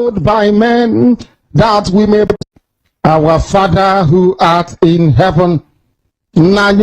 hallowed by men, that we may. Our Father who art in heaven, that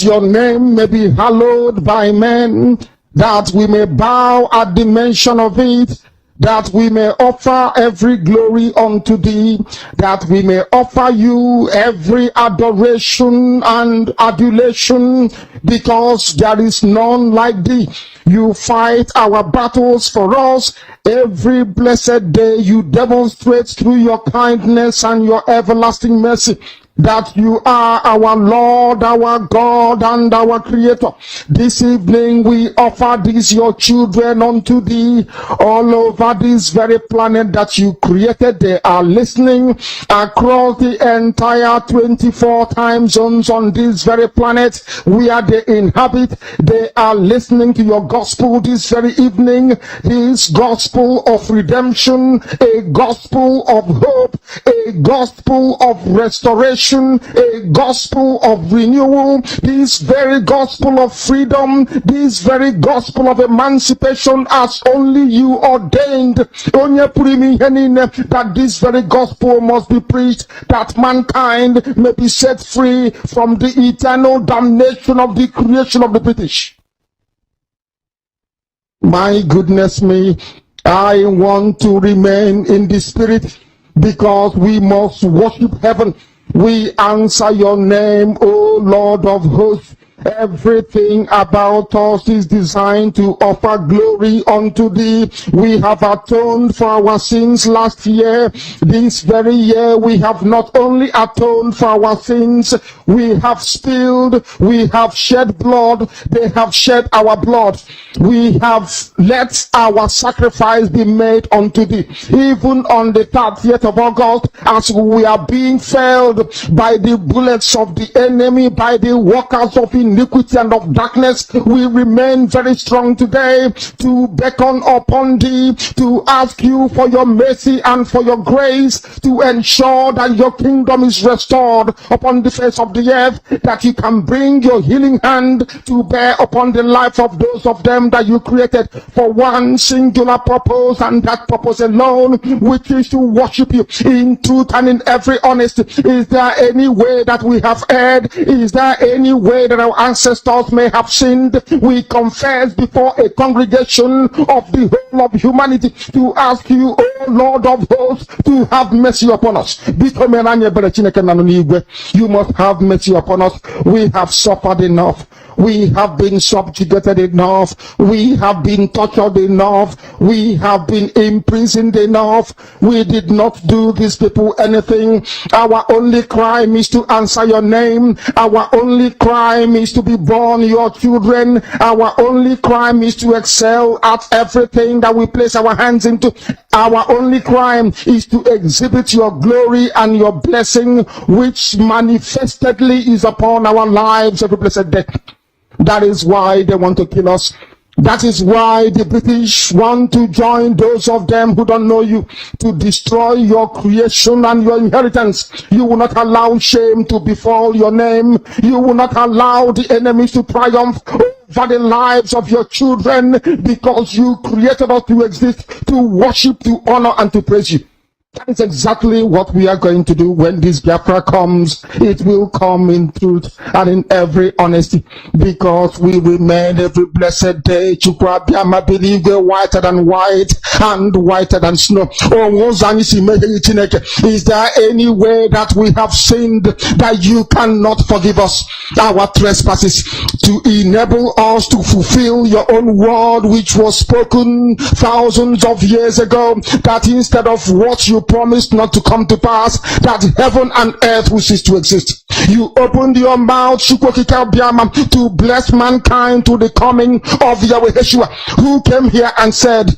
your name may be hallowed by men, that we may bow at the mention of it, that we may offer every glory unto thee, that we may offer you every adoration and adulation, because there is none like thee. You fight our battles for us. Every blessed day you demonstrate through your kindness and your everlasting mercy that you are our Lord, our God, and our Creator. This evening we offer these your children unto thee all over this very planet that you created. They are listening across the entire 24 time zones on this very planet where they inhabit. They are listening to your gospel this very evening, this gospel of redemption, a gospel of hope, a gospel of restoration, a gospel of renewal, this very gospel of freedom, this very gospel of emancipation, as only you ordained, that this very gospel must be preached, that mankind may be set free from the eternal damnation of the creation of the British. My goodness me, I want to remain in the spirit, because we must worship heaven. We answer your name, O Lord of hosts. Everything about us is designed to offer glory unto thee. We have atoned for our sins last year. This very year we have not only atoned for our sins, we have spilled, we have shed blood, they have shed our blood. We have let our sacrifice be made unto thee. Even on the 30th of August, as we are being felled by the bullets of the enemy, by the workers of iniquity and of darkness, we remain very strong today to beckon upon thee, to ask you for your mercy and for your grace, to ensure that your kingdom is restored upon the face of the earth, that you can bring your healing hand to bear upon the life of those of them that you created for one singular purpose, and that purpose alone, which is to worship you in truth and in every honesty. Is there any way that we have erred? Is there any way that our ancestors may have sinned? We confess before a congregation of the whole of humanity to ask you, O Lord of hosts, to have mercy upon us. You must have mercy upon us. We have suffered enough. We have been subjugated enough. We have been tortured enough. We have been imprisoned enough. We did not do these people anything. Our only crime is to answer your name. Our only crime is to be born your children. Our only crime is to excel at everything that we place our hands into. Our only crime is to exhibit your glory and your blessing, which manifestedly is upon our lives every blessed day. That is why they want to kill us. That is why the British want to join those of them who don't know you, to destroy your creation and your inheritance. You will not allow shame to befall your name. You will not allow the enemies to triumph over the lives of your children, because you created us to exist, to worship, to honor, and to praise you. That is exactly what we are going to do when this Biafra comes. It will come in truth and in every honesty, because we remain every blessed day believe we're whiter than white and whiter than snow. Is there any way that we have sinned that you cannot forgive us our trespasses, to enable us to fulfill your own word, which was spoken thousands of years ago, that instead of what you promised not to come to pass, that heaven and earth will cease to exist, you opened your mouth to bless mankind to the coming of Yahweh Yeshua, who came here and said,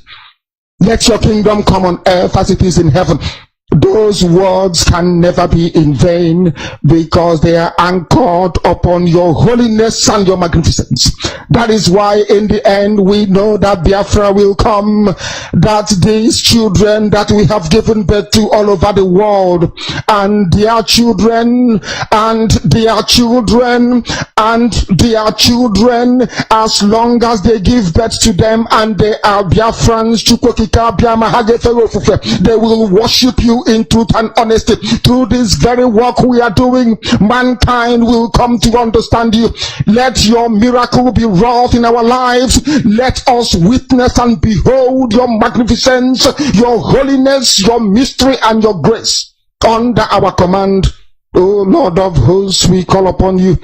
let your kingdom come on earth as it is in heaven. Those words can never be in vain, because they are anchored upon your holiness and your magnificence. That is why in the end we know that Biafra will come, that these children that we have given birth to all over the world, and their children, and their children, and their children, as long as they give birth to them and they are Biafrans, they will worship you in truth and honesty. Through this very work we are doing, mankind will come to understand you. Let your miracle be wrought in our lives. Let us witness and behold your magnificence, your holiness, your mystery, and your grace under our command. O Lord of hosts, we call upon you.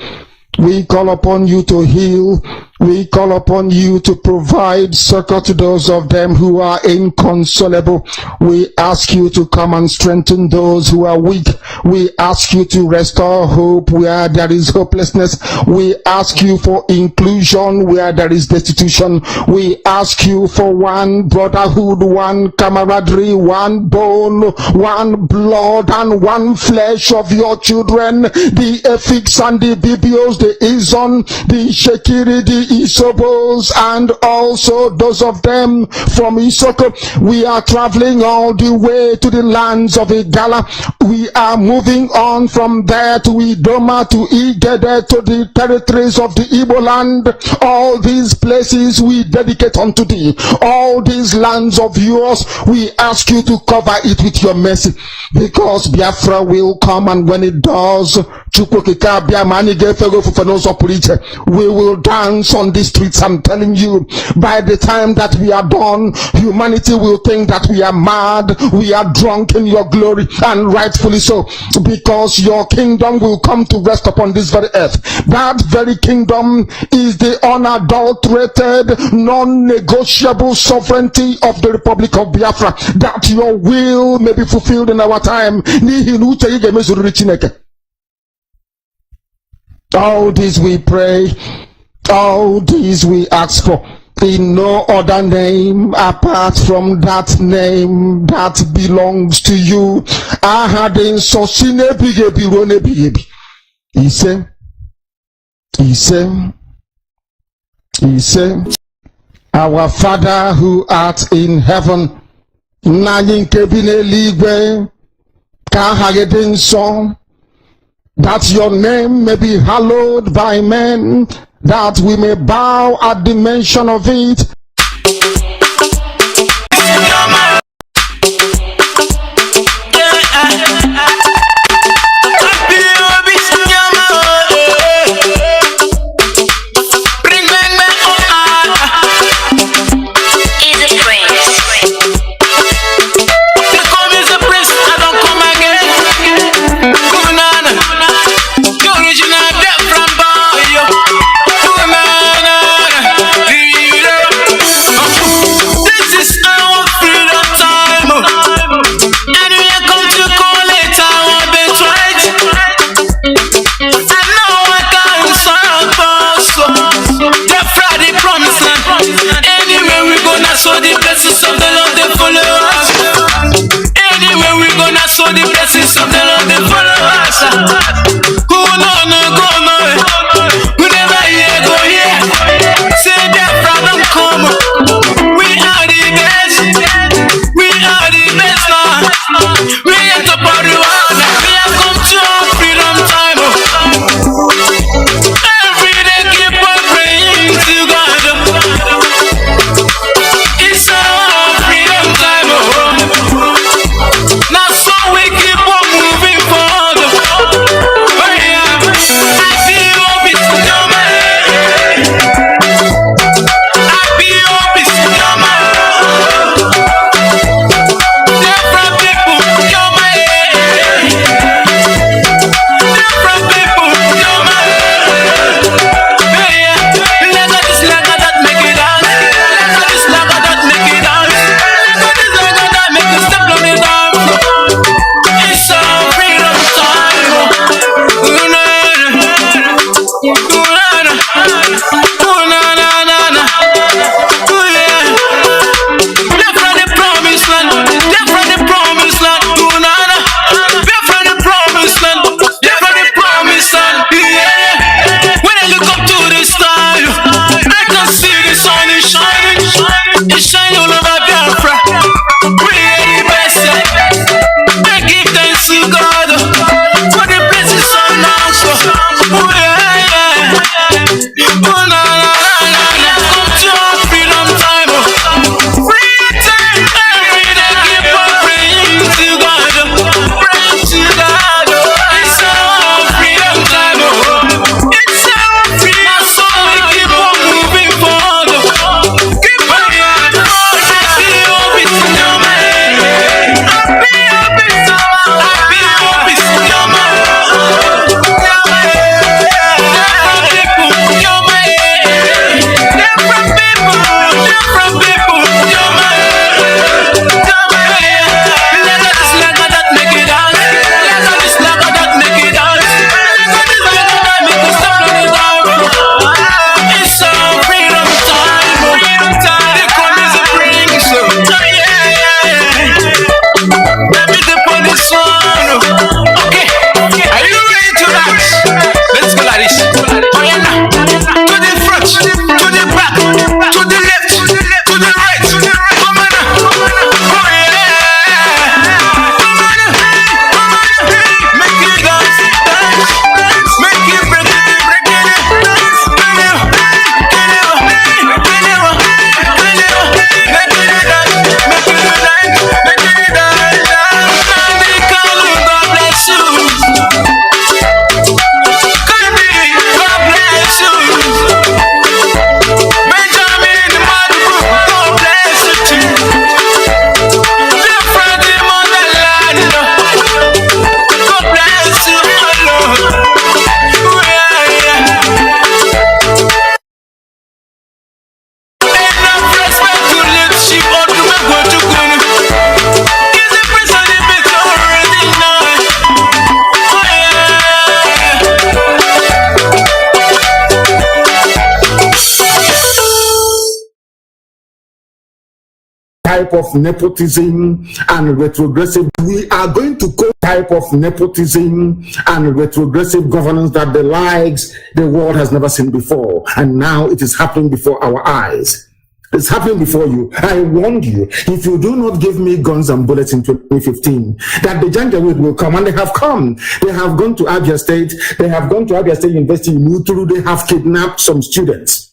We call upon you to heal. We call upon you to provide succor to those of them who are inconsolable. We ask you to come and strengthen those who are weak. We ask you to restore hope where there is hopelessness. We ask you for inclusion where there is destitution. We ask you for one brotherhood, one camaraderie, one bone, one blood, and one flesh of your children, the Efiks and the Bibios, the Izon, the Shekiri, the Isobos, and also those of them from Isoko. We are traveling all the way to the lands of Igala. We are moving on from there to Idoma, to Igede, to the territories of the Igbo land. All these places we dedicate unto thee. All these lands of yours, we ask you to cover it with your mercy, because Biafra will come, and when it does, we will dance on the streets. I'm telling you, by the time that we are done, humanity will think that we are mad, we are drunk in your glory, and rightfully so, because your kingdom will come to rest upon this very earth. That very kingdom is the unadulterated, non-negotiable sovereignty of the Republic of Biafra, that your will may be fulfilled in our time. All this we pray, all this we ask for, in no other name apart from that name that belongs to you. He said, our Father who art in heaven, that your name may be hallowed by men, that we may bow at the mention of it. type of nepotism and retrogressive. We are going to go type of nepotism and retrogressive governance that the likes the world has never seen before, and now it is happening before our eyes. It's happening before you. I warned you, if you do not give me guns and bullets in 2015, that the Janjaweed will come, and they have come. They have gone to Abia State. They have gone to Abia State University in Mutulu. They have kidnapped some students.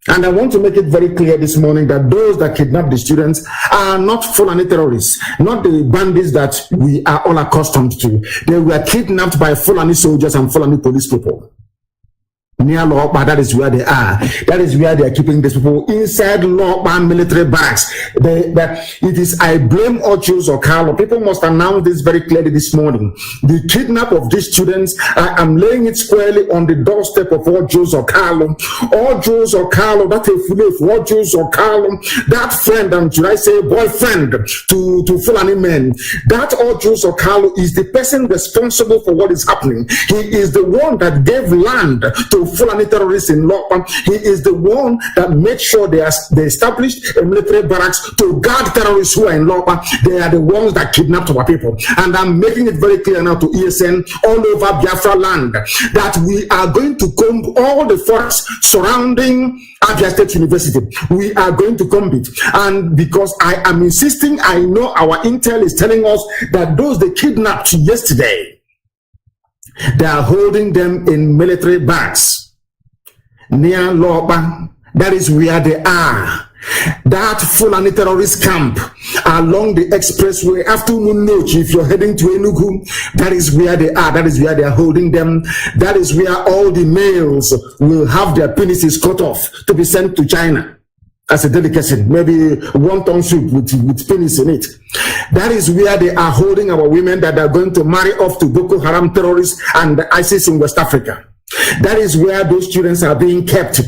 And I want to make it very clear this morning that those that kidnap the students are not Fulani terrorists, not the bandits that we are all accustomed to. They were kidnapped by Fulani soldiers and Fulani police people. Near Lokpa, that is where they are. That is where they are keeping these people inside Lokpa military barracks. I blame Ochus or Carlo. People must announce this very clearly this morning. The kidnap of these students, I am laying it squarely on the doorstep of Ochus or Carlo. Ochus or Carlo, that is Ochus or Carlo, that friend, and should I say boyfriend to Fulani men. That Ochus or Carlo is the person responsible for what is happening. He is the one that gave land to Fulani terrorists in Lokpa. He is the one that made sure they established a military barracks to guard terrorists who are in Lokpa. They are the ones that kidnapped our people. And I'm making it very clear now to ESN all over Biafra land that we are going to comb all the forests surrounding Abia State University. We are going to comb it. And because I am insisting, I know our intel is telling us that those they kidnapped yesterday, they are holding them in military barracks near Lokpa. That is where they are. That Fulani terrorist camp along the expressway after Munochi, if you're heading to Enugu, that is where they are. That is where they are holding them. That is where all the males will have their penises cut off to be sent to China as a delicacy, maybe wonton soup with penis in it. That is where they are holding our women that are going to marry off to Boko Haram terrorists and ISIS in West Africa. That is where those students are being kept.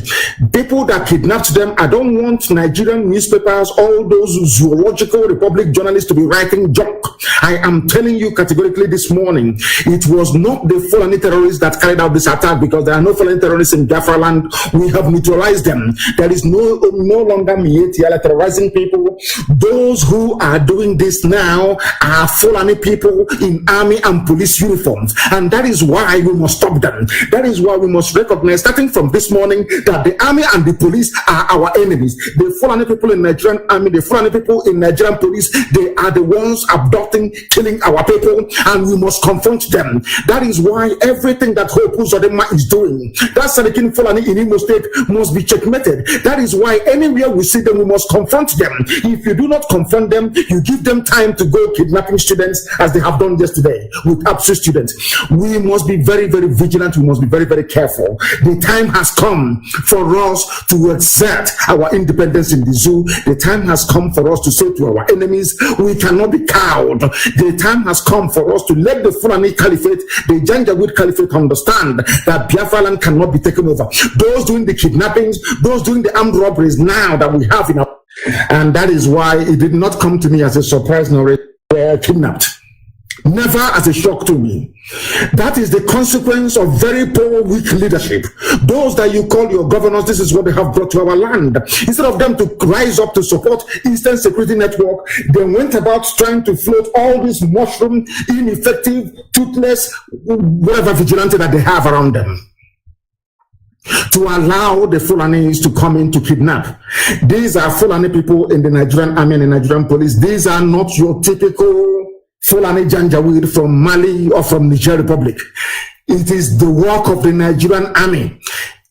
People that kidnapped them, I don't want Nigerian newspapers, all those zoological republic journalists to be writing junk. I am telling you categorically this morning, it was not the Fulani terrorists that carried out this attack, because there are no Fulani terrorists in Biafra land. We have neutralized them. There is no longer Mietiala terrorizing people. Those who are doing this now are Fulani people in army and police uniforms, and that is why we must stop them. That is why we must recognize, starting from this morning, that the army and the police are our enemies. The Fulani people in Nigerian army, the Fulani people in Nigerian police, they are the ones abducting, killing our people, and we must confront them. That is why everything that Hope Uzodinma is doing, that Sadikin Fulani in Imo State, must be checkmated. That is why anywhere we see them, we must confront them. If you do not confront them, you give them time to go kidnapping students, as they have done yesterday with APSU students. We must be very, very vigilant. We must be very, very careful. The time has come for us to exert our independence in the zoo. The time has come for us to say to our enemies, we cannot be cowed. The time has come for us to let the Fulani Caliphate, the Janjaweed Caliphate, understand that Biafra land cannot be taken over. Those doing the kidnappings, those doing the armed robberies now that we have in our... And that is why it did not come to me as a surprise, nor were kidnapped. Never as a shock to me. That is the consequence of very poor, weak leadership. Those that you call your governors, this is what they have brought to our land. Instead of them to rise up to support Eastern Security Network, they went about trying to float all this mushroom, ineffective, toothless, whatever vigilante that they have around them, to allow the Fulanis to come in to kidnap. These are Fulani people in the Nigerian army and the Nigerian police. These are not your typical Fulani Janjaweed from Mali or from Niger Republic. It is the work of the Nigerian army.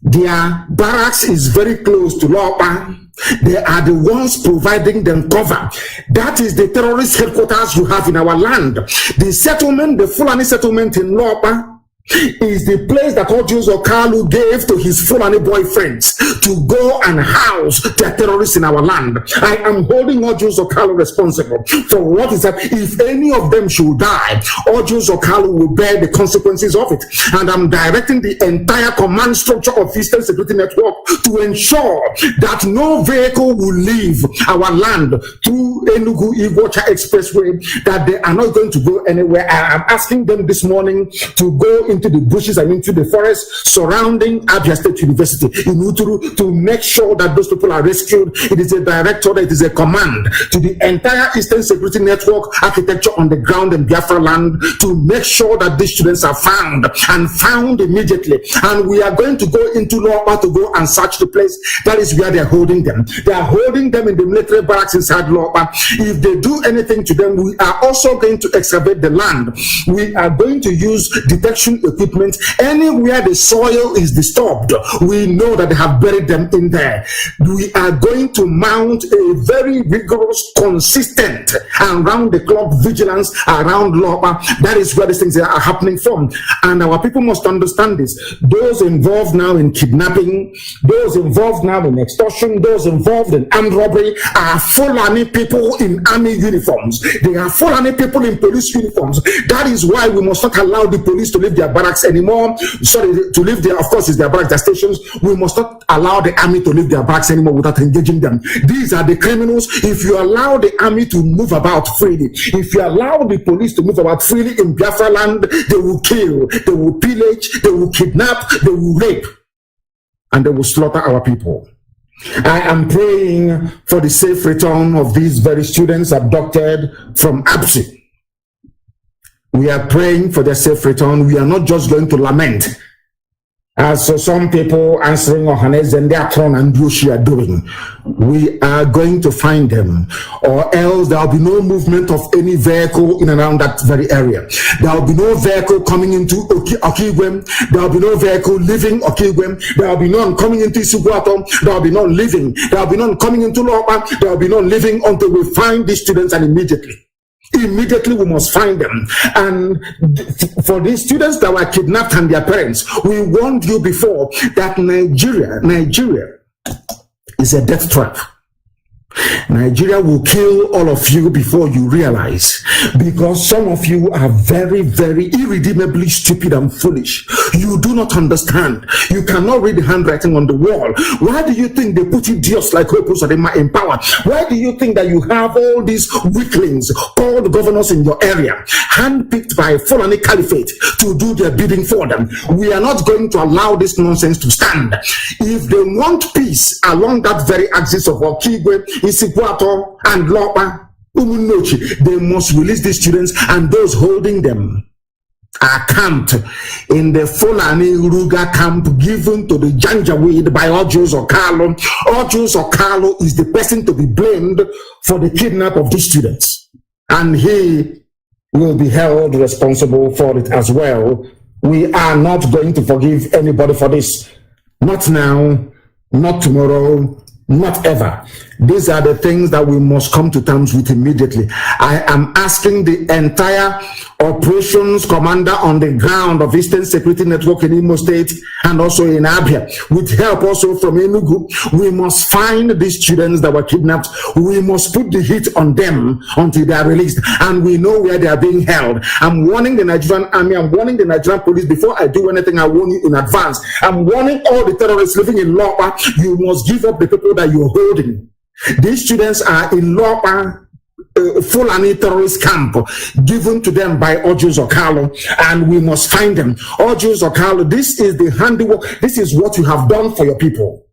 Their barracks is very close to Lokpa. They are the ones providing them cover. That is the terrorist headquarters you have in our land. The settlement, the Fulani settlement in Lokpa, is the place that Ojus Okalu gave to his Fulani boyfriends to go and house their terrorists in our land. I am holding Ojus Okalu responsible for what is that. If any of them should die, Ojus Okalu will bear the consequences of it. And I'm directing the entire command structure of Eastern Security Network to ensure that no vehicle will leave our land through Enugu Igbocha Expressway, that they are not going to go anywhere. I am asking them this morning to go into into the bushes and into the forest surrounding Abia State University in Uturu to make sure that those people are rescued. It is a director, it is a command to the entire Eastern Security Network architecture on the ground in Biafra land to make sure that these students are found and found immediately. And we are going to go into Lopa to go and search the place. That is where they're holding them. They are holding them in the military barracks inside Lopa. If they do anything to them, we are also going to excavate the land. We are going to use detection equipment. Anywhere the soil is disturbed, we know that they have buried them in there. We are going to mount a very rigorous, consistent, and round-the-clock vigilance around Lopa. That is where these things are happening from. And our people must understand this. Those involved now in kidnapping, those involved now in extortion, those involved in armed robbery are Fulani people in army uniforms. They are Fulani people in police uniforms. That is why we must not allow the police to leave their barracks anymore. Sorry, to leave their, of course, it's their barracks, their stations. We must not allow the army to leave their barracks anymore without engaging them. These are the criminals. If you allow the army to move about freely, if you allow the police to move about freely in Biafra land, they will kill, they will pillage, they will kidnap, they will rape, and they will slaughter our people. I am praying for the safe return of these very students abducted from APSI. We are praying for their safe return. We are not just going to lament, as so some people answering Ohanes and their throne and Yoshi are doing. We are going to find them, or else there will be no movement of any vehicle in and around that very area. There will be no vehicle coming into Okigwem. There will be no vehicle leaving Okigwem. There will be none coming into Isuguato. There will be none leaving. There will be none coming into Lopa. There will be none leaving until we find these students, and immediately we must find them. And for these students that were kidnapped and their parents, we warned you before that Nigeria is a death trap. Nigeria will kill all of you before you realize, because some of you are very, very irredeemably stupid and foolish. You do not understand. You cannot read the handwriting on the wall. Why do you think they put idiots like Hopus in power? Why do you think that you have all these weaklings called governors in your area, handpicked by Fulani Caliphate to do their bidding for them? We are not going to allow this nonsense to stand. If they want peace along that very axis of Okigwe, Isiguato and Lopa, they must release these students, and those holding them are camped in the Fulani Ruga camp given to the Janjaweed by Ojus Okalo. Ojus Okalo is the person to be blamed for the kidnap of these students, and he will be held responsible for it as well. We are not going to forgive anybody for this. Not now, not tomorrow, not ever. These are the things that we must come to terms with immediately. I am asking the entire operations commander on the ground of Eastern Security Network in Imo State and also in Abia, with help also from Enugu, we must find these students that were kidnapped. We must put the heat on them until they are released, and we know where they are being held. I'm warning the Nigerian army, I'm warning the Nigerian police. Before I do anything, I warn you in advance. I'm warning all the terrorists living in Lopa, you must give up the people that you're holding. These students are in Lopa, Fulani terrorist camp given to them by Ojus Okalo, and we must find them. Ojus Okalo, this is the handiwork. This is what you have done for your people.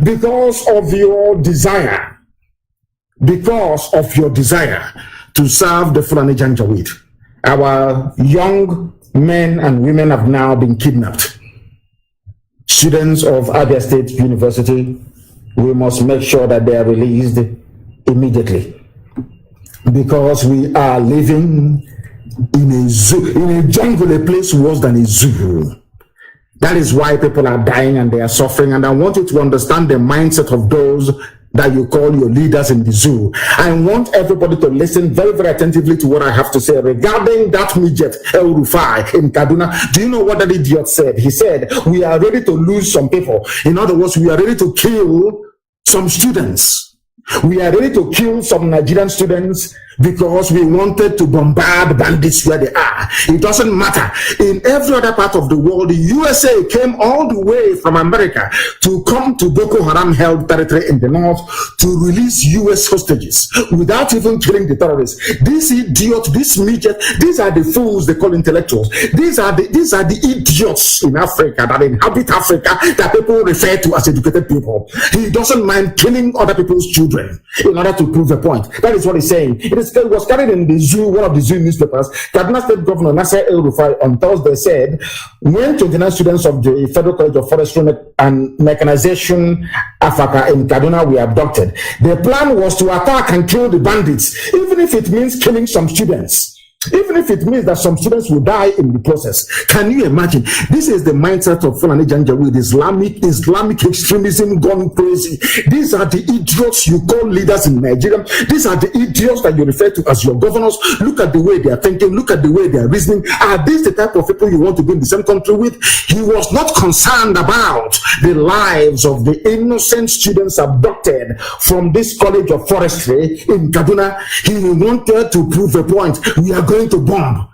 Because of your desire to serve the Fulani Janjaweed, our young men and women have now been kidnapped. Students of Abia State University, we must make sure that they are released immediately, because we are living in a zoo, in a jungle, a place worse than a zoo. That is why people are dying and they are suffering. And I want you to understand the mindset of those that you call your leaders in the zoo. I want everybody to listen very, very attentively to what I have to say regarding that midget El Rufai in Kaduna. Do you know what that idiot said? He said, we are ready to lose some people. In other words, we are ready to kill some students. We are ready to kill some Nigerian students because we wanted to bombard bandits where they are. It doesn't matter. In every other part of the world, the USA came all the way from America to come to Boko Haram held territory in the north to release US hostages without even killing the terrorists. These idiots, these midgets, these are the fools they call intellectuals. These are the idiots in Africa that inhabit Africa that people refer to as educated people. He doesn't mind killing other people's children in order to prove a point. That is what he's saying. It was carried in the Zoo, one of the Zoo newspapers. Kaduna State Governor Nasser El-Rufai on Thursday said, when 29 students of the Federal College of Forestry and Mechanization Africa in Kaduna were abducted, the plan was to attack and kill the bandits, even if it means killing some students. Even if it means that some students will die in the process. Can you imagine? This is the mindset of Fulani Janjaweed, Islamic extremism gone crazy. These are the idiots you call leaders in Nigeria. These are the idiots that you refer to as your governors. Look at the way they are thinking. Look at the way they are reasoning. Are these the type of people you want to be in the same country with? He was not concerned about the lives of the innocent students abducted from this College of Forestry in Kaduna. He wanted to prove a point. We are going to bomb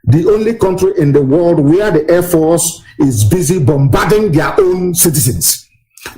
the only country in the world where the Air Force is busy bombarding their own citizens.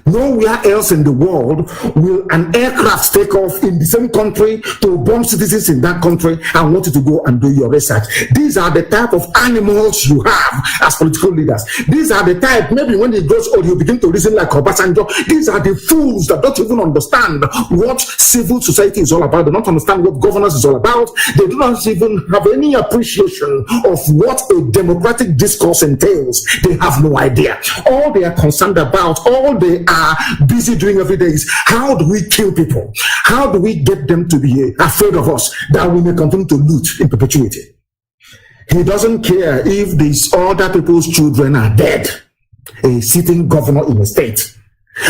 Nowhere else in the world will an aircraft take off in the same country to bomb citizens in that country and want you to go and do your research. These are the type of animals you have as political leaders. These are the type, maybe when it goes old, you begin to reason like Obasanjo. These are the fools that don't even understand what civil society is all about. They don't understand what governance is all about. They do not even have any appreciation of what a democratic discourse entails. They have no idea. All they are concerned about, all they are busy doing every day is how do we kill people? How do we get them to be afraid of us that we may continue to loot in perpetuity? He doesn't care if these other people's children are dead. A sitting governor in a state.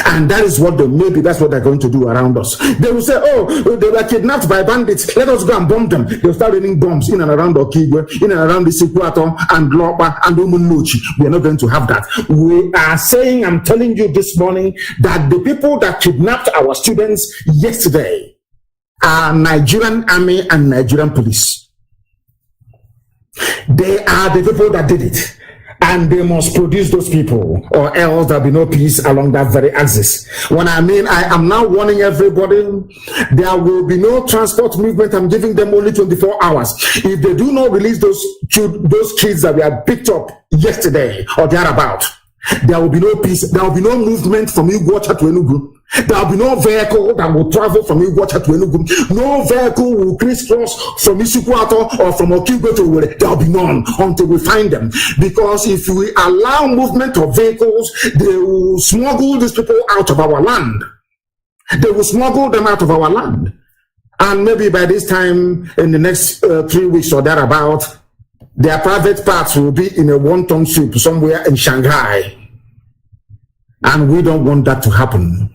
And that is what that's what they're going to do around us. They will say, oh, they were kidnapped by bandits. Let us go and bomb them. They'll start raining bombs in and around Okigwe, in and around the Sikwato and Lopa and Umunuchi. We are not going to have that. We are saying, I'm telling you this morning, that the people that kidnapped our students yesterday are Nigerian army and Nigerian police. They are the people that did it. And they must produce those people, or else there'll be no peace along that very axis. When I mean, I am now warning everybody, there will be no transport movement. I'm giving them only 24 hours. If they do not release those kids that we had picked up yesterday or thereabout, there will be no peace. There will be no movement from Iguacha to Enugu. There will be no vehicle that will travel from Iguacha to Enugu. No vehicle will crisscross from Isukwato or from Okigwe to Owerri. There will be none until we find them. Because if we allow movement of vehicles, they will smuggle these people out of our land. They will smuggle them out of our land. And maybe by this time, in the next 3 weeks or thereabout, their private parts will be in a one-ton soup somewhere in Shanghai. And we don't want that to happen.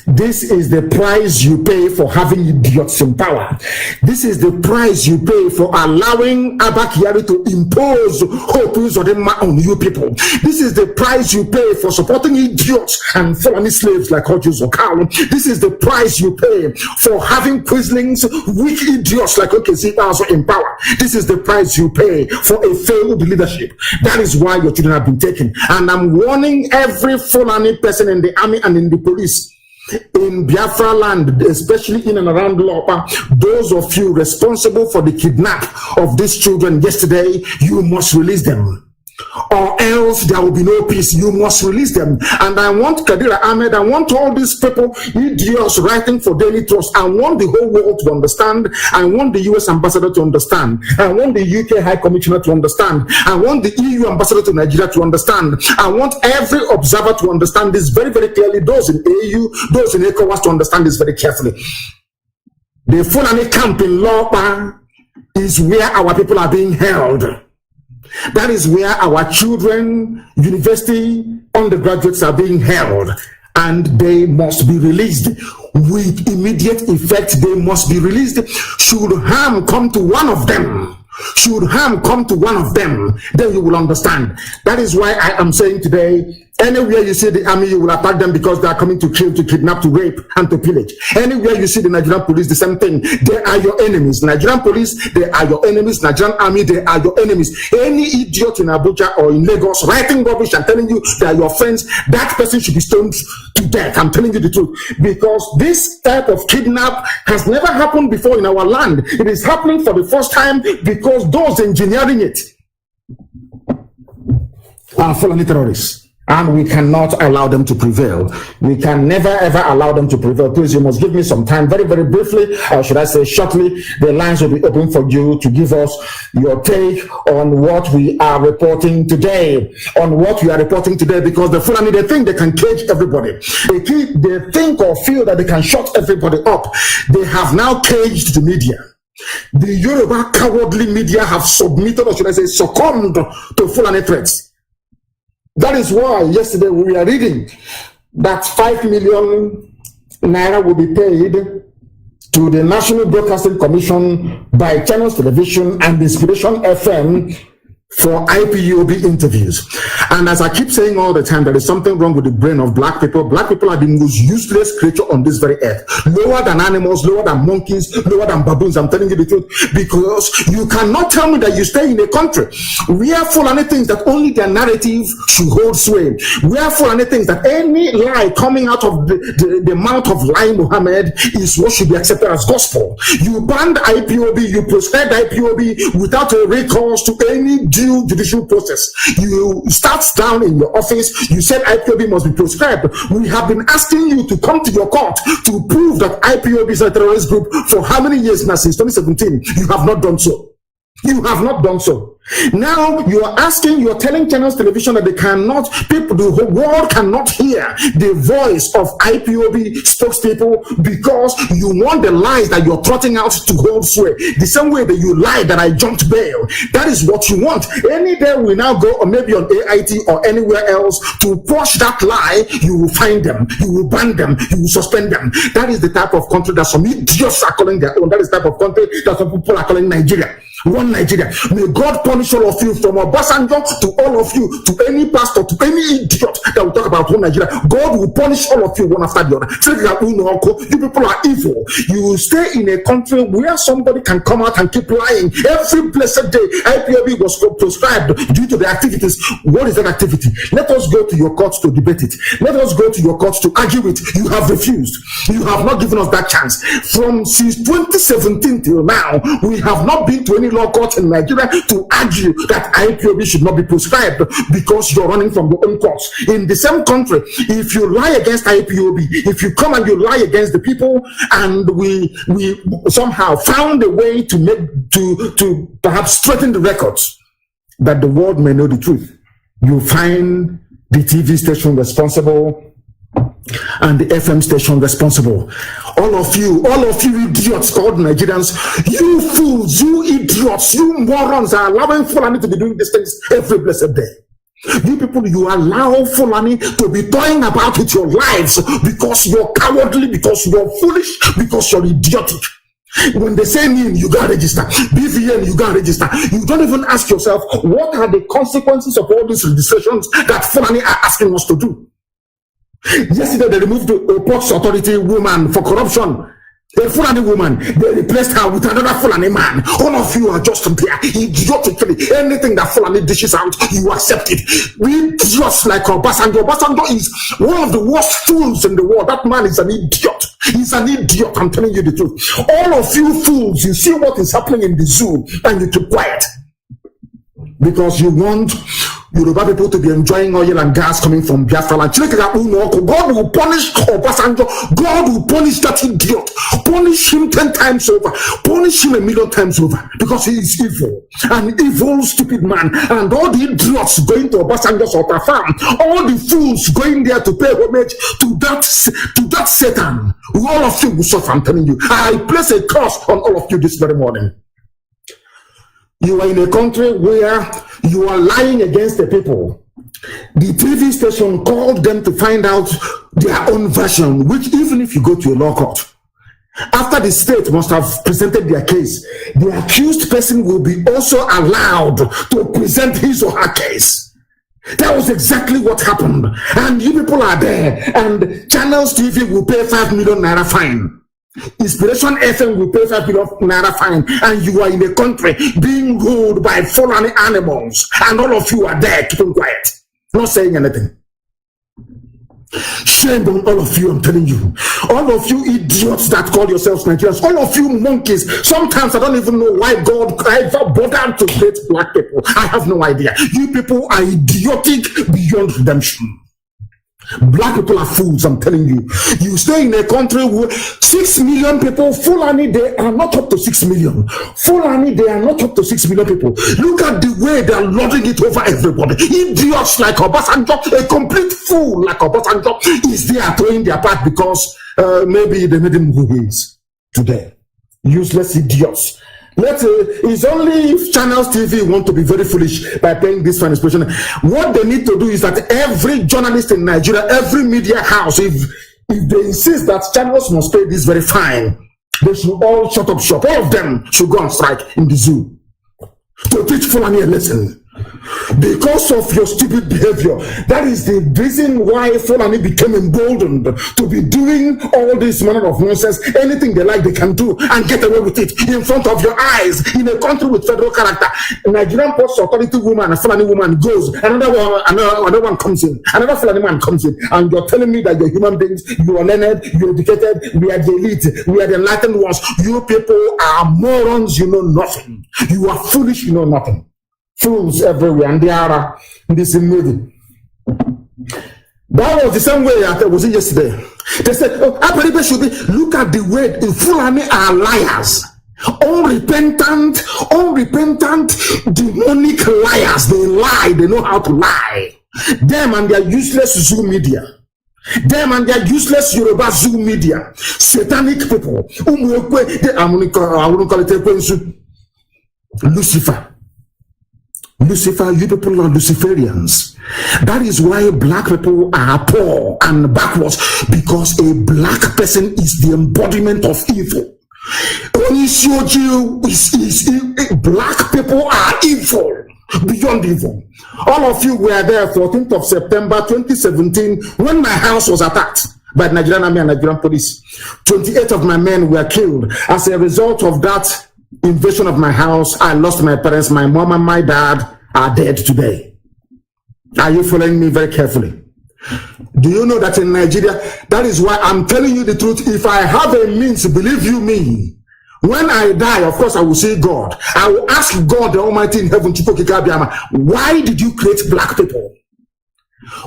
This is the price you pay for having idiots in power. This is the price you pay for allowing Abba Kyari to impose hope on you people. This is the price you pay for supporting idiots and felony slaves like Hodges or Carl. This is the price you pay for having quislings, weak idiots like OKC also in power. This is the price you pay for a failed leadership. That is why your children have been taken. And I'm warning every felony person in the army and in the police in Biafra land, especially in and around Lopa, those of you responsible for the kidnap of these children yesterday, you must release them. Or else there will be no peace. You must release them. And I want Kadira Ahmed, I want all these people, idiots writing for Daily Trust, I want the whole world to understand. I want the US ambassador to understand. I want the UK High Commissioner to understand. I want the EU ambassador to Nigeria to understand. I want every observer to understand this very, very clearly. Those in AU, those in ECOWAS to understand this very carefully. The Fulani camp in Lopa is where our people are being held. That is where our children, university undergraduates are being held, and they must be released with immediate effect. They must be released. Should harm come to one of them, then you will understand. That is why I am saying today, Anywhere you see the army, you will attack them because they are coming to kill, to kidnap, to rape, and to pillage. Anywhere you see the Nigerian police, the same thing. They are your enemies. Nigerian police, they are your enemies. Nigerian army, they are your enemies. Any idiot in Abuja or in Lagos writing rubbish and telling you they are your friends, that person should be stoned to death. I'm telling you the truth. Because this type of kidnap has never happened before in our land. It is happening for the first time because those engineering it are Fulani terrorists. And we cannot allow them to prevail. We can never ever allow them to prevail. Please, you must give me some time. Very, very briefly, or should I say shortly, the lines will be open for you to give us your take on what we are reporting today. Because the Fulani, they think they can cage everybody. They think or feel that they can shut everybody up. They have now caged the media. The Yoruba cowardly media have submitted, or should I say succumbed to Fulani threats. That is why yesterday we are reading that 5 million naira will be paid to the National Broadcasting Commission by Channels Television and Inspiration FM for IPOB interviews. And as I keep saying all the time, there is something wrong with the brain of black people. Black people are the most useless creature on this very earth. Lower than animals, lower than monkeys, lower than baboons. I'm telling you the truth. Because you cannot tell me that you stay in a country where Fulani things that only their narrative should hold sway. Where Fulani things that any lie coming out of the mouth of lying Muhammad is what should be accepted as gospel. You banned IPOB, you prescribed IPOB without a recourse to any due judicial process. You start down in your office, you said IPOB must be prescribed. We have been asking you to come to your court to prove that IPOB is a terrorist group for how many years now? Since 2017. You have not done so. You have not done so. Now you are asking, you are telling Channels Television that they cannot, the whole world cannot hear the voice of IPOB spokespeople because you want the lies that you're trotting out to hold sway. The same way that you lied that I jumped bail. That is what you want. Any day we now go, or maybe on AIT or anywhere else, to push that lie, you will find them, you will ban them, you will suspend them. That is the type of country that some idiots are calling their own. That is the type of country that some people are calling Nigeria. One Nigeria. May God punish all of you, from Obasanjo to all of you, to any pastor, to any idiot that will talk about one Nigeria. God will punish all of you one after the other. You people are evil. You will stay in a country where somebody can come out and keep lying. Every blessed day, IPOB was prescribed due to the activities. What is that activity? Let us go to your courts to debate it. Let us go to your courts to argue it. You have refused. You have not given us that chance. Since 2017 till now, we have not been to any law court in Nigeria to argue that IPOB should not be prescribed because you're running from your own courts. In the same country, if you lie against IPOB, if you come and you lie against the people, and we somehow found a way to make to perhaps straighten the records, that the world may know the truth, you find the TV station responsible and the FM station responsible. All of you idiots called Nigerians, you fools, you idiots, you morons are allowing Fulani to be doing these things every blessed day. You people, you allow Fulani to be toying about with your lives because you're cowardly, because you're foolish, because you're idiotic. When they say NIN, you gotta register. BVN, you gotta register. You don't even ask yourself, what are the consequences of all these registrations that Fulani are asking us to do? Yesterday, they removed the Ports Authority woman for corruption. A Fulani woman, they replaced her with another Fulani man. All of you are just there, idiotically. Anything that Fulani dishes out, you accept it. We just like Obasanjo. Obasanjo is one of the worst fools in the world. That man is an idiot. He's an idiot, I'm telling you the truth. All of you fools, you see what is happening in the zoo, and you keep quiet. Because you want Yoruba people to be enjoying oil and gas coming from Biafra land. God will punish Obasanjo. God will punish that idiot. Punish him 10 times over. Punish him 1,000,000 times over. Because he is evil. An evil, stupid man. And all the idiots going to Obasanjo's altar farm. All the fools going there to pay homage to that Satan. All of you will suffer, I'm telling you. I place a curse on all of you this very morning. You are in a country where you are lying against the people. The TV station called them to find out their own version, which even if you go to a law court, after the state must have presented their case, the accused person will be also allowed to present his or her case. That was exactly what happened. And you people are there, and Channels TV will pay 5 million naira fine. Inspiration FM will pay 5 million naira fine, and you are in a country being ruled by fallen animals, and all of you are there keeping quiet, not saying anything. Shame on all of you, I'm telling you. All of you idiots that call yourselves Nigerians, all of you monkeys. Sometimes I don't even know why God ever bothered to create black people. I have no idea. You people are idiotic beyond redemption. Black people are fools, I'm telling you. You stay in a country where 6 million people, Fulani, they are not up to 6 million. Fulani, they are not up to 6 million people. Look at the way they are lording it over everybody. Idiots like Obasanjo, a complete fool like Obasanjo is there throwing their part because maybe they made him who he is today. Useless idiots. It's only if Channels TV want to be very foolish by paying this fine expression. What they need to do is that every journalist in Nigeria, every media house, if they insist that Channels must pay this very fine, they should all shut up shop. All of them should go on strike in the zoo to teach Fulani a lesson. Because of your stupid behavior, that is the reason why Fulani became emboldened to be doing all this manner of nonsense. Anything they like, they can do and get away with it in front of your eyes in a country with federal character. A Nigerian Post Authority woman, a Fulani woman goes, another one comes in, another Fulani man comes in, and you're telling me that you're human beings, you are learned, you're educated, we are the elite, we are the enlightened ones. You people are morons, you know nothing. You are foolish, you know nothing. Fools everywhere, and they are in this movie. That was the same way I was in yesterday. They said, oh, Abaribe should be, look at the way the Fulani are liars. Unrepentant, demonic liars. They lie, they know how to lie. Them and their useless Zoom media. Them and their useless Yoruba Zoom media. Satanic people. I wouldn't call it Lucifer. Lucifer, you people are Luciferians. That is why black people are poor and backwards, because a black person is the embodiment of evil. Black people are evil, beyond evil. All of you were there 14th of September 2017 when my house was attacked by the Nigerian Army and Nigerian police. 28 of my men were killed. As a result of that invasion of my house, I lost my parents. My mom and my dad are dead today. Are you following me very carefully? Do you know that in Nigeria, that is why I'm telling you the truth. If I have a means, believe you me, when I die, of course I will see God. I will ask God the Almighty in heaven, why did you create black people?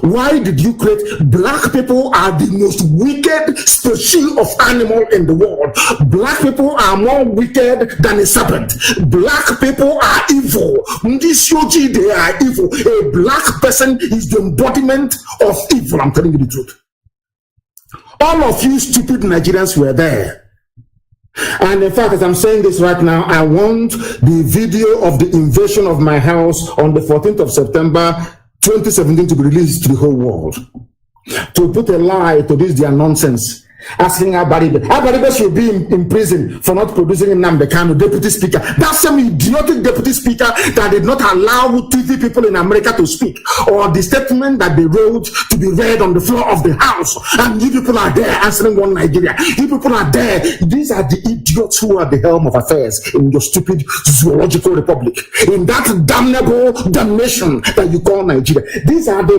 Why did you create black people? Are the most wicked species of animal in the world. Black people are more wicked than a serpent. Black people are evil. They are evil. A black person is the embodiment of evil. I'm telling you the truth. All of you stupid Nigerians were there. And in fact, as I'm saying this right now, I want the video of the invasion of my house on the 14th of September 2017 to be released to the whole world, to put a lie to this their nonsense. Asking Abaribe should be in prison for not producing Nnamdi Kanu, deputy speaker. That same idiotic deputy speaker that did not allow TV people in America to speak, or the statement that they wrote to be read on the floor of the house. And you people are there answering one Nigeria. You people are there. These are the idiots who are the helm of affairs in your stupid zoological republic, in that damnable damnation that you call Nigeria. These are the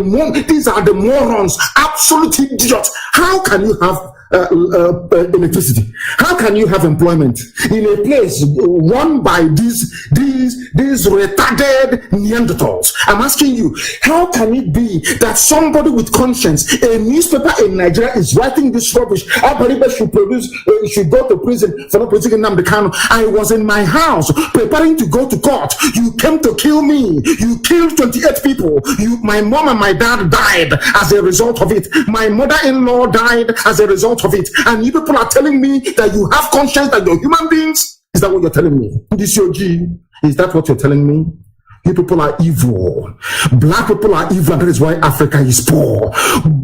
morons, absolute idiots. How can you have electricity? How can you have employment in a place run by these retarded Neanderthals? I'm asking you, how can it be that somebody with conscience, a newspaper in Nigeria, is writing this rubbish? Abaribe should go to prison for not producing Nnamdi Kanu. I was in my house preparing to go to court. You came to kill me. You killed 28 people. My mom and my dad died as a result of it. My mother-in-law died as a result of it. And you people are telling me that you have conscience, that you're human beings? Is that what you're telling me? This your G? Is that what you're telling me? You people are evil. Black people are evil, and that is why Africa is poor.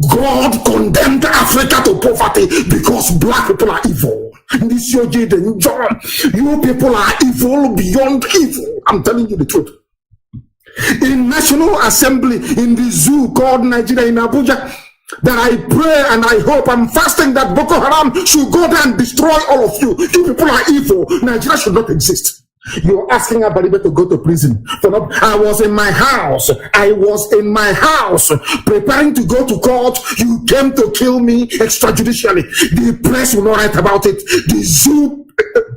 God condemned Africa to poverty because black people are evil. This your G, you people are evil beyond evil. I'm telling you the truth. in National Assembly in the zoo called Nigeria in Abuja, that I pray and I hope I'm fasting that Boko Haram should go there and destroy all of you. You people are evil. Nigeria should not exist. You're asking Abaribe to go to prison for not. I was in my house preparing to go to court. You came to kill me extrajudicially. The press will not write about it. The zoo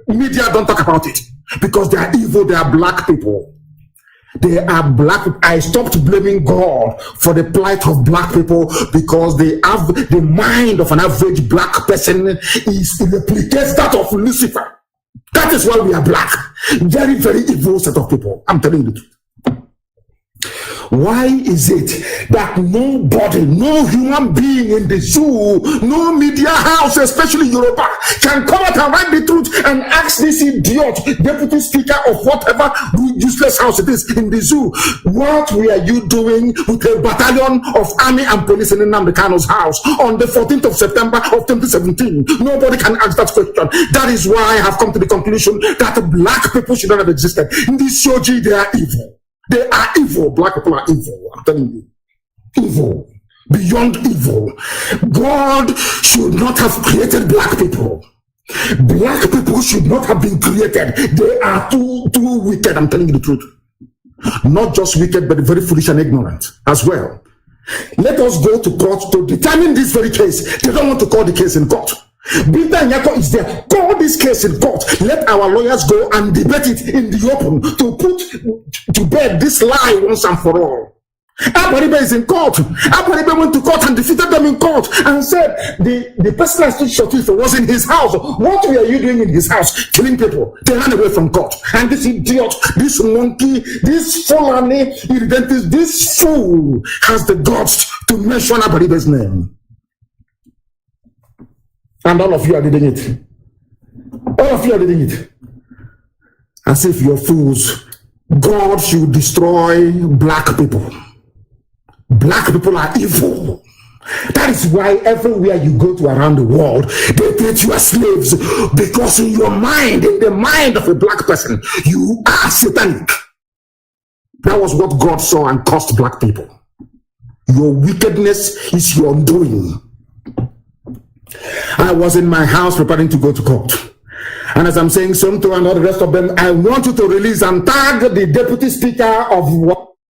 media don't talk about it because they are evil. They are black people. They are black. I stopped blaming God for the plight of black people because the mind of an average black person replicates that of Lucifer. That is why we are black. Very, very evil set of people. I'm telling you the truth. Why is it that nobody, no human being in the zoo, no media house, especially Yoruba, can come out and write the truth and ask this idiot, deputy speaker of whatever useless house it is in the zoo, what were you doing with a battalion of army and police in Nnamdi Kanu's house on the 14th of September of 2017? Nobody can ask that question. That is why I have come to the conclusion that black people should not have existed. In this Shoji, they are evil. They are evil. Black people are evil. I'm telling you. Evil. Beyond evil. God should not have created black people. Black people should not have been created. They are too wicked. I'm telling you the truth. Not just wicked, but very foolish and ignorant as well. Let us go to court to determine this very case. They don't want to call the case in court. Binta Nyako is there. Call this case in court. Let our lawyers go and debate it in the open to put to bed this lie once and for all. Abaribe is in court. Abaribe went to court and defeated them in court and said the person that stood short was in his house. What were you doing in his house? Killing people. They ran away from court. And this idiot, this monkey, this Fulani, this fool has the guts to mention Abaribe's name. And all of you are reading it. All of you are reading it. As if you're fools. God should destroy black people. Black people are evil. That is why everywhere you go to around the world, they treat you as slaves. Because in your mind, in the mind of a black person, you are satanic. That was what God saw and cursed black people. Your wickedness is your undoing. I was in my house preparing to go to court. And as I'm saying, Somto and all the rest of them, I want you to release and tag the deputy speaker of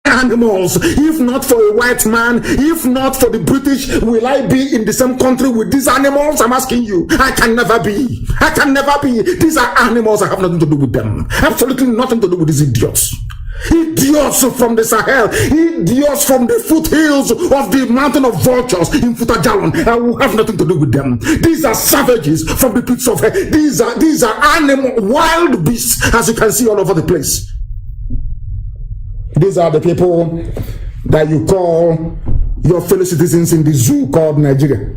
animals. If not for a white man, if not for the British, will I be in the same country with these animals? I'm asking you. I can never be. I can never be. These are animals. I have nothing to do with them. Absolutely nothing to do with these idiots. Idiots from the Sahel, idiots from the foothills of the mountain of vultures in Futajalon. I will have nothing to do with them. These are savages from the pits of hell. These are animal, wild beasts, as you can see all over the place. These are the people that you call your fellow citizens in the zoo called Nigeria.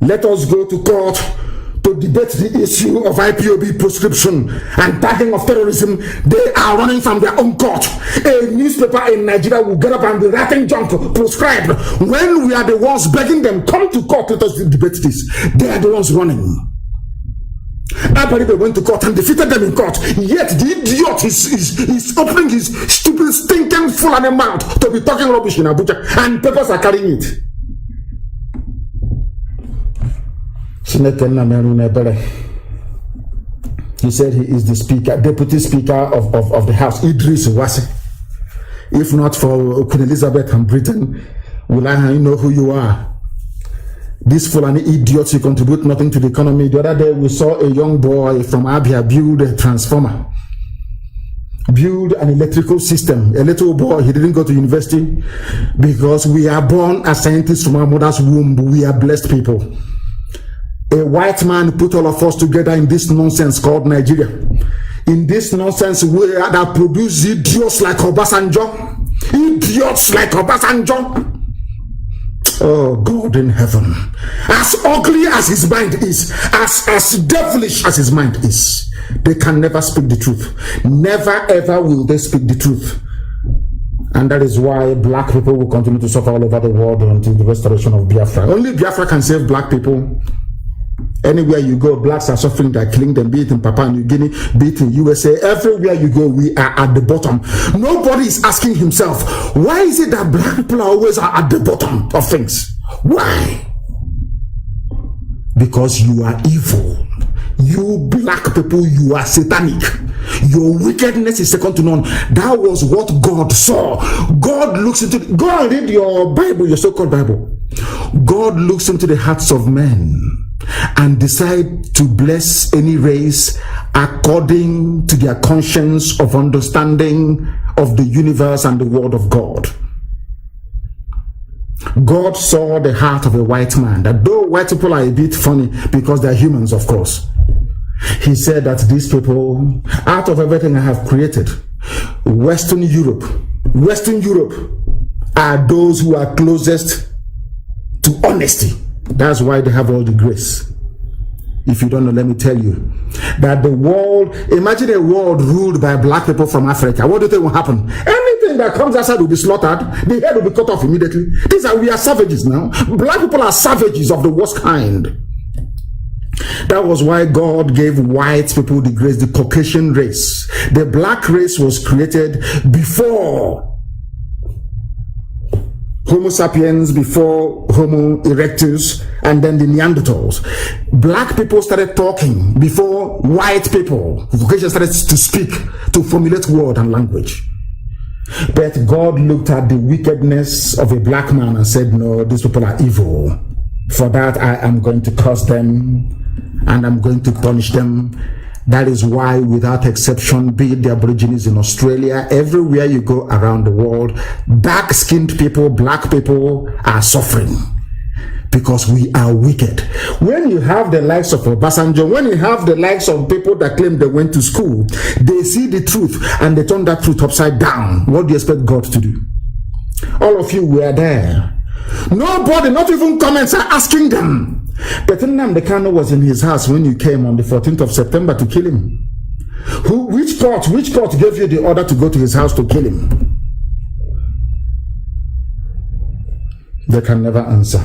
Let us go to court to debate the issue of IPOB proscription and tagging of terrorism. They are running from their own court. A newspaper in Nigeria will get up and be writing junk proscribed when we are the ones begging them, come to court, let us debate this. They are the ones running. Abaribe went to court and defeated them in court. Yet the idiot is opening his stupid, stinking, full animal mouth to be talking rubbish in Abuja, and papers are carrying it. He said he is the speaker, deputy speaker of the house, Idris Wase. If not for Queen Elizabeth and Britain, will I know who you are? These Fulani idiots, you contribute nothing to the economy. The other day we saw a young boy from Abia build a transformer, build an electrical system. A little boy, he didn't go to university because we are born as scientists from our mother's womb. We are blessed people. A white man put all of us together in this nonsense called Nigeria. In this nonsense that produce idiots like Obasanjo. Idiots like Obasanjo. Oh, God in heaven. As ugly as his mind is, as devilish as his mind is, they can never speak the truth. Never ever will they speak the truth. And that is why black people will continue to suffer all over the world until the restoration of Biafra. Only Biafra can save black people. Anywhere you go, blacks are suffering, they're killing them, be it in Papua New Guinea, be it in USA. Everywhere you go, we are at the bottom. Nobody is asking himself, why is it that black people are always at the bottom of things? Why? Because you are evil. You black people, you are satanic. Your wickedness is second to none. That was what God saw. God looks into, go and read your Bible, your so-called Bible. God looks into the hearts of men and decide to bless any race according to their conscience of understanding of the universe and the word of God. God saw the heart of a white man, that though white people are a bit funny because they're humans, of course, he said that these people, out of everything I have created, Western Europe are those who are closest to honesty. That's why they have all the grace. If you don't know, let me tell you that the world, imagine a world ruled by black people from Africa. What do you think will happen? Anything that comes outside will be slaughtered. The head will be cut off immediately. We are savages now. Black people are savages of the worst kind. That was why God gave white people the grace, the Caucasian race. The black race was created before Homo sapiens, before Homo erectus, and then the Neanderthals. Black people started talking before white people. Caucasians started to speak, to formulate word and language. But God looked at the wickedness of a black man and said, no, these people are evil. For that, I am going to curse them and I'm going to punish them. That is why, without exception, be it the Aborigines in Australia, everywhere you go around the world, dark-skinned people, black people are suffering because we are wicked. When you have the likes of Obasanjo, when you have the likes of people that claim they went to school, they see the truth and they turn that truth upside down. What do you expect God to do? All of you were there. Nobody, not even comments, are asking them. But Nnamdi Kanu was in his house when you came on the 14th of September to kill him. Which court gave you the order to go to his house to kill him? They can never answer.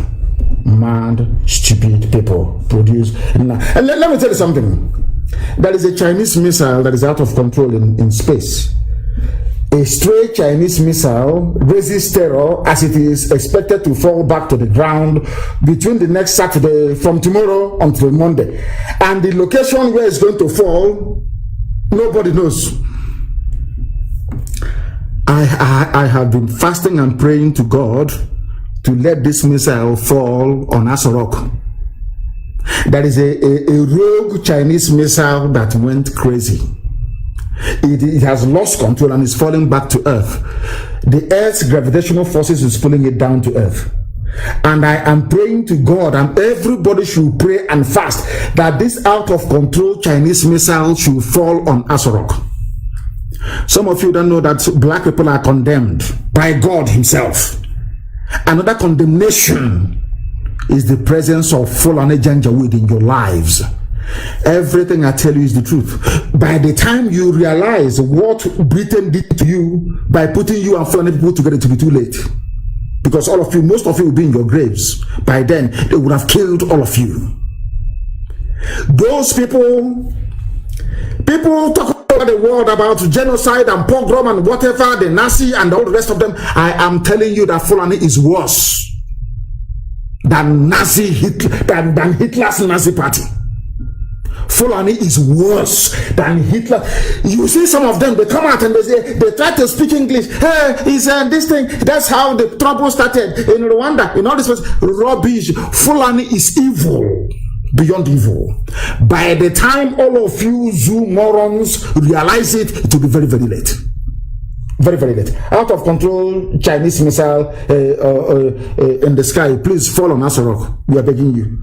Mad, stupid people produce. And let me tell you something. There is a Chinese missile that is out of control in space. A stray Chinese missile raises terror as it is expected to fall back to the ground between the next Saturday, from tomorrow until Monday. And the location where it's going to fall, nobody knows. I have been fasting and praying to God to let this missile fall on Asorok. There is a rogue Chinese missile that went crazy. It has lost control and is falling back to earth. The earth's gravitational forces is pulling it down to earth. And I am praying to God, and everybody should pray and fast that this out of control Chinese missile should fall on Asorok. Some of you don't know that black people are condemned by God himself. Another condemnation is the presence of Fulani Janjaweed in your lives. Everything I tell you is the truth. By the time you realize what Britain did to you by putting you and Fulani people together, to be too late. Because all of you, most of you will be in your graves. By then, they would have killed all of you. Those people talk about the world about genocide and pogrom and whatever, the Nazi and all the rest of them. I am telling you that Fulani is worse than Hitler's Nazi party. Fulani is worse than Hitler. You see some of them, they come out and they try to speak English. Hey, he said this thing. That's how the trouble started in Rwanda. In all this was rubbish. Fulani is evil, beyond evil. By the time all of you Zoo morons realize it, it will be very, very late. Very, very late. Out of control Chinese missile in the sky. Please fall on Asorok. We are begging you.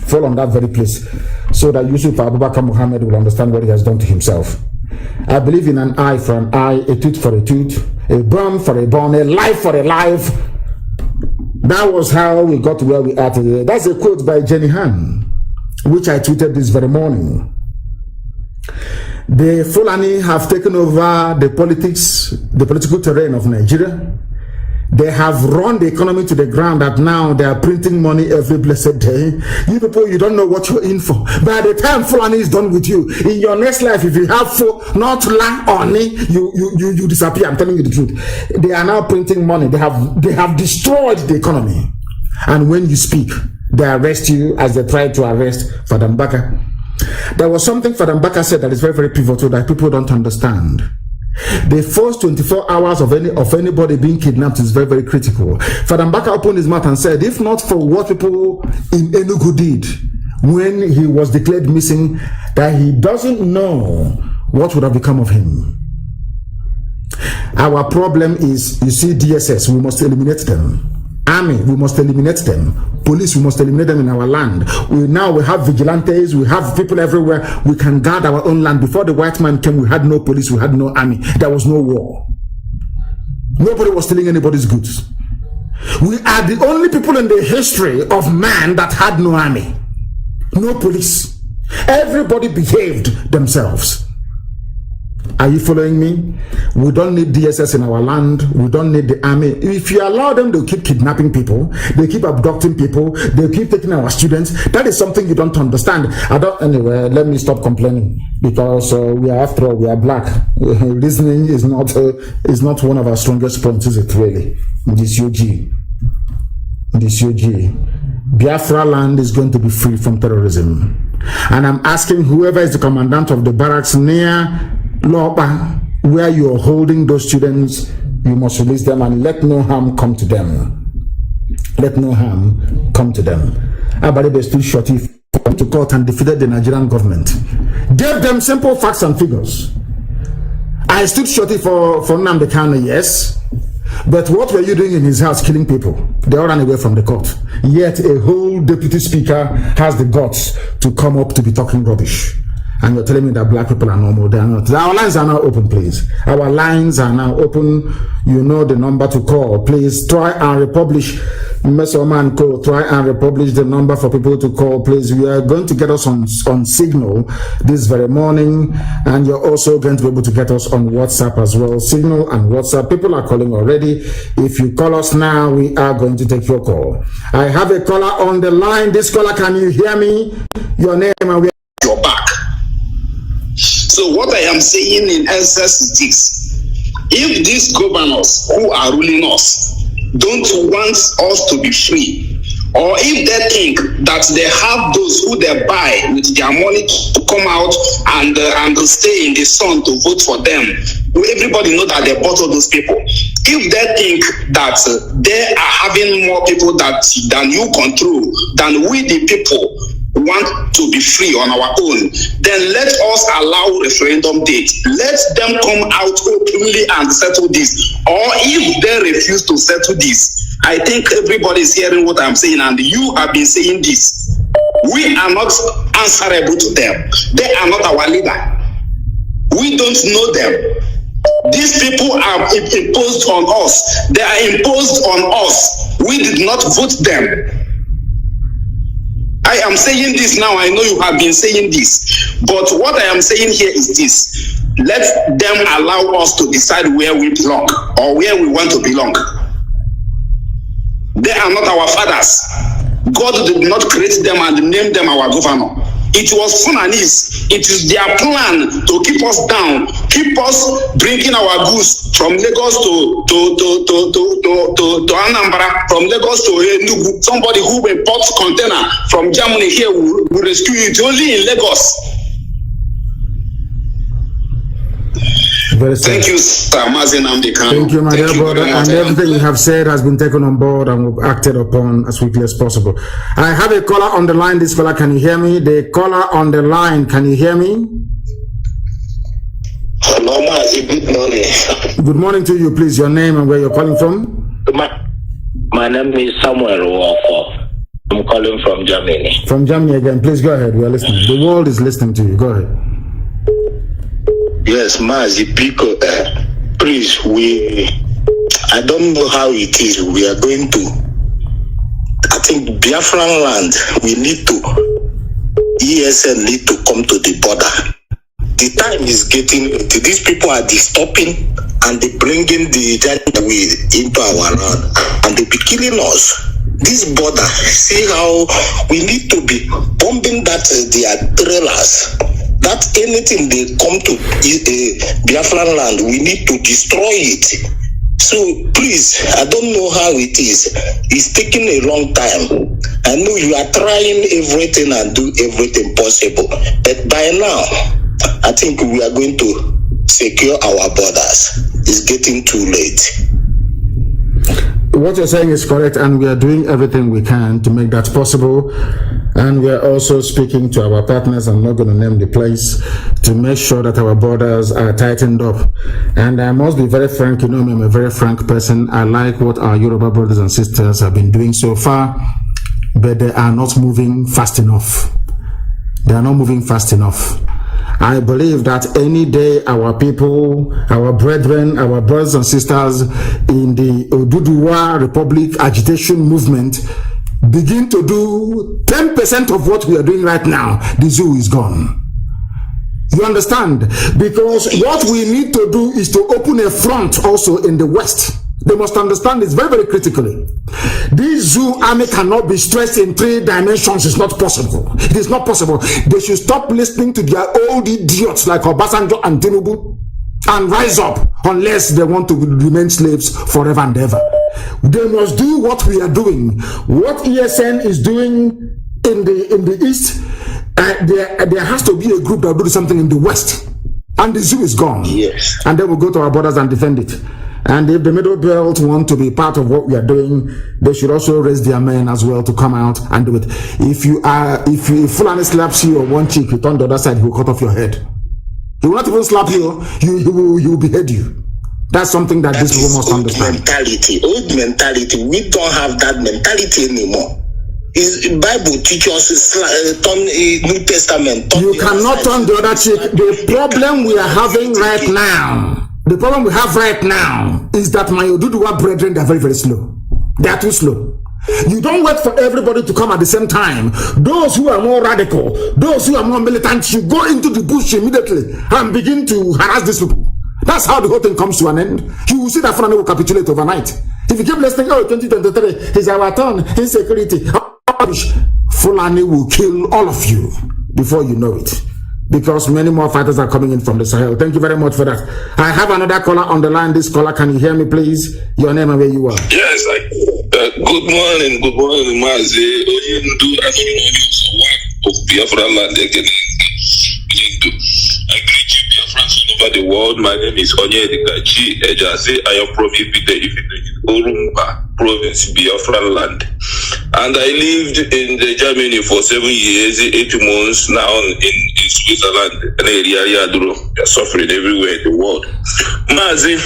Fall on that very place, so that Yusuf Abubakar Muhammad will understand what he has done to himself. I believe in an eye for an eye, a tooth for a tooth, a bone for a bone, a life for a life. That was how we got to where we are today. That's a quote by Jenny Han, which I tweeted this very morning. The Fulani have taken over the political terrain of Nigeria. They have run the economy to the ground that now they are printing money every blessed day. You people, you don't know what you're in for. By the time Fulani is done with you, in your next life, if you have not land on it, you disappear. I'm telling you the truth. They are now printing money. They have destroyed the economy. And when you speak, they arrest you as they try to arrest Father Mbaka. There was something Father Mbaka said that is very, very pivotal that people don't understand. The first 24 hours of anybody being kidnapped is very, very critical. Father Mbaka opened his mouth and said, if not for what people in Enugu did when he was declared missing, that he doesn't know what would have become of him. Our problem is, you see, DSS, we must eliminate them. Army, we must eliminate them. Police, we must eliminate them in our land. We have vigilantes, we have people everywhere. We can guard our own land. Before the white man came, we had no police, we had no army. There was no war. Nobody was stealing anybody's goods. We are the only people in the history of man that had no army, no police. Everybody behaved themselves. Are you following me? We don't need DSS in our land. We don't need the army. If you allow them, they'll keep kidnapping people. They keep abducting people. They'll keep taking our students. That is something you don't understand. Anyway, let me stop complaining, because we are, after all, we are black. Reasoning is not one of our strongest points, is it really? This UG. Biafra land is going to be free from terrorism. And I'm asking whoever is the commandant of the barracks near Lopa, where you are holding those students, you must release them and let no harm come to them. Let no harm come to them. Abaribe stood shorty to court and defeated the Nigerian government. Gave them simple facts and figures. I stood shorty for Nnamdi Kanu, yes. But what were you doing in his house, killing people? They all ran away from the court. Yet a whole deputy speaker has the guts to come up to be talking rubbish. And you're telling me that black people are normal. They are not. Our lines are now open, please. Our lines are now open. You know the number to call. Please try and republish. Messerman Co. Try and republish the number for people to call, please. We are going to get us on Signal this very morning. And you're also going to be able to get us on WhatsApp as well. Signal and WhatsApp. People are calling already. If you call us now, we are going to take your call. I have a caller on the line. This caller, can you hear me? Your name and where you're back. So what I am saying in essence is this: if these governors who are ruling us don't want us to be free, or if they think that they have those who they buy with their money to come out and stay in the sun to vote for them, everybody know that they bought all those people. If they think that they are having more people than you control, than we the people want to be free on our own, then let us allow referendum date. Let them come out openly and settle this. Or if they refuse to settle this, I think everybody is hearing what I'm saying, and you have been saying this. We are not answerable to them. They are not our leader. We don't know them. These people are imposed on us. They are imposed on us. We did not vote them. I am saying this now. I know you have been saying this, but what I am saying here is this: let them allow us to decide where we belong or where we want to belong. They are not our fathers. God did not create them and name them our governor. It was Funanis. It is their plan to keep us down, keep us bringing our goods from Lagos to Anambra, from Lagos to Enugu. Somebody who imports container from Germany here will rescue it only in Lagos. Thank you, sir. Mazi Nnamdi Kanu. Thank you, my dear brother. And everything you have said has been taken on board and will be acted upon as quickly as possible. I have a caller on the line. This caller, can you hear me? The caller on the line, can you hear me? Hello, Mazi. Good morning. Good morning to you, please. Your name and where you're calling from? My name is Samuel Walker. I'm calling from Germany. From Germany again. Please go ahead. We are listening. The world is listening to you. Go ahead. Yes, Mazi, because please, I don't know how it is. We are going to, I think Biafran land, ESN need to come to the border the time is getting, these people are disturbing and they bringing the weed into our land and they be killing us. This border, see how we need to be bombing that their trailers, that anything they come to Biafran land, we need to destroy it. So please, I don't know how it is. It's taking a long time. I know you are trying everything and do everything possible, but by now, I think we are going to secure our borders. It's getting too late. What you're saying is correct, and we are doing everything we can to make that possible. And we are also speaking to our partners, I'm not going to name the place, to make sure that our borders are tightened up. And I must be very frank, you know me, I'm a very frank person. I like what our Yoruba brothers and sisters have been doing so far, but they are not moving fast enough. They are not moving fast enough. I believe that any day our people, our brethren, our brothers and sisters in the Oduduwa Republic agitation movement begin to do 10% of what we are doing right now, the zoo is gone. You understand? Because what we need to do is to open a front also in the West. They must understand this very, very critically. This zoo army cannot be stressed in 3 dimensions. It's not possible. It is not possible. They should stop listening to their old idiots like Obasanjo and Tinubu and rise up unless they want to remain slaves forever and ever. They must do what we are doing. What ESN is doing in the East, there has to be a group that will do something in the West. And the zoo is gone. Yes. And then we'll go to our borders and defend it. And if the Middle Belt want to be part of what we are doing, they should also raise their men as well to come out and do it. If Fulani slaps you on one cheek, you turn the other side, he will cut off your head. He will not even slap you, he will behead you. That's something that these people must understand. Old mentality. We don't have that mentality anymore. The Bible teaches us turn New Testament. You cannot turn the other cheek. The problem we are having right now. The problem we have right now is that my Oduduwa brethren, they are very, very slow. They are too slow. You don't wait for everybody to come at the same time. Those who are more radical, those who are more militant, you go into the bush immediately and begin to harass these people. That's how the whole thing comes to an end. You will see that Fulani will capitulate overnight. If you keep listening, 2023 is our turn, insecurity. Fulani will kill all of you before you know it. Because many more fighters are coming in from the Sahel. Thank you very much for that. I have another caller on the line. This caller, can you hear me, please? Your name and where you are. Yes, good morning, Mazi. I know of Biafra land again. I greet you, Biafrans all over the world. My name is Onyedikachi Ejase. I am from Ifite Orumba province, Biafra land. And I lived in Germany for 7 years, 8 months now in Switzerland. They are suffering everywhere in the world. Mazi,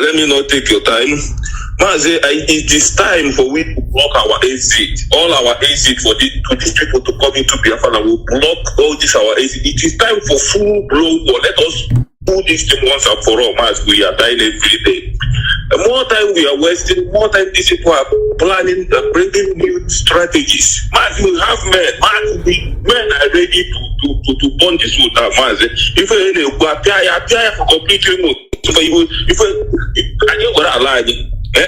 let me not take your time. Mazi, it is time for we to block our exit, all our exit for these people to come into Biafra. We block all this our exit. It is time for full blown war. Let us do this thing once and for all, Mazi. We are dying every day. The more time we are wasting, more time these people are planning, bringing new strategies. Mazi, we have men are ready to burn this wood now, Mazi. If we apply for complete remote,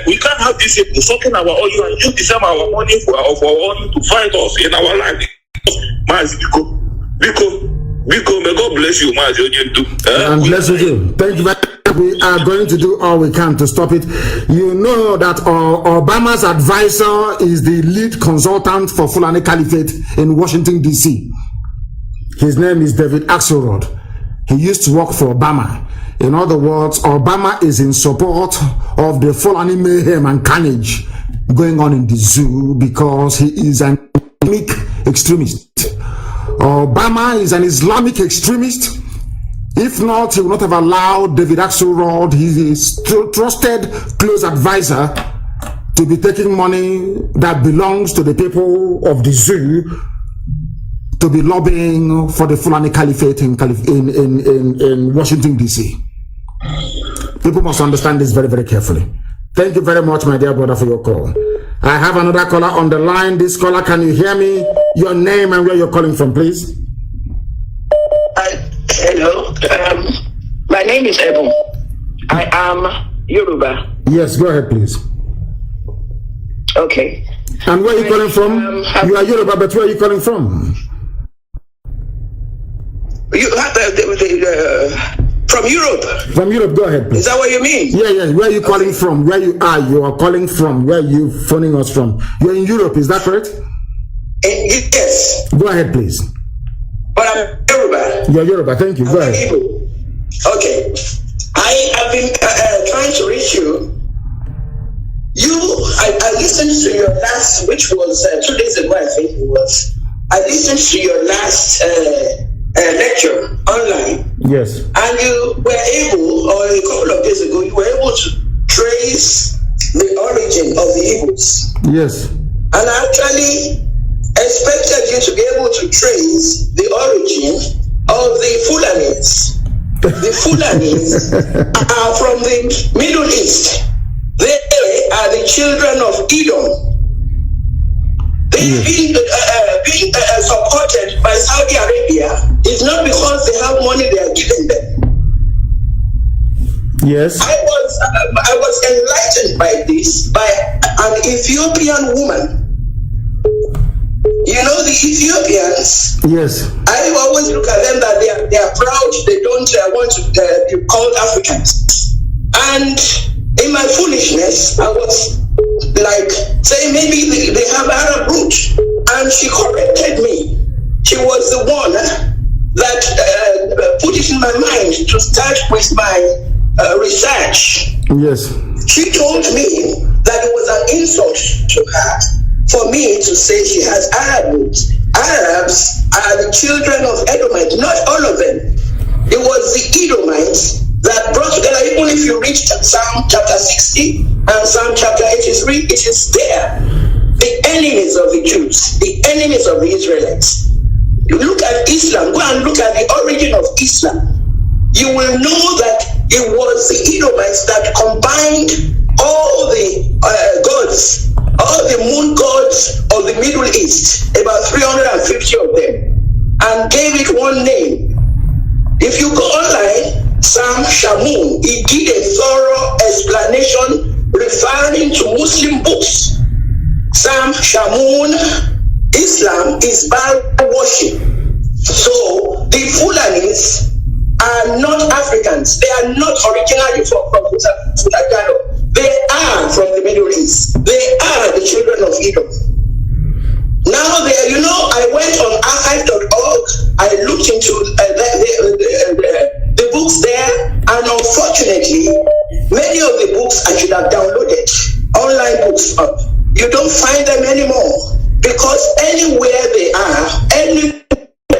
we can't have these people sucking our oil and use the same our money for our oil to fight us in our land. Mazi, Biko, may God bless you, Mazi. And bless you too. Thank you very much. We are going to do all we can to stop it. You know that Obama's advisor is the lead consultant for Fulani Caliphate in Washington, D.C. His name is David Axelrod. He used to work for Obama. In other words, Obama is in support of the Fulani mayhem and carnage going on in the zoo because he is an Islamic extremist. Obama is an Islamic extremist. If not, he would not have allowed David Axelrod, his trusted close advisor, to be taking money that belongs to the people of the zoo to be lobbying for the Fulani Caliphate in Washington, D.C. People must understand this very, very carefully. Thank you very much, my dear brother, for your call. I have another caller on the line. This caller, can you hear me? Your name and where you're calling from, please? Hello. My name is Ebon. I am Yoruba. Yes, go ahead, please. Okay. And where are you calling from? You are Yoruba, but where are you calling from? You from Europe. From Europe, go ahead, please. Is that what you mean? Yeah. Where are you calling from? Where you are calling from? Where are you phoning us from? You're in Europe, is that correct? Yes. Go ahead, please. But I'm Yoruba. You're Yoruba, thank you. Go ahead. Okay. I have been trying to reach you. I listened to your last, which was 2 days ago, I think it was. I listened to your last lecture online. Yes. And you were able, or a couple of days ago, you were able to trace the origin of the evils. Yes. And I actually expected you to be able to trace the origin of the Fulanis. The Fulanis are from the Middle East. They are the children of Edom. They've been being supported by Saudi Arabia. It's not because they have money they are giving them. Yes. I was enlightened by this by an Ethiopian woman. You know the Ethiopians. Yes. I always look at them that they are proud. They don't want to be called Africans. And in my foolishness, I was like saying maybe they have Arab root, and she corrected me. She was the one that put it in my mind to start with my research. Yes. She told me that it was an insult to her for me to say she has Arab roots. Arabs are the children of Edomites, not all of them. It was the Edomites that brought together. Even if you read Psalm chapter 60 and Psalm chapter 83, it is there. The enemies of the Jews, the enemies of the Israelites. You look at Islam, go and look at the origin of Islam. You will know that it was the Edomites that combined all the gods, all the moon gods of the Middle East, about 350 of them, and gave it one name. If you go online, Sam Shamoun, he did a thorough explanation referring to Muslim books. Sam Shamoun, Islam is Baal worship. So the Fulanis are not Africans. They are not originally from Fulagano. They are from the Middle East. They are the children of Edom. Now, I went on archive.org. I looked into the books there, and unfortunately, many of the books I should have downloaded, online books, you don't find them anymore, because anywhere they are, any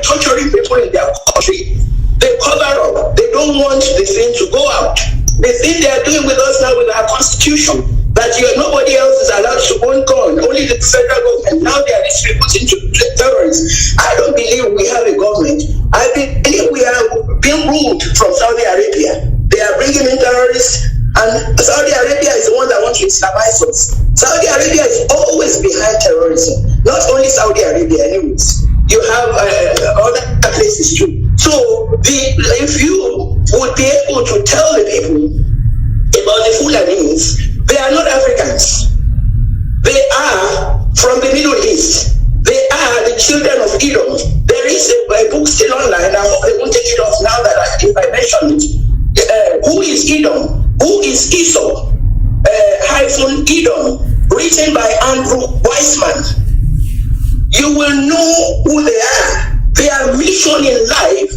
torturing people in their country, they cover up. They don't want the thing to go out. The thing they are doing with us now with our constitution, that nobody else is allowed to own gun, only the federal government. Now they are distributing to terrorists. I don't believe we have a government. I believe we are being ruled from Saudi Arabia. They are bringing in terrorists, and Saudi Arabia is the one that wants to Islamize us. Saudi Arabia is always behind terrorism. Not only Saudi Arabia, anyways. You have other places too. So if you would be able to tell the people about the Fulanis, they are not Africans. They are from the Middle East. They are the children of Edom. There is a book still online. I hope they won't take it off now that I mentioned it. Who is Edom? Who is Esau? Edom, written by Andrew Weissman. You will know who they are. Their mission in life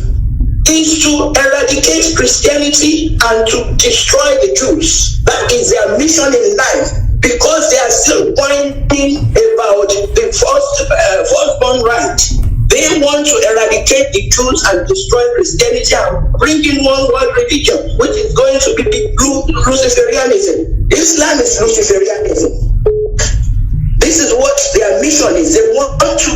is to eradicate Christianity and to destroy the Jews. That is their mission in life, because they are still whining about the firstborn right. They want to eradicate the Jews and destroy Christianity and bring in one world religion, which is going to be Luciferianism. Islam is Luciferianism. This is what their mission is. They want to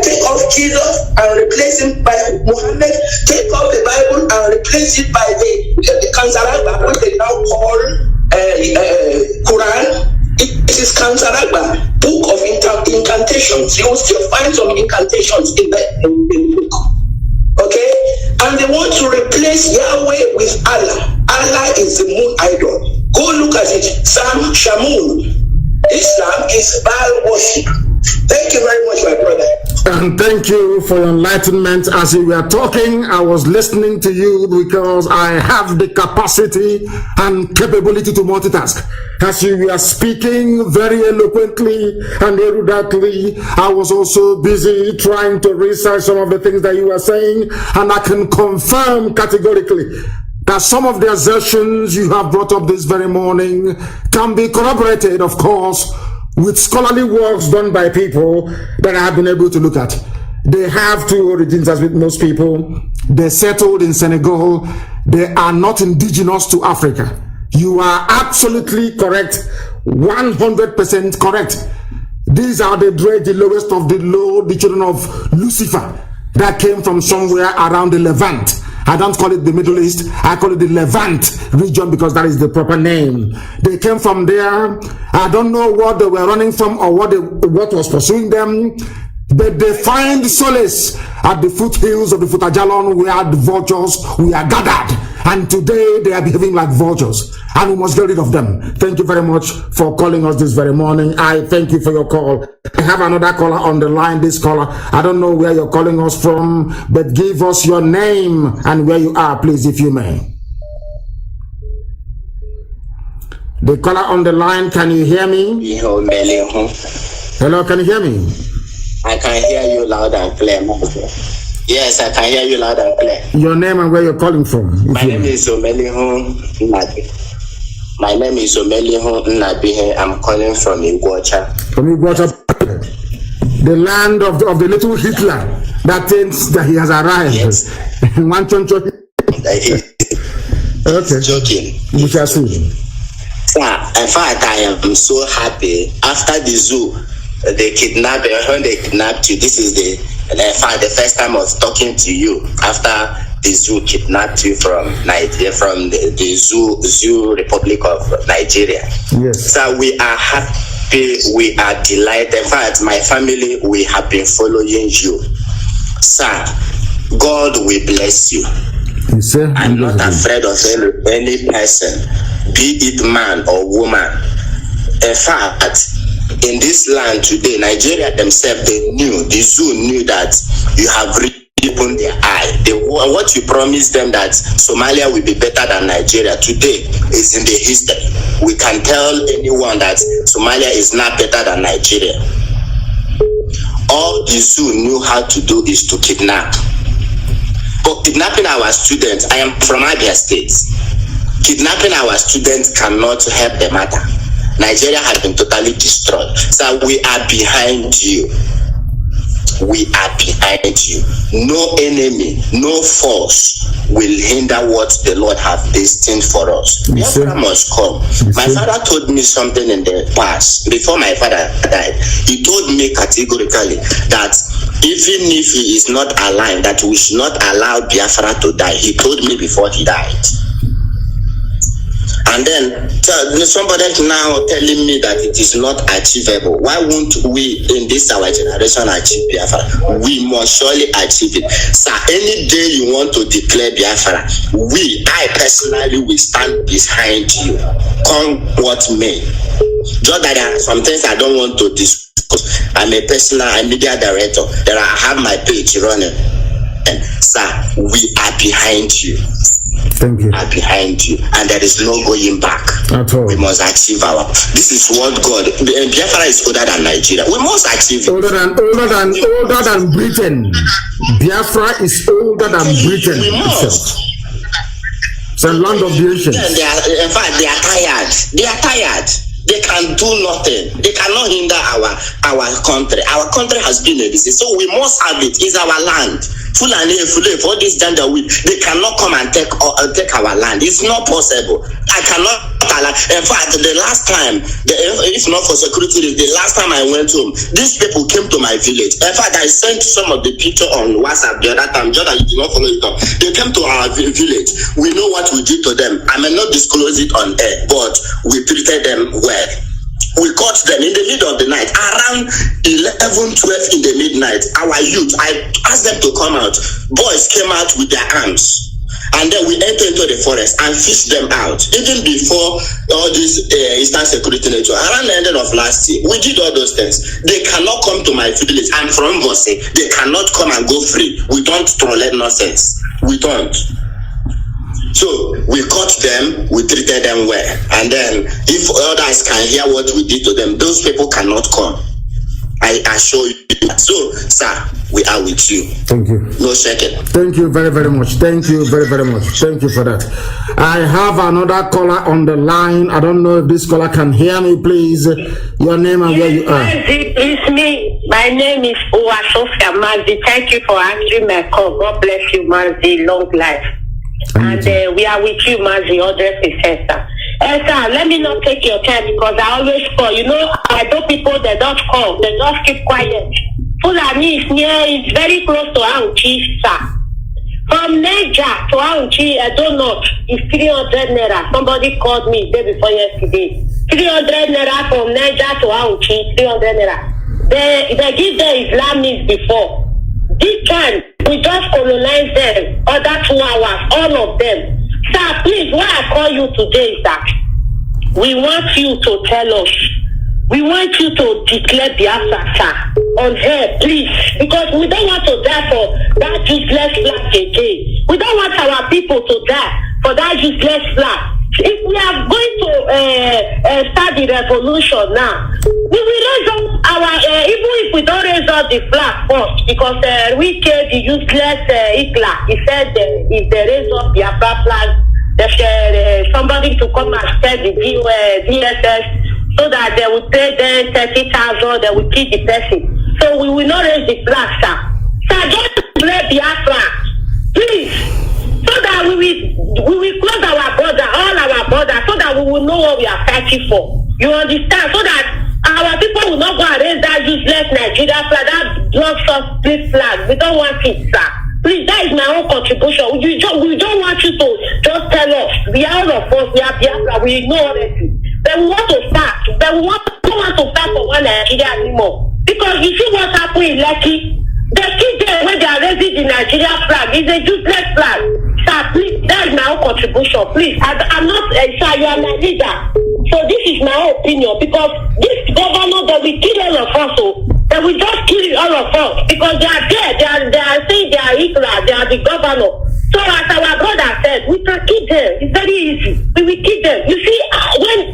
take off Jesus and replace him by Muhammad, take off the Bible and replace it by the Kanzaragba, what they now call Quran. It is Kanzaragba, book of incantations. You will still find some incantations in the book. Okay? And they want to replace Yahweh with Allah. Allah is the moon idol. Go look at it. Sam Shamun. Islam is Baal worship. Thank you very much, my brother. And thank you for your enlightenment. As you were talking, I was listening to you because I have the capacity and capability to multitask. As you were speaking very eloquently and eruditely, I was also busy trying to research some of the things that you were saying, and I can confirm categorically that some of the assertions you have brought up this very morning can be corroborated, of course, with scholarly works done by people that I have been able to look at. They have two origins, as with most people. They settled in Senegal. They are not indigenous to Africa. You are absolutely correct, 100% correct. These are the lowest of the low, the children of Lucifer that came from somewhere around the Levant. I don't call it the Middle East, I call it the Levant region because that is the proper name. They came from there. I don't know what they were running from or what was pursuing them, but they find solace at the foothills of the Futajalon where the vultures were gathered. And today they are behaving like vultures, and we must get rid of them. Thank you very much for calling us this very morning. I thank you for your call. I have another caller on the line. This caller, I don't know where you're calling us from, but give us your name and where you are, please, if you may. The caller on the line, can you hear me? Hello, can you hear me? I can hear you loud and clear. Yes, I can hear you loud and clear. Your name and where you're calling from? My name is Omelihun Nnamdi. My name is Omelihun Nnamdi. I'm calling from Iguacha. From Iguacha, the land of the little Hitler that thinks that he has arrived. Yes. Okay. Joking. We shall see. In fact, I am so happy. After the zoo, when they kidnapped you, this is the first time I was talking to you after the zoo kidnapped you from Nigeria, from the zoo Republic of Nigeria. Yes. So we are happy, we are delighted. In fact, my family, we have been following you. Sir, God will bless you. I'm not afraid of any person, be it man or woman. In fact, in this land today, Nigeria themselves, the zoo knew that you have really opened their eye. What you promised them that Somalia will be better than Nigeria today is in the history. We can tell anyone that Somalia is not better than Nigeria. All the zoo knew how to do is to kidnap. But kidnapping our students, I am from Abia State. Kidnapping our students cannot help the matter. Nigeria has been totally destroyed. So we are behind you. We are behind you. No enemy, no force will hinder what the Lord has destined for us. Biafra must come. My father told me something in the past. Before my father died, he told me categorically that even if he is not alive, that we should not allow Biafra to die. He told me before he died. And then somebody now telling me that it is not achievable. Why won't we in this our generation achieve Biafra? We must surely achieve it. So any day you want to declare Biafra, I personally will stand behind you. Come what may. Just that there are some things I don't want to discuss. I'm a media director. I have my page running. And sir, we are behind you. Thank you. Are behind you, and there is no going back. At all. We must achieve this is what God. Biafra is older than Nigeria. We must achieve it. Older than Britain. Biafra is older than Britain itself. It's a land of the ancients. In fact, they are tired. They are tired. They can do nothing. They cannot hinder our country. Our country has been a disease, so we must have it. It's our land. Fulani, for this gender, they cannot come and take our land. It's not possible. I cannot allow. In fact, the last time, if not for security, the last time I went home, these people came to my village. In fact, I sent some of the picture on WhatsApp the other time. Jordan, you did not follow it up. They came to our village. We know what we did to them. I may not disclose it on air, but we treated them well. We caught them in the middle of the night, around 11, 12 in the midnight. Our youth, I asked them to come out. Boys came out with their arms. And then we entered into the forest and fished them out. Even before all this Eastern Security Network, around the end of last year, we did all those things. They cannot come to my village. I'm from Bose. They cannot come and go free. We don't tolerate nonsense. We don't. So we caught them, we treated them well. And then if others can hear what we did to them, those people cannot come. I assure you. So, sir, we are with you. Thank you. No second. Thank you very, very much. Thank you very, very much. Thank you for that. I have another caller on the line. I don't know if this caller can hear me, please. Your name and where you are. It's me. My name is Uwasofia Mazi. Thank you for answering my call. God bless you, Mazi. Long life. And we are with you, Mazi. 100%, sir. Sir, let me not take your time because I always call. You know, I know people that don't call. They just keep quiet. Fulani is near, it's very close to Auchi, sir. From Niger to Auchi, I don't know, it's 300 naira. Somebody called me day before yesterday. 300 naira from Niger to Auchi, 300 naira. They give the Islamists before. This time, we just colonize them, other 2 hours, all of them. Sir, please, why I call you today is that we want you to tell us. We want you to declare Biafra, sir, on her, please, because we don't want to die for that useless flag again. We don't want our people to die for that useless flag. If we are going to start the revolution now, we will raise up our, even if we don't raise up the flag first, because we killed the useless Hitler. He said if they raise up Biafra flag, there's somebody to come and tell the DSS, so that they will pay them 30,000, they will kill the person. So we will not raise the flag, sir. Sir, just let Biafra, please, so that we will close our border, all our border, so that we will know what we are fighting for. You understand? So that our people will not go and raise that useless Nigeria flag, that blood split flag. We don't want it, sir. Please, that is my own contribution. We don't want you to just tell us. We are all of us, we are Biafra, we know everything. But we want to start. But we don't want to start for one Nigeria anymore. Because you see what happened in Lekki? They keep there when they are raising the Nigeria flag. It's a useless flag. Sir, please, that is my own contribution. Please, I'm not, sir, you are my leader. So this is my own opinion. Because this governor, they will kill all of us. So they will just kill all of us. Because they are there. They are saying they are Hitler. They are the governor. So as our brother said, we can keep them. It's very easy. We will keep them. You see, when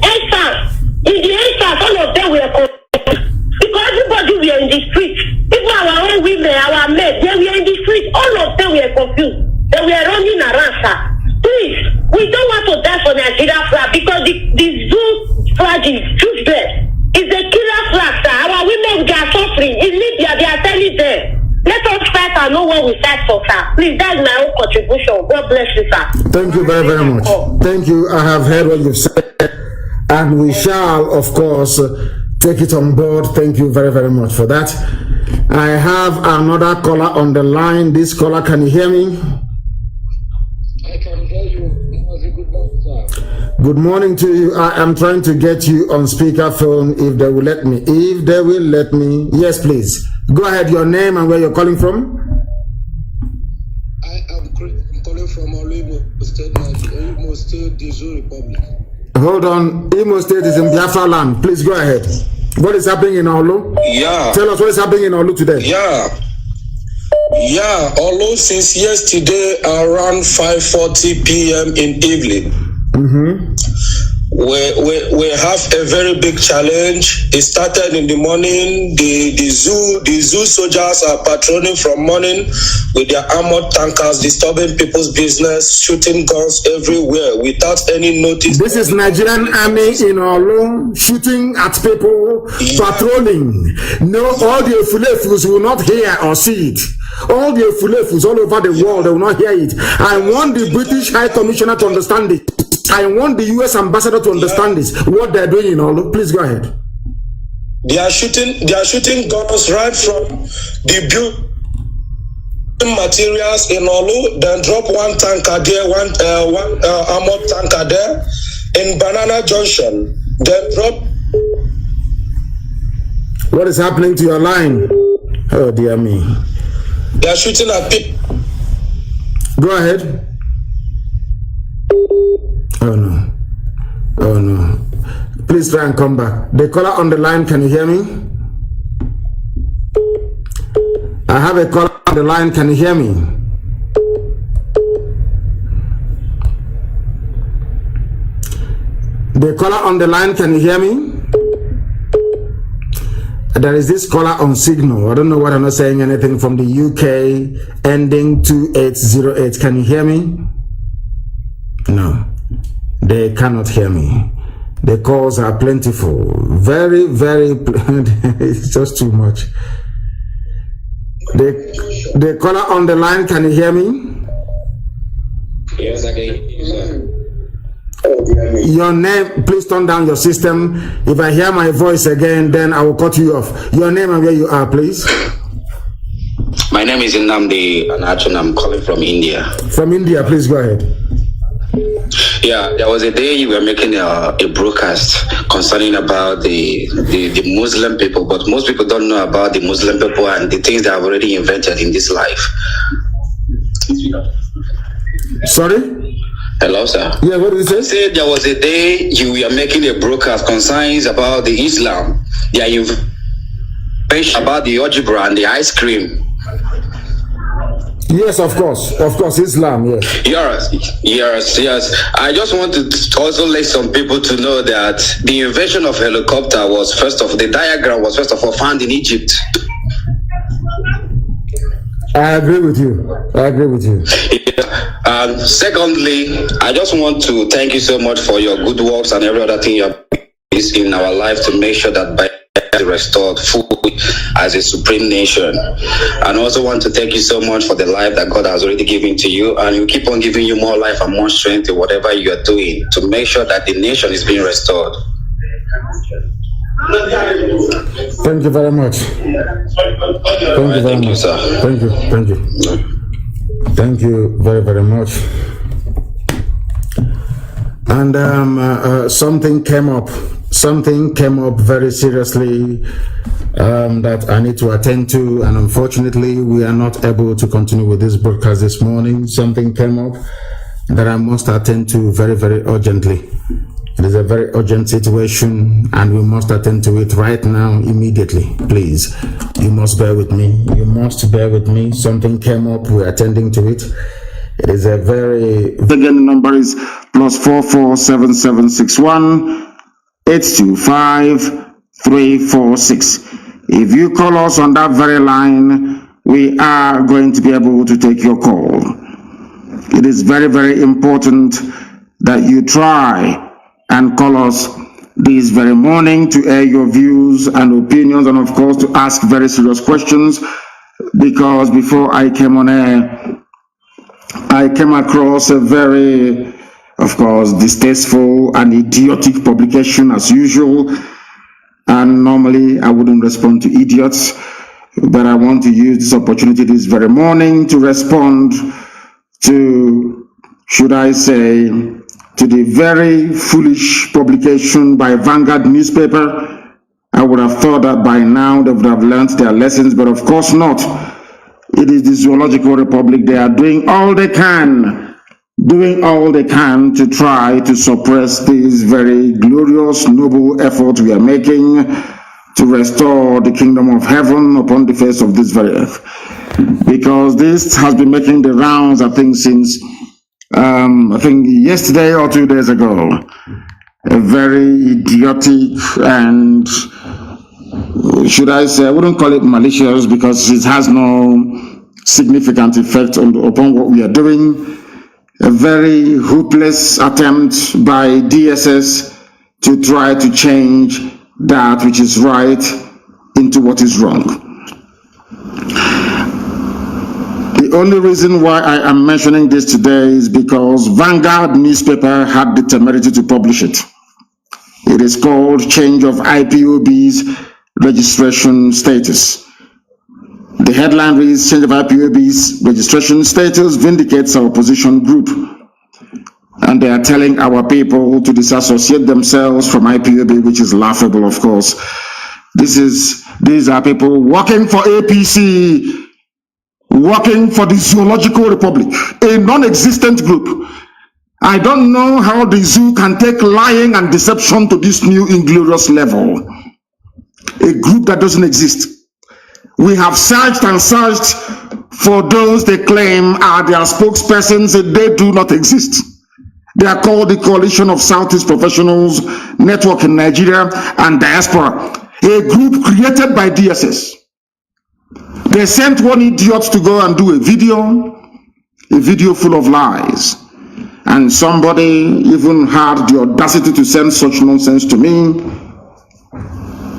in the answers, all of them were confused. Because everybody were in the street. Even our own women, our men, they were in the street. All of them were confused. They were running around, sir. Please, we don't want to die for Nigeria flag because the zoo flag is useless. It's a killer flag, sir. Our women, they are suffering. In Libya, they are telling them. Let us fight and know what we fight for, sir. Please, that's my own contribution. God bless you, sir. Thank you very, very much. Thank you. I have heard what you've said. And we shall, of course, take it on board. Thank you very, very much for that. I have another caller on the line. This caller, can you hear me? I can hear you. Good morning, sir. Good morning to you. I am trying to get you on speakerphone if they will let me. If they will let me. Yes, please. Go ahead, your name and where you're calling from. I am calling from Imo State, Imo State, the Republic. Hold on. Imo State is in Biafra land. Please go ahead. What is happening in Olu? Yeah. Tell us what is happening in Olu today. Yeah, Olu since yesterday around 5:40 p.m. in evening. We have a very big challenge. It started in the morning. The zoo soldiers are patrolling from morning with their armored tankers, disturbing people's business, shooting guns everywhere without any notice. This is Nigerian army in Olu shooting at people, patrolling. No, all the Fulefus will not hear or see it. All the Fulefus all over the world, they will not hear it. I want the British High Commissioner to understand it. I want the US ambassador to understand this. What they're doing in Olu. Please go ahead. They are shooting guns right from the building materials in Olu. Then drop one tanker there, one armored tanker there in Banana Junction. Then drop What is happening to your line? Oh dear me. They are shooting at people. Go ahead. Oh no. Oh no. Please try and come back. The caller on the line, can you hear me? I have a caller on the line, can you hear me? The caller on the line, can you hear me? There is this caller on signal. I don't know what I'm not saying anything from the UK ending 2808. Can you hear me? No, they cannot hear me. The calls are plentiful. Very, very, it's just too much. The caller on the line, can you hear me? Yes, I can hear you. Your name, please turn down your system. If I hear my voice again, then I will cut you off. Your name and where you are, please. My name is Nnamdi, and actually I'm calling from India. From India, please go ahead. Yeah, there was a day you were making a broadcast concerning about the Muslim people, but most people don't know about the Muslim people and the things they have already invented in this life. Sorry? Hello, sir. Yeah, what did you say? I said there was a day you were making a broadcast concerning about the Islam. Yeah, you've mentioned about the algebra and the ice cream. Yes, of course, Islam, yes. Yes. I just want to also let some people to know that the invention of helicopter was the diagram was first of all found in Egypt. I agree with you. Yeah. And secondly, I just want to thank you so much for your good works and every other thing you have in our life to make sure that Biafra is restored fully as a supreme nation. And also want to thank you so much for the life that God has already given to you, and you keep on giving you more life and more strength in whatever you are doing to make sure that the nation is being restored. Thank you very much. Thank you, sir. Thank you very, very much. And something came up very seriously that I need to attend to, and unfortunately we are not able to continue with this broadcast this morning. Something came up that I must attend to very, very urgently. It is a very urgent situation and we must attend to it right now, immediately. Please, you must bear with me. Something came up, we're attending to it. It is a very... Again, the number is +447761 825 346. If you call us on that very line, we are going to be able to take your call. It is very, very important that you try and call us this very morning to air your views and opinions, and of course to ask very serious questions, because before I came on air, I came across a very, of course, distasteful and idiotic publication as usual, and normally I wouldn't respond to idiots, but I want to use this opportunity this very morning to respond to, should I say, to the very foolish publication by Vanguard newspaper. I would have thought that by now they would have learned their lessons, but of course not. It is the Zoological Republic. They are doing all they can to try to suppress this very glorious, noble effort we are making to restore the kingdom of heaven upon the face of this very earth. Because this has been making the rounds, I think, since I think yesterday or 2 days ago. A very idiotic and, should I say, I wouldn't call it malicious because it has no significant effect upon what we are doing. A very hopeless attempt by DSS to try to change that which is right into what is wrong. The only reason why I am mentioning this today is because Vanguard newspaper had the temerity to publish it. It is called Change of IPOB's Registration Status. The headline reads, Change of IPOB's Registration Status vindicates our opposition group. And they are telling our people to disassociate themselves from IPOB, which is laughable, of course. This is These are people working for APC, working for the Zoological Republic, a non-existent group. I don't know how the zoo can take lying and deception to this new inglorious level. A group that doesn't exist. We have searched and searched for those they claim are their spokespersons. They do not exist. They are called the Coalition of Southeast Professionals Network in Nigeria and Diaspora, a group created by DSS. They sent one idiot to go and do a video full of lies. And somebody even had the audacity to send such nonsense to me.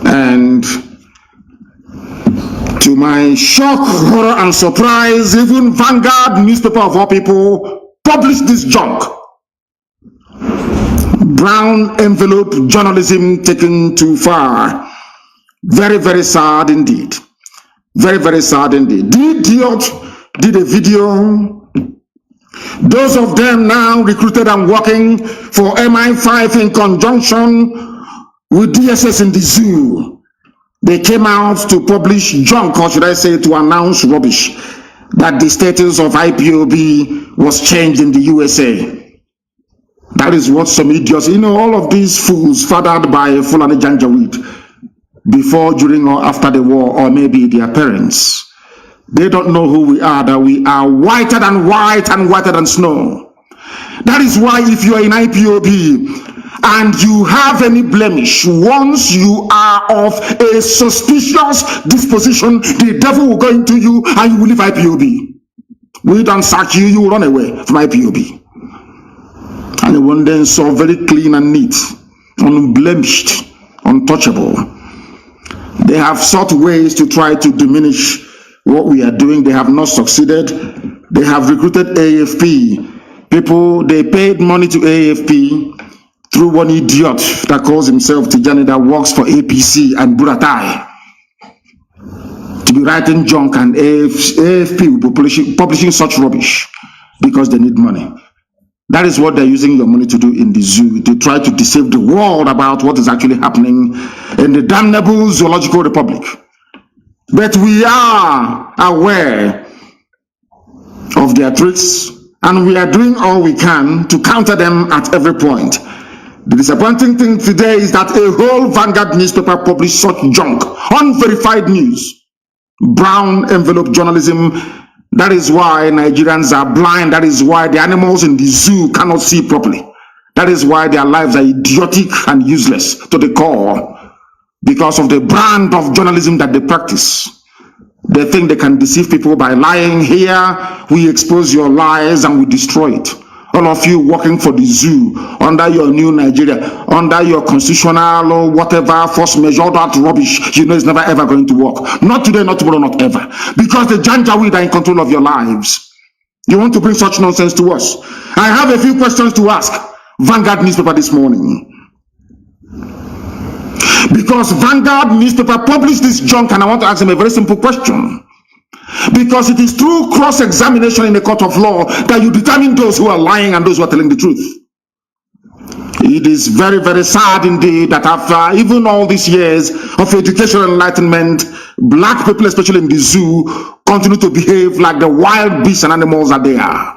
And to my shock, horror, and surprise, even Vanguard newspaper of all people published this junk. Brown envelope journalism taken too far. Very, very sad indeed. Very, very sad indeed. The idiot did a video. Those of them now recruited and working for MI5 in conjunction with DSS in the zoo. They came out to publish junk, or should I say to announce rubbish, that the status of IPOB was changed in the USA. That is what some idiots, all of these fools fathered by Fulani Janjaweed before, during, or after the war, or maybe their parents. They don't know who we are, that we are whiter than white and whiter than snow. That is why if you are in IPOB and you have any blemish, once you are of a suspicious disposition, the devil will go into you and you will leave IPOB. We don't sack you, you will run away from IPOB. And the one then saw very clean and neat, unblemished, untouchable. They have sought ways to try to diminish what we are doing. They have not succeeded. They have recruited AFP people. They paid money to AFP through one idiot that calls himself Tijani, that works for APC and Buratai, to be writing junk, and AFP will be publishing such rubbish because they need money. That is what they're using your money to do in the zoo, to try to deceive the world about what is actually happening in the damnable Zoological Republic. But we are aware of their tricks, and we are doing all we can to counter them at every point. The disappointing thing today is that a whole Vanguard newspaper published such junk, unverified news, brown envelope journalism. That is why Nigerians are blind. That is why the animals in the zoo cannot see properly. That is why their lives are idiotic and useless to the core, because of the brand of journalism that they practice. They think they can deceive people by lying. Here, we expose your lies and we destroy it. All of you working for the zoo, under your new Nigeria, under your constitutional or whatever force measure, all that rubbish, you know it's never ever going to work. Not today, not tomorrow, not ever. Because the Janjaweed are in control of your lives. You want to bring such nonsense to us? I have a few questions to ask Vanguard newspaper this morning. Because Vanguard newspaper published this junk, and I want to ask them a very simple question. Because it is through cross-examination in a court of law that you determine those who are lying and those who are telling the truth. It is very, very sad indeed that after even all these years of educational enlightenment, black people, especially in the zoo, continue to behave like the wild beasts and animals that they are.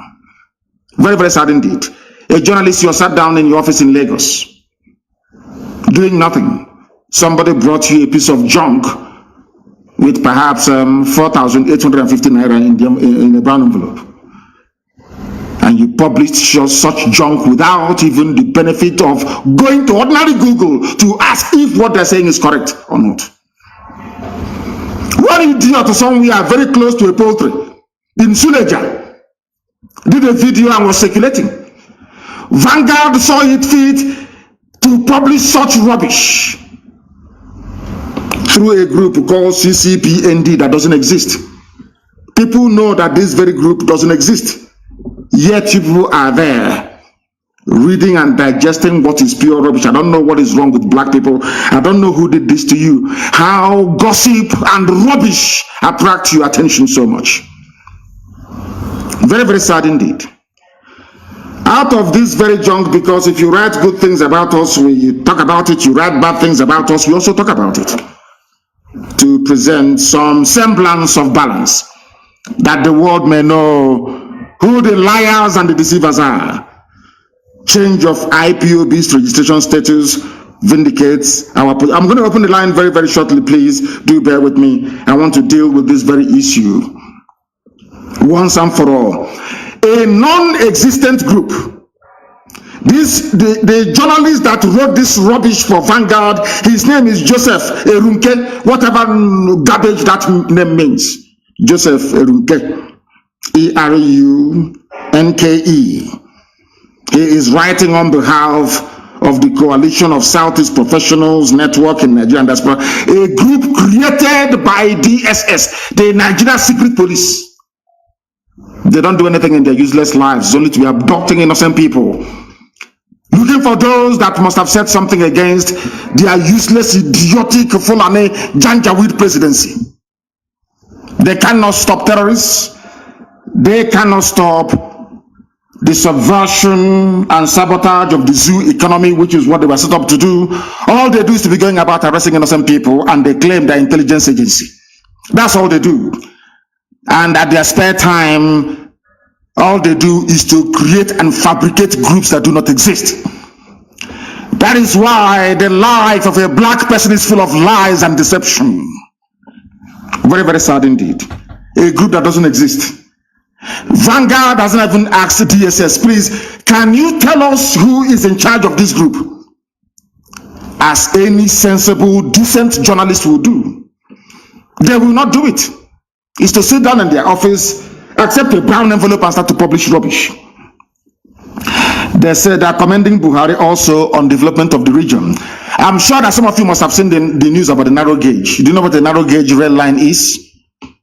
Very, very sad indeed. A journalist, you sat down in your office in Lagos, doing nothing. Somebody brought you a piece of junk with perhaps 4,850 naira in a brown envelope. And you published such junk without even the benefit of going to ordinary Google to ask if what they're saying is correct or not. One idiot somewhere very close to a poultry in Suleja did a video and was circulating. Vanguard saw it fit to publish such rubbish through a group called CCPND that doesn't exist. People know that this very group doesn't exist, yet people are there reading and digesting what is pure rubbish. I don't know what is wrong with black people. I don't know who did this to you. How gossip and rubbish attract your attention so much. Very, very sad indeed. Out of this very junk, because if you write good things about us, we talk about it. You write bad things about us, we also talk about it. To to present some semblance of balance, that the world may know who the liars and the deceivers are. Change of IPOB's registration status vindicates our position. I'm going to open the line very, very shortly. Please do bear with me. I want to deal with this very issue once and for all. A non-existent group. The journalist that wrote this rubbish for Vanguard, his name is Joseph Erunke, whatever garbage that name means. Joseph Erunke, E-R-U-N-K-E. He is writing on behalf of the Coalition of Southeast Professionals Network in Nigeria and Diaspora, a group created by DSS, the Nigeria Secret Police. They don't do anything in their useless lives, only to be abducting innocent people, looking for those that must have said something against their useless, idiotic, Fulani Janjaweed presidency. They cannot stop terrorists. They cannot stop the subversion and sabotage of the zoo economy, which is what they were set up to do. All they do is to be going about arresting innocent people, and they claim their intelligence agency. That's all they do. And at their spare time, all they do is to create and fabricate groups that do not exist. That is why the life of a black person is full of lies and deception. Very, very sad indeed. A group that doesn't exist. Vanguard hasn't even asked DSS, please, can you tell us who is in charge of this group? As any sensible, decent journalist will do. They will not do it. It's to sit down in their office, accept a brown envelope and start to publish rubbish. They said they're commending Buhari also on development of the region. I'm sure that some of you must have seen the news about the narrow gauge. Do you know what the narrow gauge rail line is?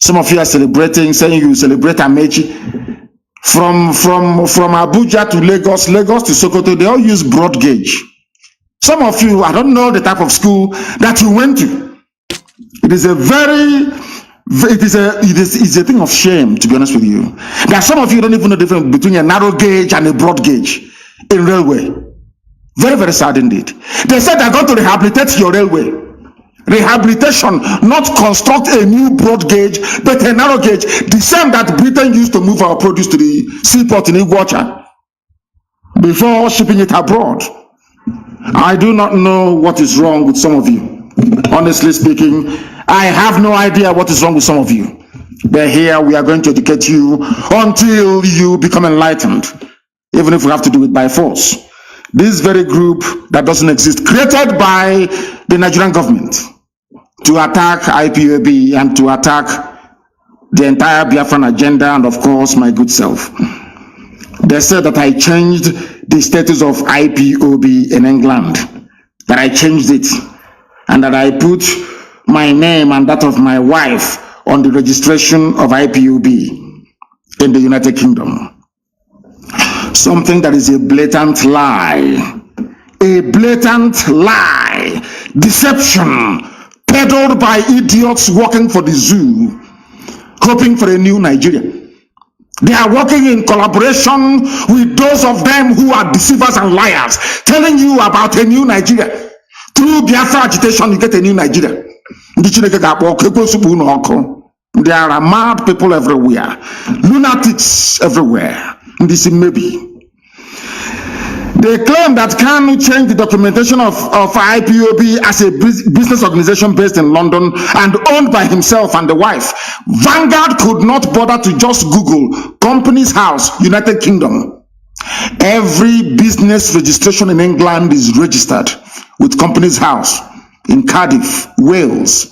Some of you are celebrating, saying you celebrate Amechi. From Abuja to Lagos, Lagos to Sokoto, they all use broad gauge. Some of you, I don't know the type of school that you went to. It is a thing of shame, to be honest with you. That some of you don't even know the difference between a narrow gauge and a broad gauge in railway. Very, very sad indeed. They said they're going to rehabilitate your railway. Rehabilitation, not construct a new broad gauge, but a narrow gauge, the same that Britain used to move our produce to the seaport in Iguacha before shipping it abroad. I do not know what is wrong with some of you. Honestly speaking, I have no idea what is wrong with some of you. But here we are going to educate you until you become enlightened, even if we have to do it by force. This very group that doesn't exist, created by the Nigerian government to attack IPOB and to attack the entire Biafran agenda and of course my good self. They said that I changed the status of IPOB in England, that I changed it, and that I put my name and that of my wife on the registration of IPOB in the United Kingdom. Something that is a blatant lie. A blatant lie. Deception peddled by idiots working for the zoo, hoping for a new Nigeria. They are working in collaboration with those of them who are deceivers and liars, telling you about a new Nigeria. Through Biafra agitation, you get a new Nigeria. There are mad people everywhere, lunatics everywhere. This maybe. They claim that Kanu changed the documentation of IPOB as a business organization based in London and owned by himself and the wife. Vanguard could not bother to just Google Company's House, United Kingdom. Every business registration in England is registered with Company's House in Cardiff, Wales.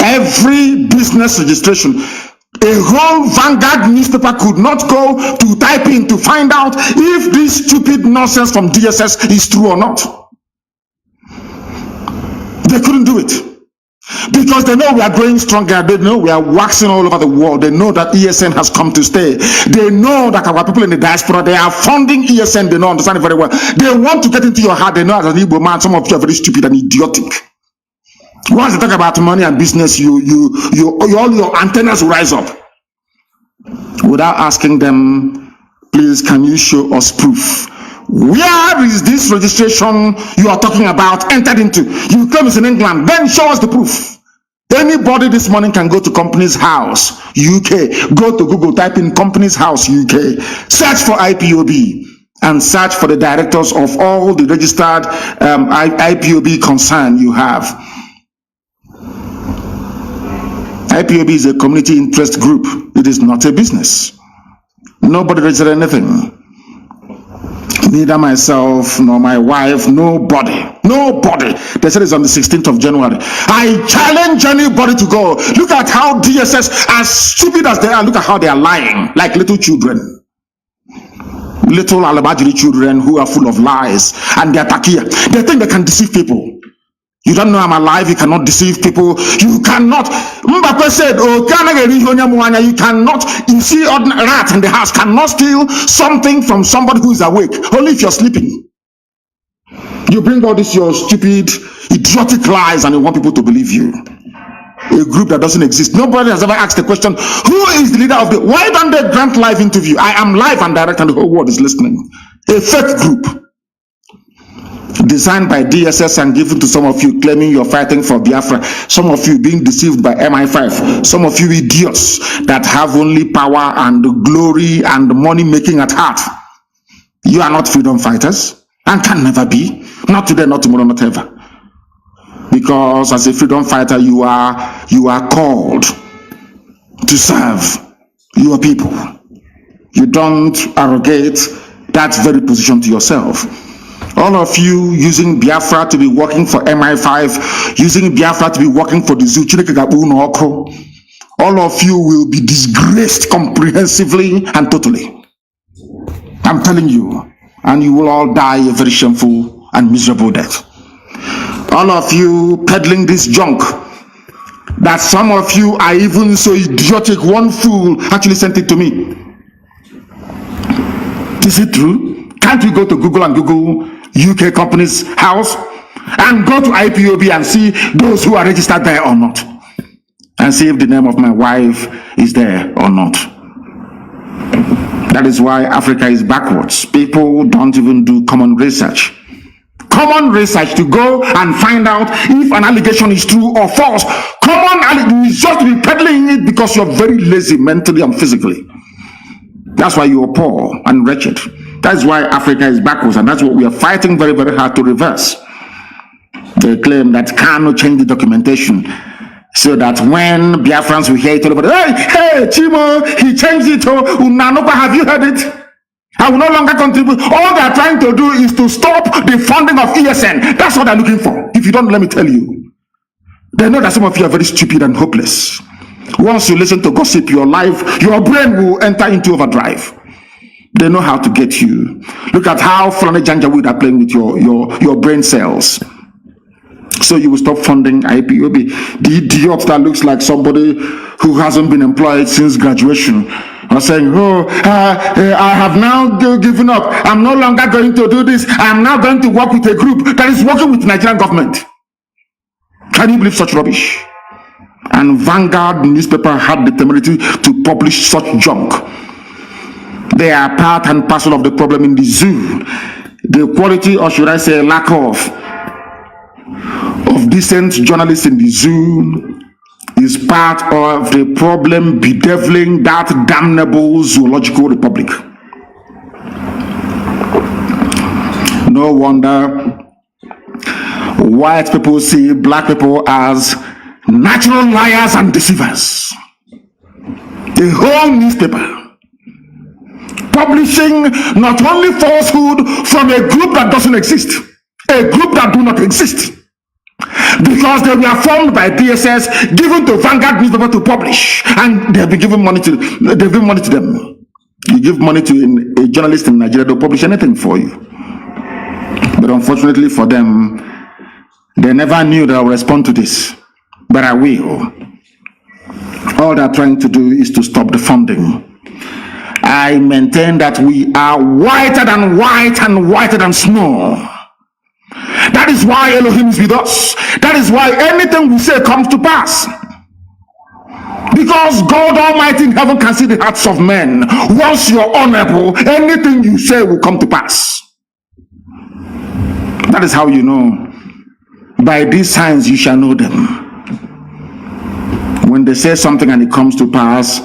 Every business registration. A whole Vanguard newspaper could not go to type in to find out if this stupid nonsense from DSS is true or not. They couldn't do it because they know we are growing stronger. They know we are waxing all over the world. They know that ESN has come to stay. They know that our people in the diaspora, they are funding ESN. They know, understand it very well. They want to get into your heart. They know as an Igbo man, some of you are very stupid and idiotic. Once they talk about money and business, all your antennas will rise up. Without asking them, please, can you show us proof? Where is this registration you are talking about entered into? You claim it's in England. Then show us the proof. Anybody this morning can go to Companies House, UK. Go to Google, type in Companies House, UK. Search for IPOB and search for the directors of all the registered IPOB concern you have. IPOB is a community interest group. It is not a business. Nobody registered anything. Neither myself nor my wife, nobody. They said it's on the 16th of January. I challenge anybody to go. Look at how DSS, as stupid as they are, look at how they are lying like little children. Little alabajiri children who are full of lies and they are takia. They think they can deceive people. You don't know I'm alive, you cannot deceive people. You cannot. Mbappe said, oh, you cannot, you see a rat in the house cannot steal something from somebody who is awake, only if you're sleeping. You bring all this your stupid, idiotic lies and you want people to believe you. A group that doesn't exist. Nobody has ever asked the question, who is the leader of the, why don't they grant live interview? I am live and direct and the whole world is listening. A fake group. Designed by DSS and given to some of you claiming you're fighting for Biafra, some of you being deceived by MI5, some of you idiots that have only power and glory and money making at heart. You are not freedom fighters and can never be. Not today, not tomorrow, not ever. Because as a freedom fighter, you are called to serve your people. You don't arrogate that very position to yourself. All of you using Biafra to be working for MI5, using Biafra to be working for the zoo, all of you will be disgraced comprehensively and totally. I'm telling you, and you will all die a very shameful and miserable death. All of you peddling this junk, that some of you are even so idiotic, one fool actually sent it to me. Is it true? Can't we go to Google and Google UK Companies House and go to IPOB and see those who are registered there or not, and see if the name of my wife is there or not? That is why Africa is backwards. People don't even do common research to go and find out if an allegation is true or false. You just be peddling it because you're very lazy mentally and physically. That's why you're poor and wretched. That's why Africa is backwards, and that's what we are fighting very, very hard to reverse. They claim that Kanu changed the documentation so that when Biafrans will hear it all over, hey, Chimo, he changed it. Unanopa, have you heard it? I will no longer contribute. All they are trying to do is to stop the funding of ESN. That's what they're looking for. If you don't, let me tell you. They know that some of you are very stupid and hopeless. Once you listen to gossip, your brain will enter into overdrive. They know how to get you. Look at how Fulani Janjaweed are playing with your brain cells. So you will stop funding IPOB. The idiot that looks like somebody who hasn't been employed since graduation are saying, I have now given up. I'm no longer going to do this. I'm now going to work with a group that is working with the Nigerian government. Can you believe such rubbish? And Vanguard newspaper had the temerity to publish such junk. They are part and parcel of the problem in the zoo. The quality, or should I say lack of decent journalists in the zoo is part of the problem bedeviling that damnable zoological republic. No wonder white people see black people as natural liars and deceivers. The whole newspaper publishing not only falsehood from a group that doesn't exist, a group that do not exist, because they were formed by DSS, given to Vanguard newspaper to publish, and they have been given money to them. You give money to a journalist in Nigeria, they'll publish anything for you. But unfortunately for them, they never knew that I would respond to this. But I will. All they're trying to do is to stop the funding. I maintain that we are whiter than white and whiter than snow. That is why Elohim is with us. That is why anything we say comes to pass. Because God Almighty in heaven can see the hearts of men. Once you're honorable, anything you say will come to pass. That is how you know. By these signs you shall know them. When they say something and it comes to pass,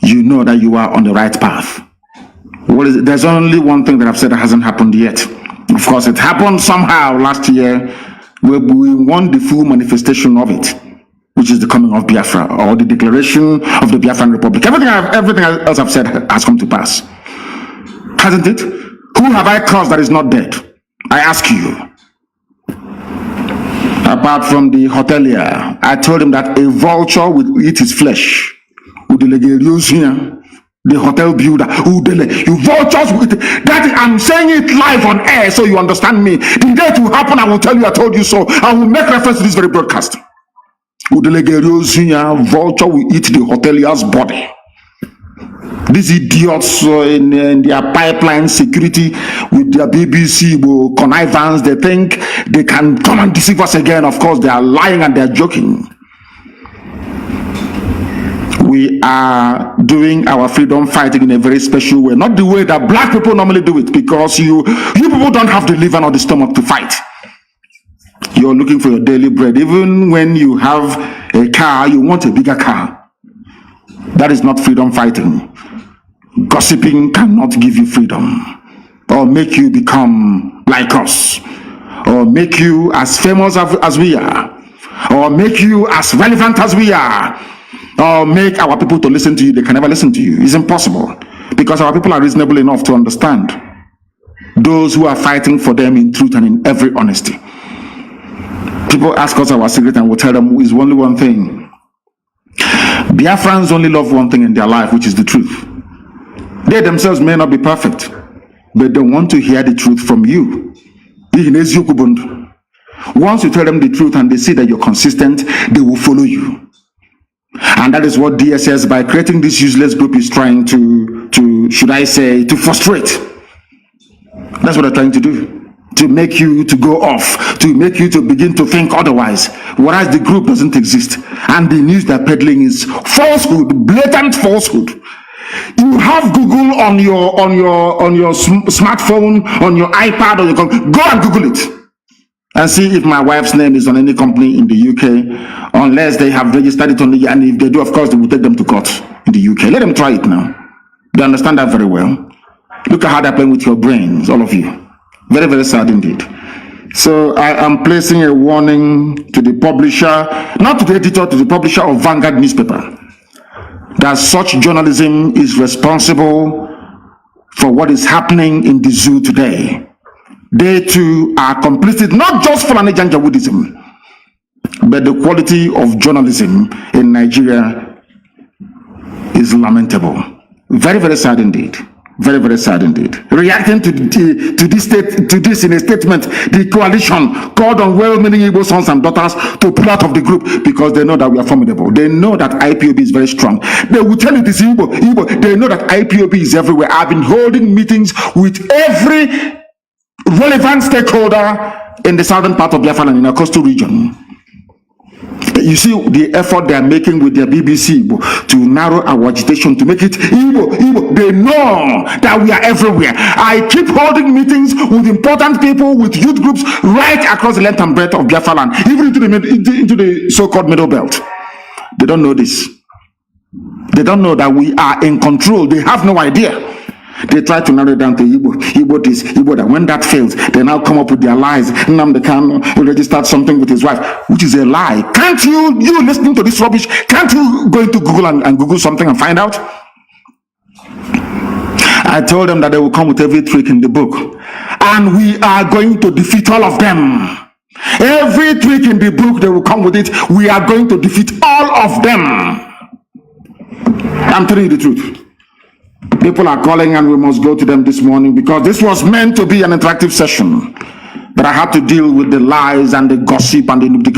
you know that you are on the right path. What is it? There's only one thing that I've said that hasn't happened yet. Of course, it happened somehow last year, where we want the full manifestation of it, which is the coming of Biafra, or the declaration of the Biafran Republic. Everything else I've said has come to pass. Hasn't it? Who have I caused that is not dead? I ask you. Apart from the hotelier, I told him that a vulture will eat his flesh. The hotel builder, you vultures with that. I'm saying it live on air so you understand me. The day it will happen, I will tell you I told you so. I will make reference to this very broadcast. Vulture will eat the hotelier's body. These idiots in their pipeline security with their BBC connivance, they think they can come and deceive us again. Of course, they are lying and they are joking. We are doing our freedom fighting in a very special way, not the way that black people normally do it, because you people don't have the liver or the stomach to fight. You're looking for your daily bread. Even when you have a car, you want a bigger car. That is not freedom fighting. Gossiping cannot give you freedom or make you become like us or make you as famous as we are or make you as relevant as we are or make our people to listen to you. They can never listen to you. It's impossible, because our people are reasonable enough to understand those who are fighting for them in truth and in every honesty. People ask us our secret and we'll tell them is only one thing. Biafrans only love one thing in their life, which is the truth. They themselves may not be perfect, but they want to hear the truth from you. Once you tell them the truth and they see that you're consistent, they will follow you. And that is what DSS, by creating this useless group, is trying to should I say, to frustrate. That's what they're trying to do. To make you to go off, to make you to begin to think otherwise, whereas the group doesn't exist. And the news they're peddling is falsehood, blatant falsehood. You have Google on your smartphone, on your iPad, or go and Google it and see if my wife's name is on any company in the UK, unless they have registered it on the, and if they do, of course, they will take them to court in the UK. Let them try it now. They understand that very well. Look at how they're playing with your brains, all of you. Very, very sad indeed. So I am placing a warning to the publisher, not to the editor, to the publisher of Vanguard newspaper, that such journalism is responsible for what is happening in the zoo today. They too are complicit, not just Fulani Janjaweedism, but the quality of journalism in Nigeria is lamentable. Very, very sad indeed. Very, very sad indeed. Reacting to this in a statement, the coalition called on well-meaning Igbo sons and daughters to pull out of the group because they know that we are formidable. They know that IPOB is very strong. They will tell you this Igbo. They know that IPOB is everywhere. I've been holding meetings with every relevant stakeholder in the southern part of Biafra and in the coastal region. You see the effort they are making with their BBC to narrow our agitation, to make it Igbo. They know that we are everywhere. I keep holding meetings with important people, with youth groups right across the length and breadth of Biafra land, even into the so-called middle belt. They don't know this. They don't know that we are in control. They have no idea. They try to narrow it down to Igbo this, Igbo that. When that fails, they now come up with their lies. Nnamdi Kanu registered something with his wife, which is a lie. Can't you listening to this rubbish, can't you go into Google and Google something and find out? I told them that they will come with every trick in the book, and we are going to defeat all of them. Every trick in the book, they will come with it. We are going to defeat all of them. I'm telling you the truth. People are calling and we must go to them this morning because this was meant to be an interactive session. But I had to deal with the lies and the gossip and maybe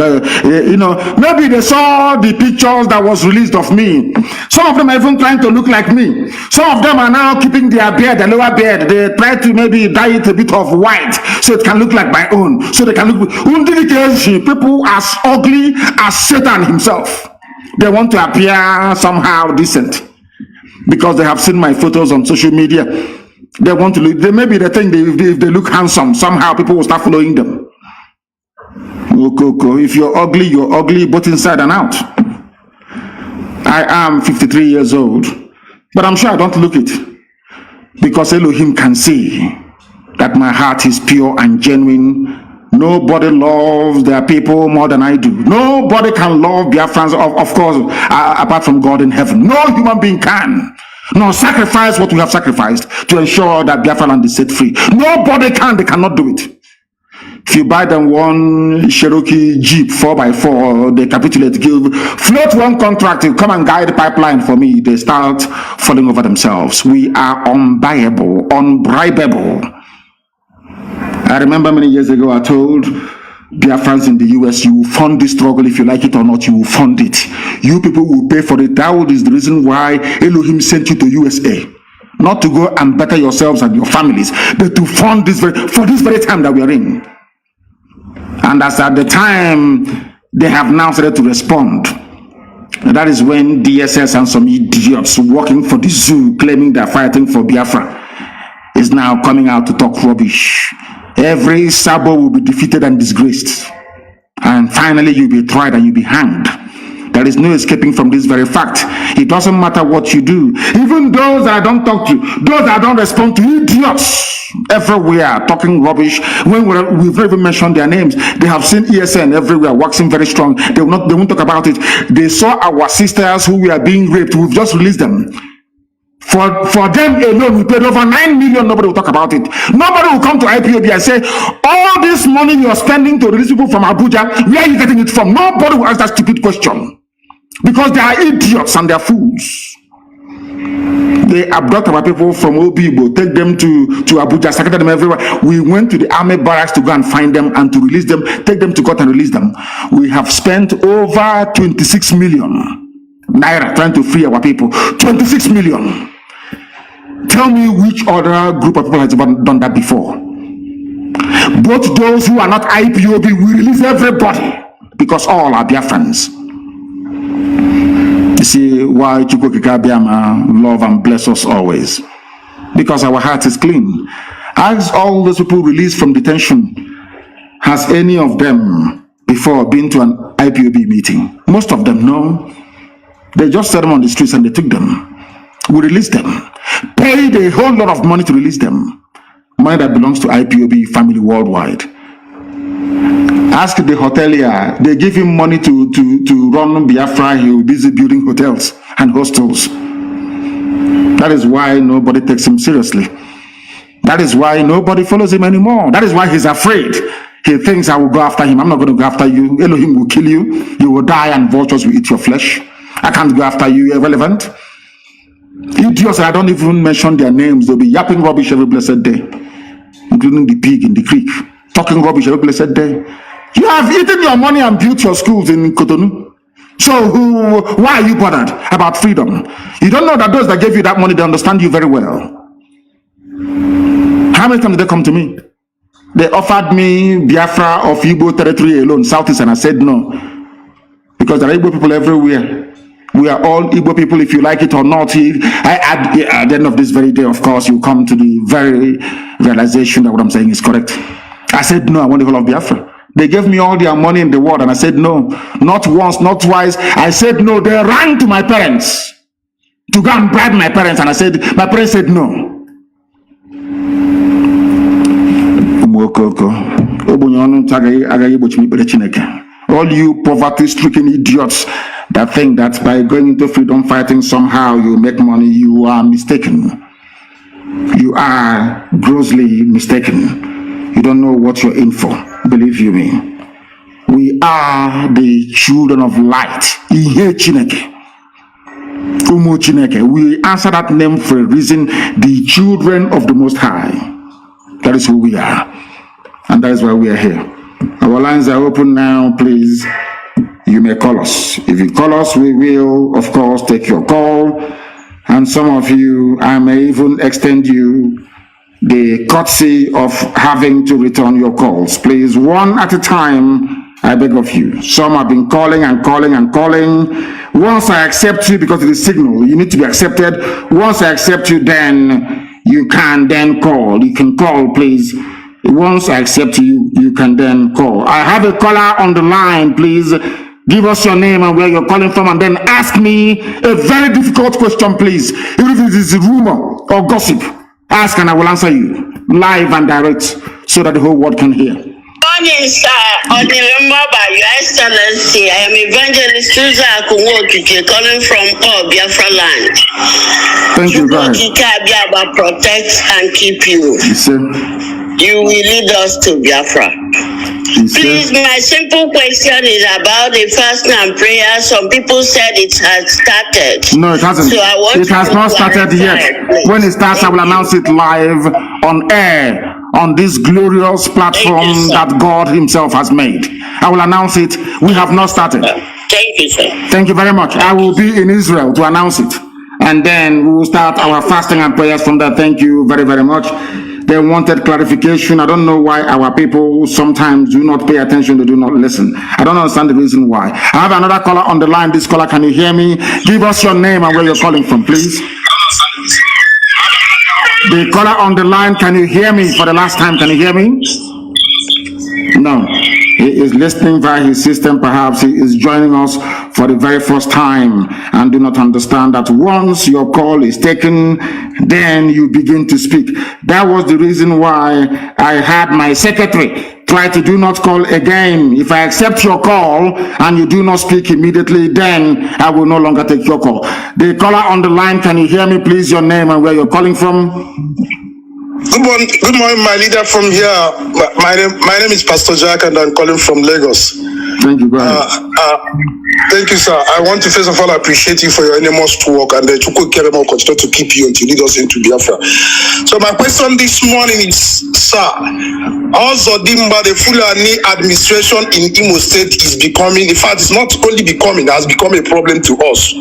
they saw the pictures that was released of me. Some of them are even trying to look like me. Some of them are now keeping their beard, their lower beard. They try to maybe dye it a bit of white so it can look like my own. So they can look. People as ugly as Satan himself. They want to appear somehow decent, because they have seen my photos on social media. They want to look, maybe they think if they look handsome, somehow people will start following them. If you're ugly both inside and out. I am 53 years old, but I'm sure I don't look it, because Elohim can see that my heart is pure and genuine. Nobody loves their people more than I do. Nobody can love Biafrans, of course, apart from God in heaven. No human being can. Nor sacrifice what we have sacrificed to ensure that Biafra land is set free. Nobody can. They cannot do it. If you buy them one Cherokee Jeep 4x4, they capitulate, float one contract, come and guide the pipeline for me, they start falling over themselves. We are unbuyable, unbribable. I remember many years ago I told Biafrans in the US, you will fund this struggle if you like it or not, you will fund it. You people will pay for it. That is the reason why Elohim sent you to USA. Not to go and better yourselves and your families, but to fund this for this very time that we are in. And as at the time, they have now started to respond. And that is when DSS and some idiots working for the zoo, claiming they're fighting for Biafra, is now coming out to talk rubbish. Every Sabo will be defeated and disgraced. And finally, you'll be tried and you'll be hanged. There is no escaping from this very fact. It doesn't matter what you do. Even those that I don't talk to, those that I don't respond to, idiots everywhere talking rubbish. When we've not even mentioned their names, they have seen ESN everywhere waxing very strong. They won't talk about it. They saw our sisters who were being raped. We've just released them. For them alone, we paid over 9 million. Nobody will talk about it. Nobody will come to IPOB and say, all this money you're spending to release people from Abuja, where are you getting it from? Nobody will ask that stupid question. Because they are idiots and they are fools. They abduct our people from Obibo, take them to Abuja, scattered them everywhere. We went to the army barracks to go and find them and to release them, take them to court and release them. We have spent over 26 million naira trying to free our people. 26 million. Tell me which other group of people has ever done that before. Both those who are not IPOB, we release everybody because all are Biafrans. You see why Chukwukikabiama love and bless us always? Because our heart is clean. Ask all those people released from detention, has any of them before been to an IPOB meeting? Most of them, no. They just set them on the streets and they took them. We released them. Paid a whole lot of money to release them. Money that belongs to IPOB family worldwide. Ask the hotelier, they give him money to run Biafra, he will be busy building hotels and hostels. That is why nobody takes him seriously. That is why nobody follows him anymore. That is why he's afraid. He thinks I will go after him. I'm not going to go after you. Elohim will kill you. You will die and vultures will eat your flesh. I can't go after you. Irrelevant. Idiots, I don't even mention their names. They'll be yapping rubbish every blessed day, including the pig in the creek. Talking rubbish every blessed day. You have eaten your money and built your schools in Cotonou. So why are you bothered about freedom? You don't know that those that gave you that money, they understand you very well. How many times did they come to me? They offered me Biafra of Igbo territory alone, Southeast, and I said no. Because there are Igbo people everywhere. We are all Igbo people, if you like it or not. At the end of this very day, of course, you come to the very realization that what I'm saying is correct. I said no, I want the whole of Biafra. They gave me all their money in the world and I said no. Not once, not twice. I said no. They ran to my parents to go and bribe my parents, and my parents said no. All you poverty-stricken idiots that think that by going into freedom fighting somehow you make money, you are mistaken. You are grossly mistaken. You don't know what you're in for. Believe you me. We are the children of light. We answer that name for a reason. The children of the Most High. That is who we are. And that is why we are here. Our lines are open now. Please, you may call us. If you call us, we will, of course, take your call. And some of you, I may even extend you the courtesy of having to return your calls. Please, one at a time, I beg of you. Some have been calling and calling and calling. Once I accept you, because it is signal, you need to be accepted. Once I accept you, then you can then call. You can call, please. Once I accept you, you can then call. I have a caller on the line, please. Give us your name and where you're calling from, and then ask me a very difficult question, please. Even if it is rumor or gossip, ask and I will answer you live and direct so that the whole world can hear. Morning, sir. On the member by Your Excellency, I am Evangelist Susan Akunwokike calling from Biafra land. Thank you, guys. Protect and keep you. You will lead us to Biafra. Please, my simple question is about the fasting and prayer. Some people said it has started. No, it hasn't. So it has not started yet. Please. When it starts, I will announce it live on air on this glorious platform that God Himself has made. I will announce it. We have not started. Thank you, sir. Thank you very much. I will be in Israel to announce it. And then we will start our fasting and prayers from there. Thank you very, very much. They wanted clarification. I don't know why our people sometimes do not pay attention, they do not listen. I don't understand the reason why. I have another caller on the line. This caller, can you hear me? Give us your name and where you're calling from, please. The caller on the line, can you hear me for the last time? Can you hear me? No. He is listening via his system. Perhaps he is joining us for the very first time and do not understand that once your call is taken, then you begin to speak. That was the reason why I had my secretary try to do not call again. If I accept your call and you do not speak immediately, then I will no longer take your call. The caller on the line, can you hear me, please? Your name and where you're calling from? Good morning, my leader from here. My name is Pastor Jack, and I'm calling from Lagos. Thank you, thank you, sir. I want to first of all appreciate you for your enormous work, and to continue to keep you until lead us into Biafra. So my question this morning is, sir, also Dimba, the Fulani administration in Imo State is becoming, in fact, it's not only becoming, it has become a problem to us.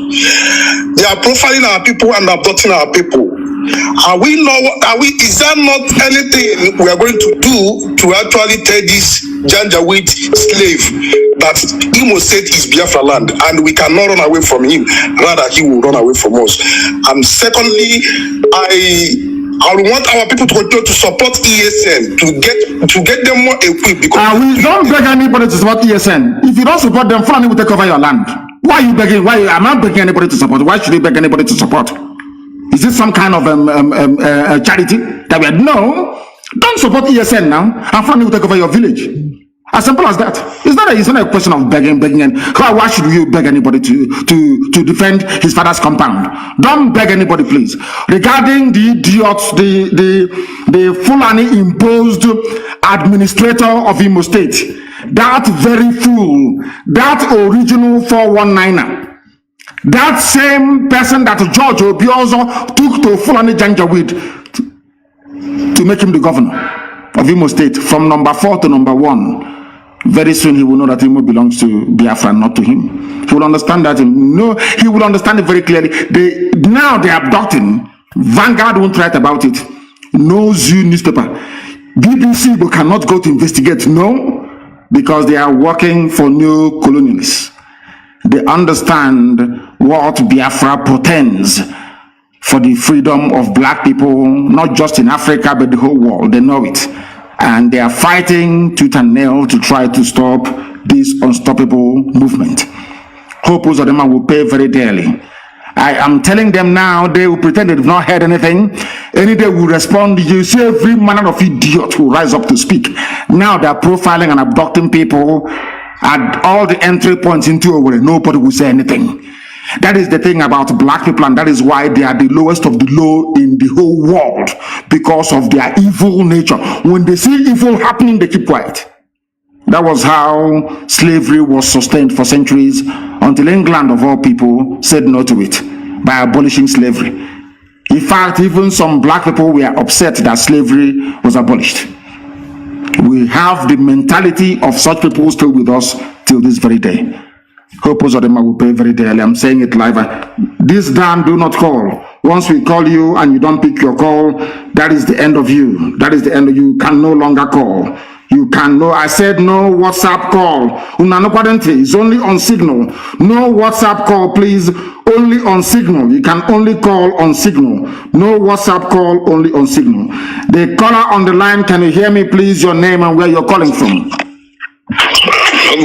They are profiling our people and abducting our people. Is there not anything we are going to do to actually tell this Janjaweed slave that Imo State is Biafra land and we cannot run away from him, rather he will run away from us? And secondly, I want our people to continue to support ESN to get them more equipped, because we don't beg anybody to support ESN. If you don't support them, Fulani will take over your land. Why are you begging? I'm not begging anybody to support. Why should you beg anybody to support? Is this some kind of charity that we had? No, don't support ESN now, and Fulani will take over your village. As simple as that. It's not a question of begging, and why should you beg anybody to defend his father's compound? Don't beg anybody, please. Regarding the idiots, the Fulani imposed administrator of Imo State, that very fool, that original 419er. That same person that George Obiozo took to Fulani Janjaweed to make him the governor of Imo State from number 4 to number 1. Very soon he will know that Imo belongs to Biafra, not to him. He will understand that. No, he will understand it very clearly. Now they are abducting. Vanguard won't write about it. No Zoo newspaper. BBC but cannot go to investigate. No, because they are working for new colonialists. They understand what Biafra portends for the freedom of black people, not just in Africa, but the whole world. They know it. And they are fighting tooth and nail to try to stop this unstoppable movement. Hope Uzodema will pay very dearly. I am telling them now, they will pretend they've not heard anything. Any day will respond. You see every manner of idiot will rise up to speak. Now they are profiling and abducting people at all the entry points into Owerri. Nobody will say anything. That is the thing about black people, and that is why they are the lowest of the low in the whole world, because of their evil nature. When they see evil happening, they keep quiet. That was how slavery was sustained for centuries, until England, of all people, said no to it by abolishing slavery. In fact, even some black people were upset that slavery was abolished. We have the mentality of such people still with us till this very day. Hope Uzodema will pay very dearly. I'm saying it live. This damn do not call. Once we call you and you don't pick your call, that is the end of you. That is the end of you. You can no longer call. You can know. I said no WhatsApp call. It's only on Signal. No WhatsApp call, please. Only on Signal. You can only call on Signal. No WhatsApp call, only on Signal. The caller on the line, can you hear me, please? Your name and where you're calling from.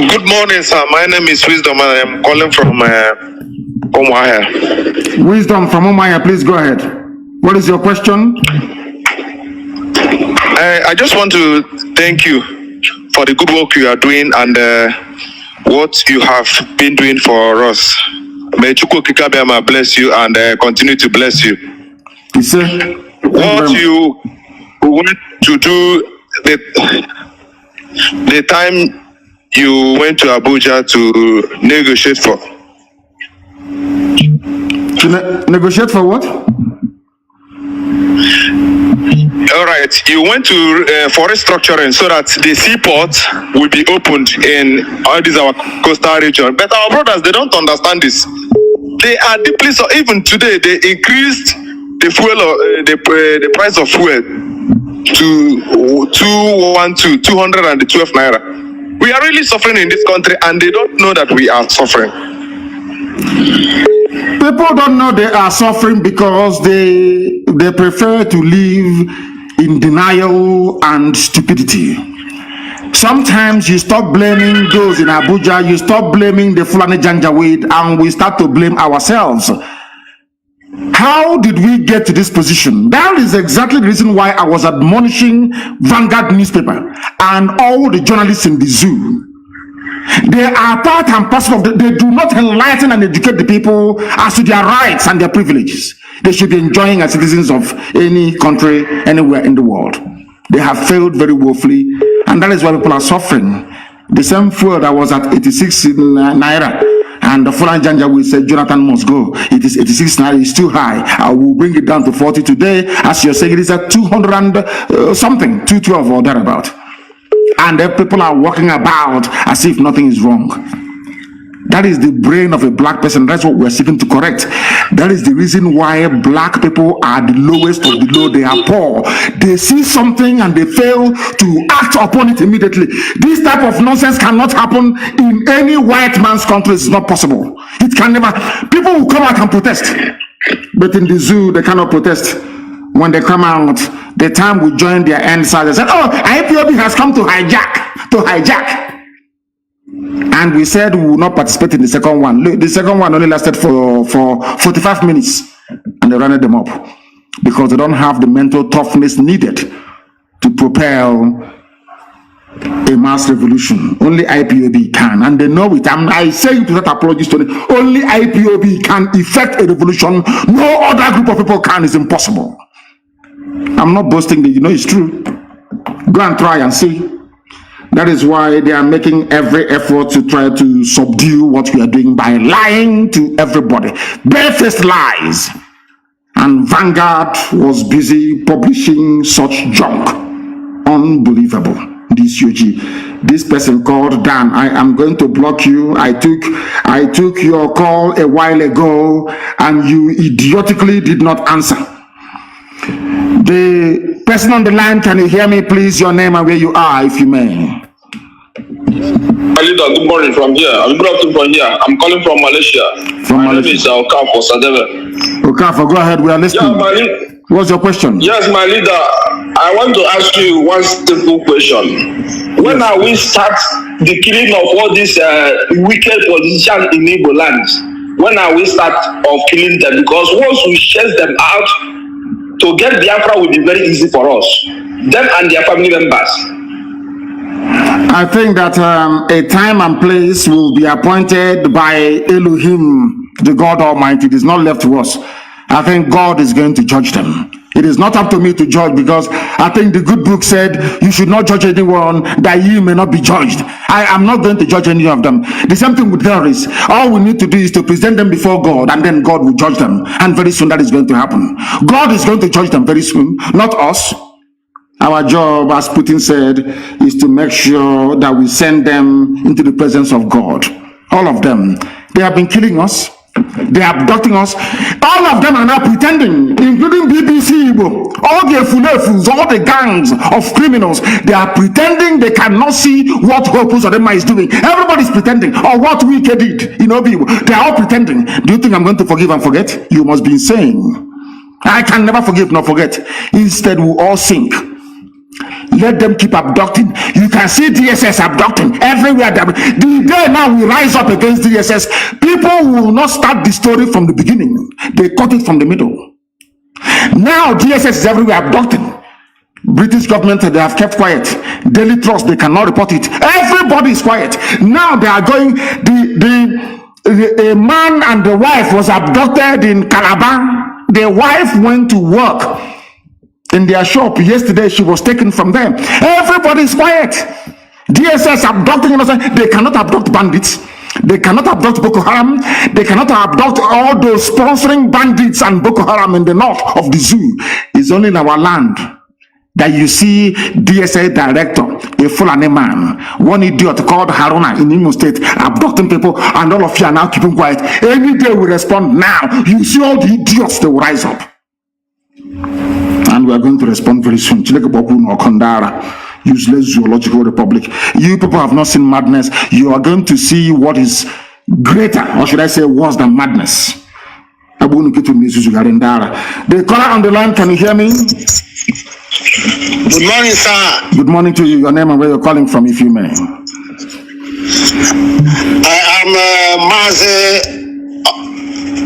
Good morning, sir. My name is Wisdom, and I'm calling from Umuahia. Wisdom from Umuahia, please go ahead. What is your question? I just want to thank you for the good work you are doing and what you have been doing for us. May Chukwu Kikabiyama bless you and continue to bless you. What you went to do the time you went to Abuja to negotiate for. Negotiate for what? All right, you went to for restructuring so that the seaport will be opened in all these our coastal region. But our brothers, they don't understand this. They are deeply so. Even today, they increased the fuel, the price of fuel to 212 naira. We are really suffering in this country, and they don't know that we are suffering. People don't know they are suffering because they prefer to live in denial and stupidity. Sometimes you stop blaming those in Abuja, you stop blaming the Fulani Janjaweed, and we start to blame ourselves. How did we get to this position? That is exactly the reason why I was admonishing Vanguard newspaper and all the journalists in the zoo. They are part and parcel of they do not enlighten and educate the people as to their rights and their privileges. They should be enjoying as citizens of any country, anywhere in the world. They have failed very woefully, and that is why people are suffering. The same fuel that was at 86 naira, and the Fulani Janjaweed said Jonathan must go. It is 86 naira, it's too high. I will bring it down to 40 today. As you're saying, it is at 200 and something, 212 or thereabout. And the people are walking about as if nothing is wrong. That is the brain of a black person. That's what we're seeking to correct. That is the reason why black people are the lowest of the low. They are poor. They see something and they fail to act upon it immediately. This type of nonsense cannot happen in any white man's country. It's not possible. It can never. People will come out and protest. But in the zoo, they cannot protest. When they come out, the time we join their end side, they said, oh, IPOB has come to hijack. And we said we will not participate in the second one. Look, the second one only lasted for 45 minutes, and they ran them up because they don't have the mental toughness needed to propel a mass revolution. Only IPOB can, and they know it. I say it without apologies to them. Only IPOB can effect a revolution. No other group of people can. It's impossible. I'm not boasting, you know it's true. Go and try and see. That is why they are making every effort to try to subdue what we are doing by lying to everybody. Barefaced lies. And Vanguard was busy publishing such junk. Unbelievable. This person called Dan. I am going to block you. I took your call a while ago and you idiotically did not answer. The person on the line, can you hear me, please? Your name and where you are, if you may. Good morning from here. I'm from here. I'm calling from Malaysia. My name is Okafor Sadeve. Okafor, go ahead. We are listening. Yeah, what's your question? Yes, my leader. I want to ask you one simple question. When are we start the killing of all these wicked politicians in Igbo lands? When are we start of killing them? Because once we chase them out, to get Biafra will be very easy for us, them and their family members. I think that a time and place will be appointed by Elohim, the God Almighty. It is not left to us. I think God is going to judge them. It is not up to me to judge, because I think the good book said you should not judge anyone that ye may not be judged. I am not going to judge any of them. The same thing with terrorists. All we need to do is to present them before God, and then God will judge them. And very soon that is going to happen. God is going to judge them very soon, not us. Our job, as Putin said, is to make sure that we send them into the presence of God. All of them. They have been killing us. They are abducting us. All of them are now pretending, including BBC Igbo, all the Efulefus, all the gangs of criminals. They are pretending they cannot see what Hopus Odema is doing. Everybody's pretending, or what Wike did in Obi. They are all pretending. Do you think I'm going to forgive and forget? You must be insane. I can never forgive nor forget. Instead, we all sink. Let them keep abducting. You can see DSS abducting everywhere. The day now we rise up against DSS, people will not start the story from the beginning. They cut it from the middle. Now DSS is everywhere abducting. British government, they have kept quiet. Daily Trust, they cannot report it. Everybody is quiet. Now they are going, a man and the wife was abducted in Calabar. The wife went to work in their shop yesterday. She was taken from them. Everybody is quiet. DSS abducting innocent. They cannot abduct bandits. They cannot abduct Boko Haram. They cannot abduct all those sponsoring bandits and Boko Haram in the north of the zoo. It's only in our land that you see DSA director, a Fulani man, one idiot called Haruna in Imo State, abducting people, and all of you are now keeping quiet. Any day we respond now, you see all the idiots, they will rise up. And we are going to respond very soon. Useless zoological republic. You people have not seen madness. You are going to see what is greater, or should I say worse than madness. The caller on the line, can you hear me? Good morning, sir. Good morning to you. Your name and where you're calling from, if you may. I am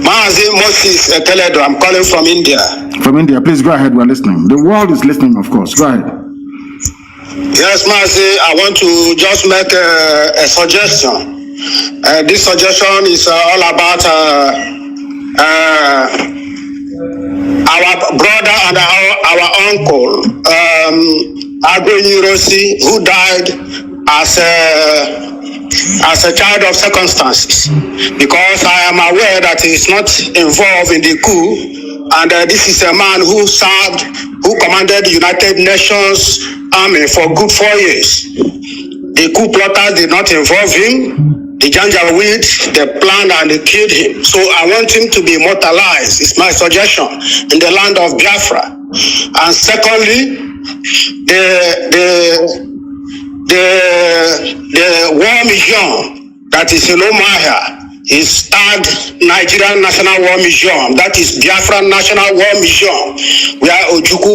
Mazi Moses Teledo. I'm calling from India. From India, please go ahead. We're listening. The world is listening, of course. Go ahead. Yes, Mazi. I want to just make a suggestion. This suggestion is all about our brother and our uncle, Agro Yurosi, who died as a child of circumstances, because I am aware that he is not involved in the coup, and this is a man who commanded the United Nations Army for good 4 years. The coup plotters did not involve him. The Janjaweed, they planned and they killed him. So I want him to be immortalized. It's my suggestion in the land of Biafra. And secondly, the war museum that is in Omahia is tagged Nigerian National War Museum. That is Biafra National War Museum, where Ojuku,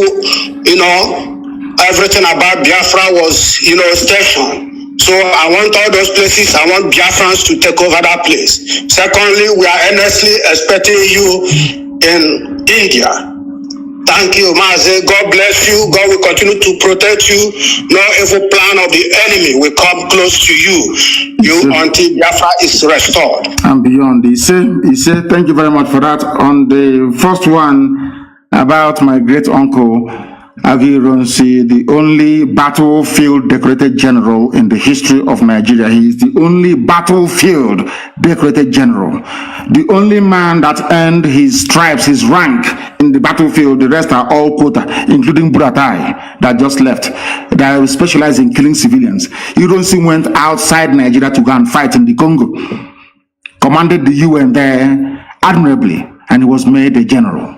everything about Biafra was, stationed. So I want all those places, I want Biafrans to take over that place. Secondly, we are earnestly expecting you in India. Thank you, Mazi. God bless you. God will continue to protect you. No evil plan of the enemy will come close to you until Biafra is restored. And beyond, he said, thank you very much for that. On the first one about my great uncle, Agironsi, the only battlefield decorated general in the history of Nigeria. He is the only battlefield decorated general. The only man that earned his stripes, his rank in the battlefield. The rest are all quota, including Buratai that just left. That specialize in killing civilians. Agironsi went outside Nigeria to go and fight in the Congo. Commanded the UN there admirably, and he was made a general.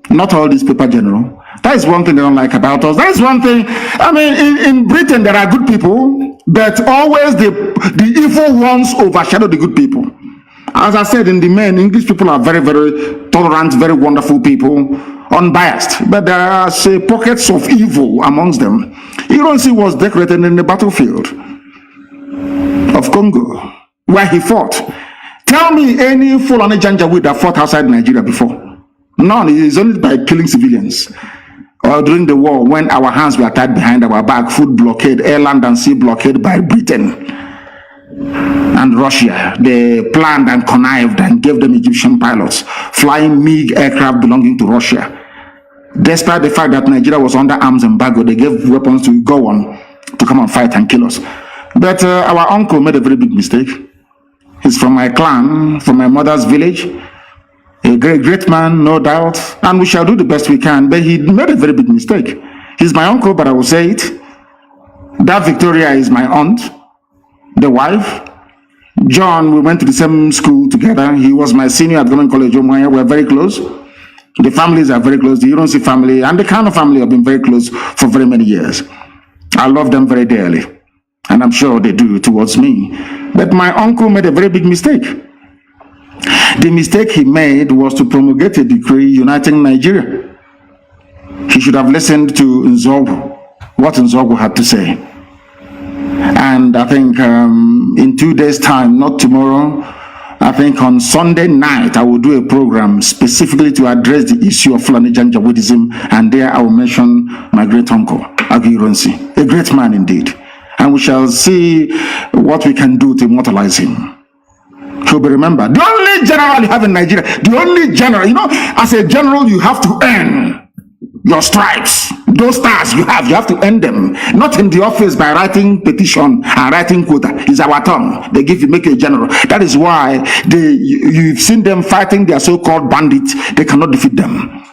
Not all these paper general. That is one thing they don't like about us. That is one thing. I mean, in Britain, there are good people, but always the evil ones overshadow the good people. As I said, in the main, English people are very, very tolerant, very wonderful people, unbiased. But there are, say, pockets of evil amongst them. Agironsi was decorated in the battlefield of Congo, where he fought. Tell me any Fulani Janjaweed that fought outside Nigeria before. None. It is only by killing civilians. Or during the war, when our hands were tied behind our back, food blockade, air, land, and sea blockade by Britain and Russia. They planned and connived and gave them Egyptian pilots, flying MiG aircraft belonging to Russia. Despite the fact that Nigeria was under arms embargo, they gave weapons to go on to come and fight and kill us. But our uncle made a very big mistake. He's from my clan, from my mother's village. A great man, no doubt, and we shall do the best we can, but he made a very big mistake. He's my uncle, but I will say it. That Victoria is my aunt, the wife. John, we went to the same school together. He was my senior at Government College Omaya. We're very close. The families are very close. The Ironsi family and the Kanu family have been very close for very many years. I love them very dearly, and I'm sure they do towards me. But my uncle made a very big mistake. The mistake he made was to promulgate a decree uniting Nigeria. He should have listened to Nzogwu, what Nzogwu had to say. And I think in 2 days' time, not tomorrow, I think on Sunday night, I will do a program specifically to address the issue of Fulani Janjaweedism, and there I will mention my great uncle, Agironsi, a great man indeed. And we shall see what we can do to immortalize him. He'll be remembered. The only general you have in Nigeria, the only general, as a general, you have to earn your stripes. Those stars you have to earn them. Not in the office by writing petition and writing quota. It's our turn. They make you a general. That is why you've seen them fighting their so-called bandits. They cannot defeat them.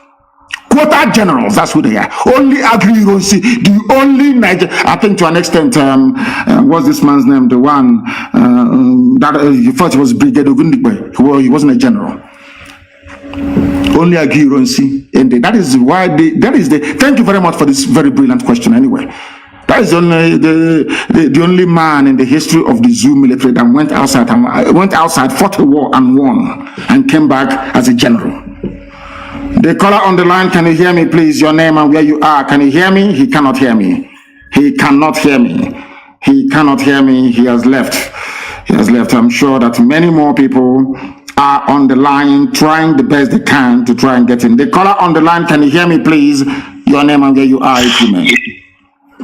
Quota generals, that's who they are. Only Agri-Ronsi, the only Niger. I think to an extent, what's this man's name? The one that you thought he was Brigadier Ogundigbe. Well, he wasn't a general. Only Agri-Ronsi. And that is why thank you very much for this very brilliant question anyway. That is only the only man in the history of the Zoo military that went outside, fought a war and won, and came back as a general. The caller on the line, can you hear me, please? Your name and where you are. Can you hear me? He cannot hear me. He cannot hear me. He cannot hear me. He has left. He has left. I'm sure that many more people are on the line trying the best they can to try and get in. The caller on the line, can you hear me, please? Your name and where you are, if you may.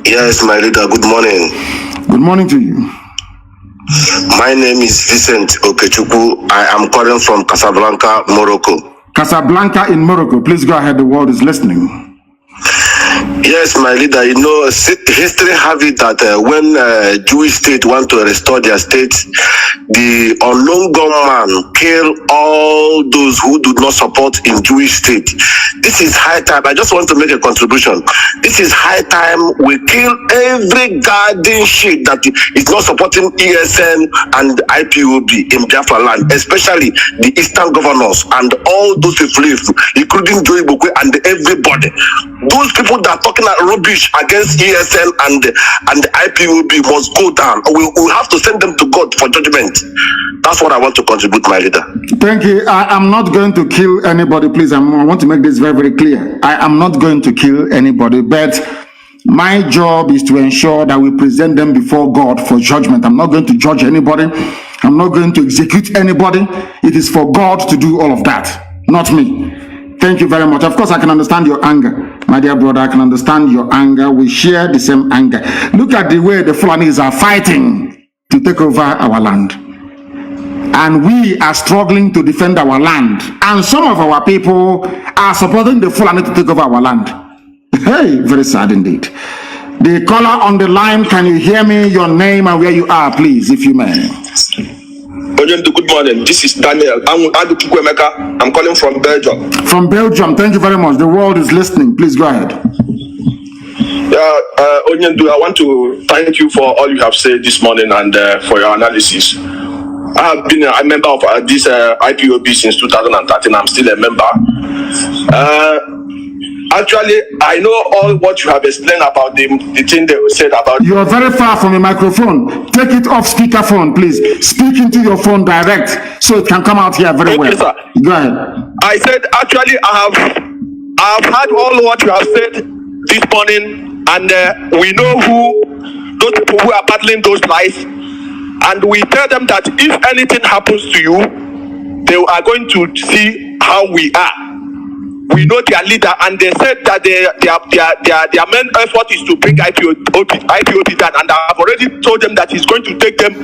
Yes, my leader. Good morning. Good morning to you. My name is Vincent Okechukwu. I am calling from Casablanca, Morocco. Casablanca in Morocco. Please go ahead. The world is listening. Yes, my leader. History have it that when Jewish state want to restore their state, the unknown gunman kill all those who do not support in Jewish state. This is high time. I just want to make a contribution. This is high time we kill every garden shit that is not supporting ESN and IPOB in Biafra land, especially the eastern governors and all those people, including Joey Bokwe and everybody. Those people that are talking rubbish against ESN and IPOB must go down. We have to send them to God for judgment. That's what I want to contribute, my leader. Thank you. I am not going to kill anybody, please. I want to make this very, very clear. I am not going to kill anybody, but my job is to ensure that we present them before God for judgment. I'm not going to judge anybody. I'm not going to execute anybody. It is for God to do all of that, not me. Thank you very much. Of course, I can understand your anger. My dear brother, I can understand your anger. We share the same anger. Look at the way the Fulanis are fighting to take over our land. And we are struggling to defend our land. And some of our people are supporting the Fulani to take over our land. Hey, very sad indeed. The caller on the line, can you hear me? Your name and where you are, please, if you may. Good morning. This is Daniel. I'm calling from Belgium. From Belgium. Thank you very much. The world is listening. Please go ahead. Onyendu, I want to thank you for all you have said this morning and for your analysis. I have been a member of this IPOB since 2013. I'm still a member. Actually, I know all what you have explained about the thing they said about... You are very far from the microphone. Take it off speakerphone, please. Speak into your phone direct so it can come out here very well. Sir. Go ahead. I said, actually, I have heard all what you have said this morning, and we know those people who are battling those lies, and we tell them that if anything happens to you, they are going to see how we are. We know their leader, and they said that their main effort is to bring IPOB down, and I've already told them that it's going to take them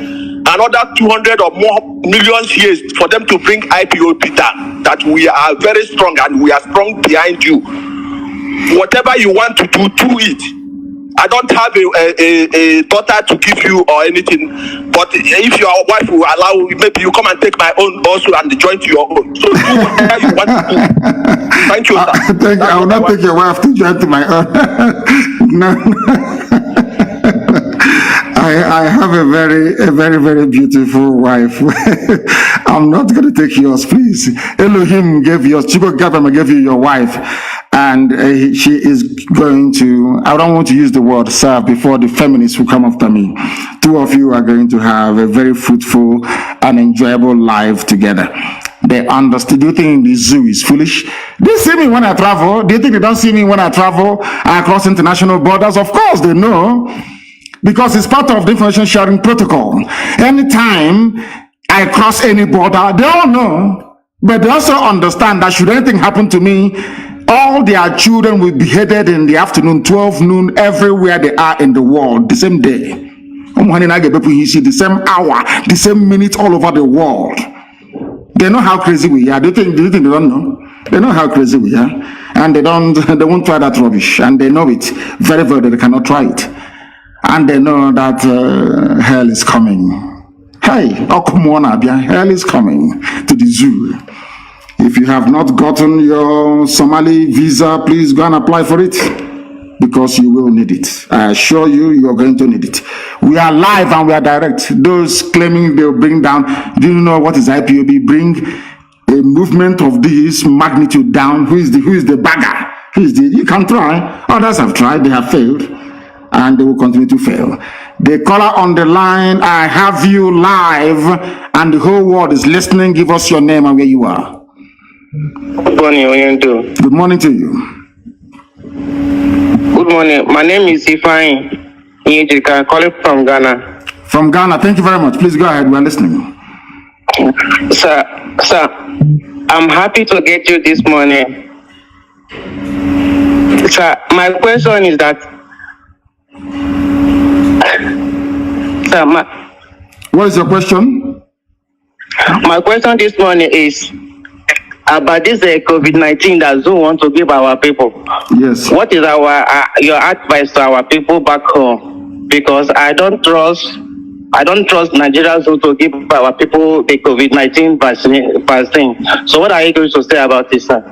another 200 or more million years for them to bring IPOB down. That we are very strong, and we are strong behind you. Whatever you want to do, do it. I don't have a daughter to give you or anything, but if your wife will allow, maybe you come and take my own also and join to your own. So do whatever you want to do. Thank you, sir. Thank you. I will not take your wife to join to my own. No. I have a very beautiful wife. I'm not going to take yours, please. Elohim gave yours. Chico Gabama gave you your wife. And she is going to, I don't want to use the word serve before the feminists who come after me. Two of you are going to have a very fruitful and enjoyable life together. They understand. Do you think the zoo is foolish? They see me when I travel. Do you think they don't see me when I travel across international borders? Of course they know, because it's part of the information sharing protocol. Anytime I cross any border, they all know, but they also understand that should anything happen to me, all their children will be beheaded in the afternoon, 12 noon, everywhere they are in the world, the same day. The same hour, the same minute, all over the world. They know how crazy we are. Do you think they don't know? They know how crazy we are. And they won't try that rubbish. And they know it very well that they cannot try it. And they know that hell is coming. Hey, oh come on, Abia, hell is coming to the zoo. If you have not gotten your Somali visa, please go and apply for it, because you will need it. I assure you, you are going to need it. We are live and we are direct. Those claiming they will bring down, do you know what is IPOB? Bring a movement of this magnitude down. Who is the bagger? You can try. Others have tried, they have failed, and they will continue to fail. The caller on the line, I have you live, and the whole world is listening. Give us your name and where you are. Good morning, Oyendo. Good morning to you. Good morning. My name is Ifeanyi Onyedika, calling from Ghana. From Ghana, thank you very much. Please go ahead, we are listening. Sir, I'm happy to get you this morning. Sir, my question is that, what is your question? My question this morning is about this COVID-19 that Zoom want to give our people. Yes. What is your advice to our people back home? Because I don't trust Nigerians to give our people the COVID-19 vaccine. So what are you going to say about this, sir?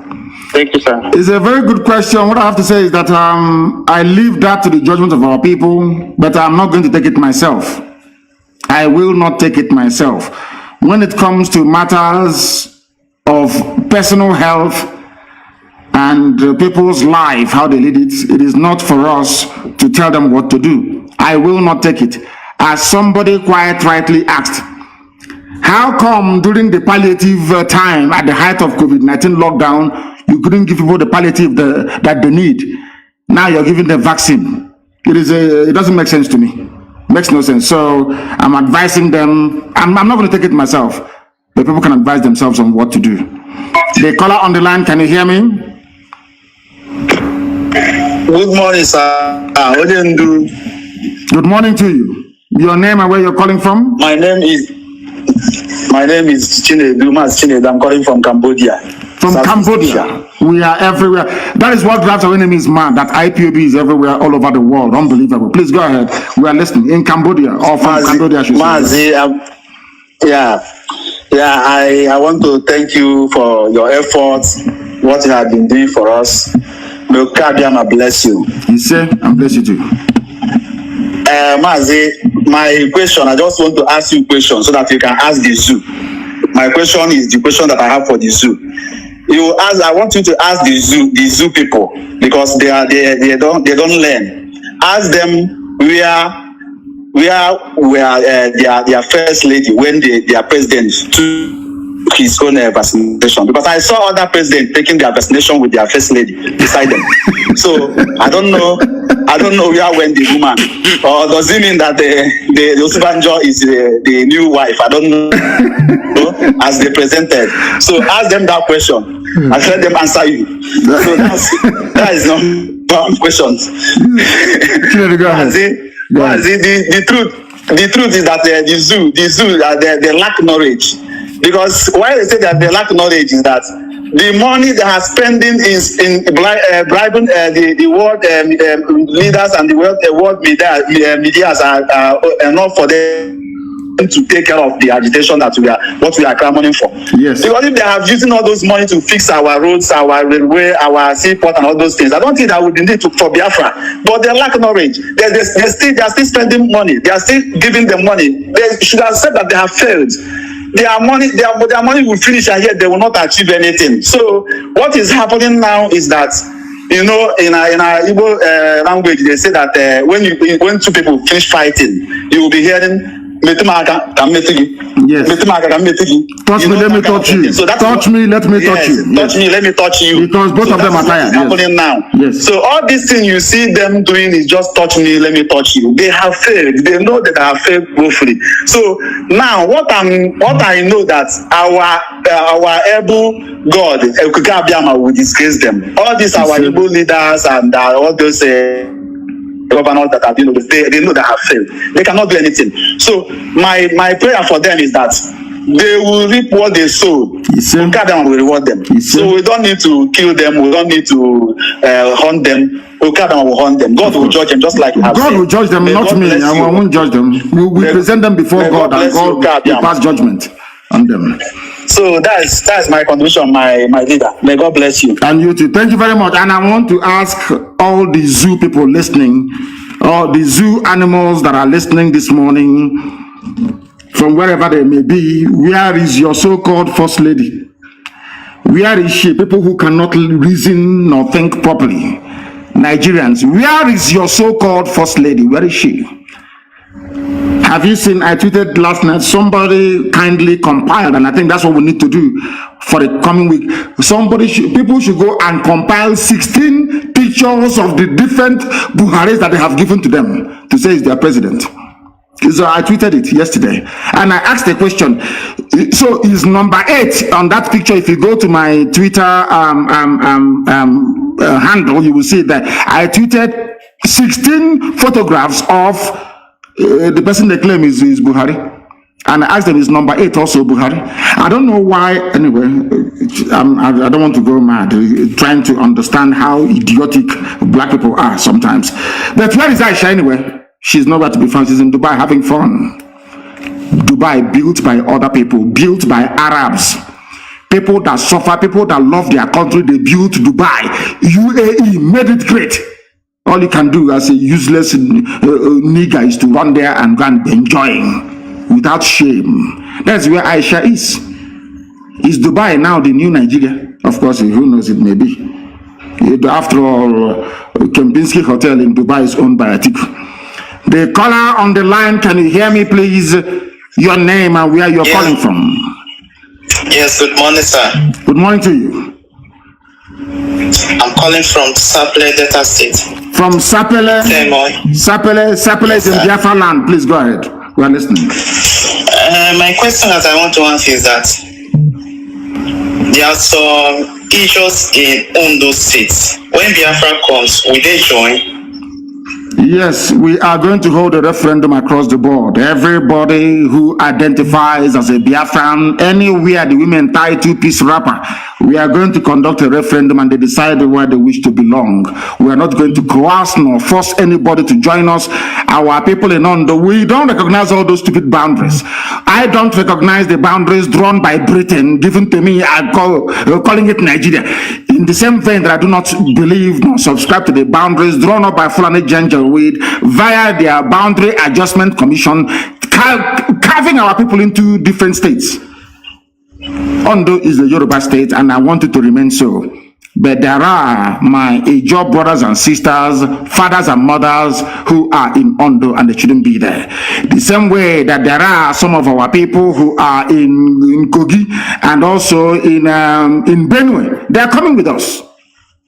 Thank you, sir. It's a very good question. What I have to say is that I leave that to the judgment of our people, but I'm not going to take it myself. I will not take it myself. When it comes to matters of personal health and people's life, how they lead it, it is not for us to tell them what to do. I will not take it. As somebody quite rightly asked, how come during the palliative time at the height of COVID-19 lockdown, you couldn't give people the palliative that they need? Now you're giving them vaccine. It doesn't make sense to me. Makes no sense. So I'm advising them. I'm not going to take it myself. The people can advise themselves on what to do. The caller on the line, can you hear me? Good morning, sir. Good morning to you. Your name and where you're calling from? My name is Chinedu. I'm calling from Cambodia. From Cambodia. We are everywhere. That is what drives our enemies mad, that IPOB is everywhere, all over the world. Unbelievable. Please go ahead. We are listening. In Cambodia, or from Cambodia, I should say. Mazi, I want to thank you for your efforts, what you have been doing for us. May God bless you. You say, and bless you too. Mazi, my question, I just want to ask you a question so that you can ask the zoo. My question is the question that I have for the zoo. I want you to ask the zoo people, because they don't learn. Ask them where their first lady when their president took his own vaccination, because I saw other presidents taking their vaccination with their first lady beside them. So I don't know where went the woman, or does it mean that the Osubanjo is the new wife? I don't know. As they presented. So ask them that question and let them answer you. So that is not one question. The truth is that the zoo they lack knowledge. Because why they say that they lack knowledge is that the money they are spending is in bribing the world leaders and the world media are enough for them to take care of the agitation that what we are clamoring for. Yes. Because if they are using all those money to fix our roads, our railway, our seaport, and all those things, I don't think that would need to for Biafra. But they lack knowledge. They are still spending money. They are still giving them money. They should have said that they have failed. Their money will finish, and yet they will not achieve anything. So what is happening now is that, in our Igbo language, they say that when two people finish fighting, you will be hearing. Yes. Touch me, let me touch you. So touch me, let me touch you. Touch me, let me touch you. Because both of them are tired. Happening now. Yes. So all these things you see them doing is just touch me, let me touch you. They have failed. They know that they have failed woefully. So now what I know that our able God Abiyama will disgrace them. All these our Igbo leaders and all those governors that have, they know they have failed. They cannot do anything. So my prayer for them is that they will reap what they sow. Ukadam will reward them. So we don't need to kill them. We don't need to hunt them. Ukadam will hunt them. God will judge them just like God said. Will judge them, not me. I won't judge them. We present them before God, and God will pass judgment on them. So that's my contribution, my leader. May God bless you. And you too. Thank you very much. And I want to ask all the zoo people listening, all the zoo animals that are listening this morning, from wherever they may be, where is your so-called first lady? Where is she? People who cannot reason nor think properly. Nigerians, where is your so-called first lady? Where is she? Have you seen, I tweeted last night, somebody kindly compiled, and I think that's what we need to do for the coming week. People should go and compile 16 pictures of the different Buharis that they have given to them to say is their president. So I tweeted it yesterday, and I asked the question. So is number 8 on that picture? If you go to my Twitter handle, you will see that I tweeted 16 photographs of the person they claim is Buhari, and I asked them, is number 8 also Buhari? I don't know why. Anyway, I don't want to go mad trying to understand how idiotic black people are sometimes. But where is Aisha anyway? She's nowhere to be found. She's in Dubai having fun. Dubai built by other people, built by Arabs, people that suffer, people that love their country. They built Dubai. UAE made it great. All you can do as a useless nigger is to run there and go and be enjoying without shame. That's where Aisha is. Is Dubai now the new Nigeria? Of course, who knows, it may be. After all, Kempinski Hotel in Dubai is owned by Atiku. The caller on the line, can you hear me, please? Your name and where you're calling from. Yes, good morning, sir. Good morning to you. I'm calling from Sapele, Delta State. From Sapele? Sapele is in Biafra land. Please go ahead. We are listening. My question that I want to ask is that there are some issues in Ondo State. When Biafra comes, will they join? Yes, we are going to hold a referendum across the board. Everybody who identifies as a Biafran, anywhere the women tie two-piece wrapper, we are going to conduct a referendum and they decide where they wish to belong. We are not going to coerce nor force anybody to join us. Our people in Ondo, we don't recognize all those stupid boundaries. I don't recognize the boundaries drawn by Britain, given to me, calling it Nigeria. In the same vein that I do not believe nor subscribe to the boundaries drawn up by Fulani Janjaweed via their Boundary Adjustment Commission, carving our people into different states. Ondo is the Yoruba state, and I want it to remain so. But there are my Ijaw brothers and sisters, fathers and mothers who are in Ondo, and they shouldn't be there. The same way that there are some of our people who are in Kogi and also in Benue. They are coming with us.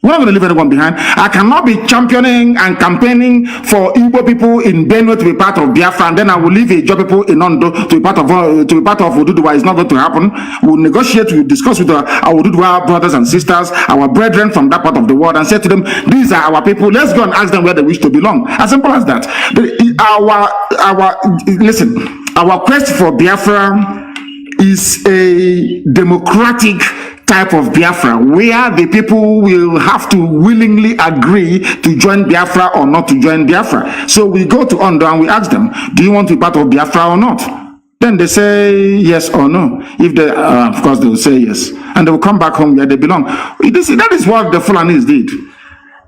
We're not going to leave anyone behind. I cannot be championing and campaigning for Igbo people in Benue to be part of Biafra, and then I will leave Ijaw people in Ondo to be part of Oduduwa. It's not going to happen. We'll negotiate, we'll discuss with our Oduduwa brothers and sisters, our brethren from that part of the world, and say to them, these are our people. Let's go and ask them where they wish to belong. As simple as that. Listen, our quest for Biafra is a democratic type of Biafra, where the people will have to willingly agree to join Biafra or not to join Biafra. So we go to Ondo and we ask them, do you want to be part of Biafra or not? Then they say yes or no. If they, of course, they will say yes, and they will come back home where they belong. That is what the Fulanis did.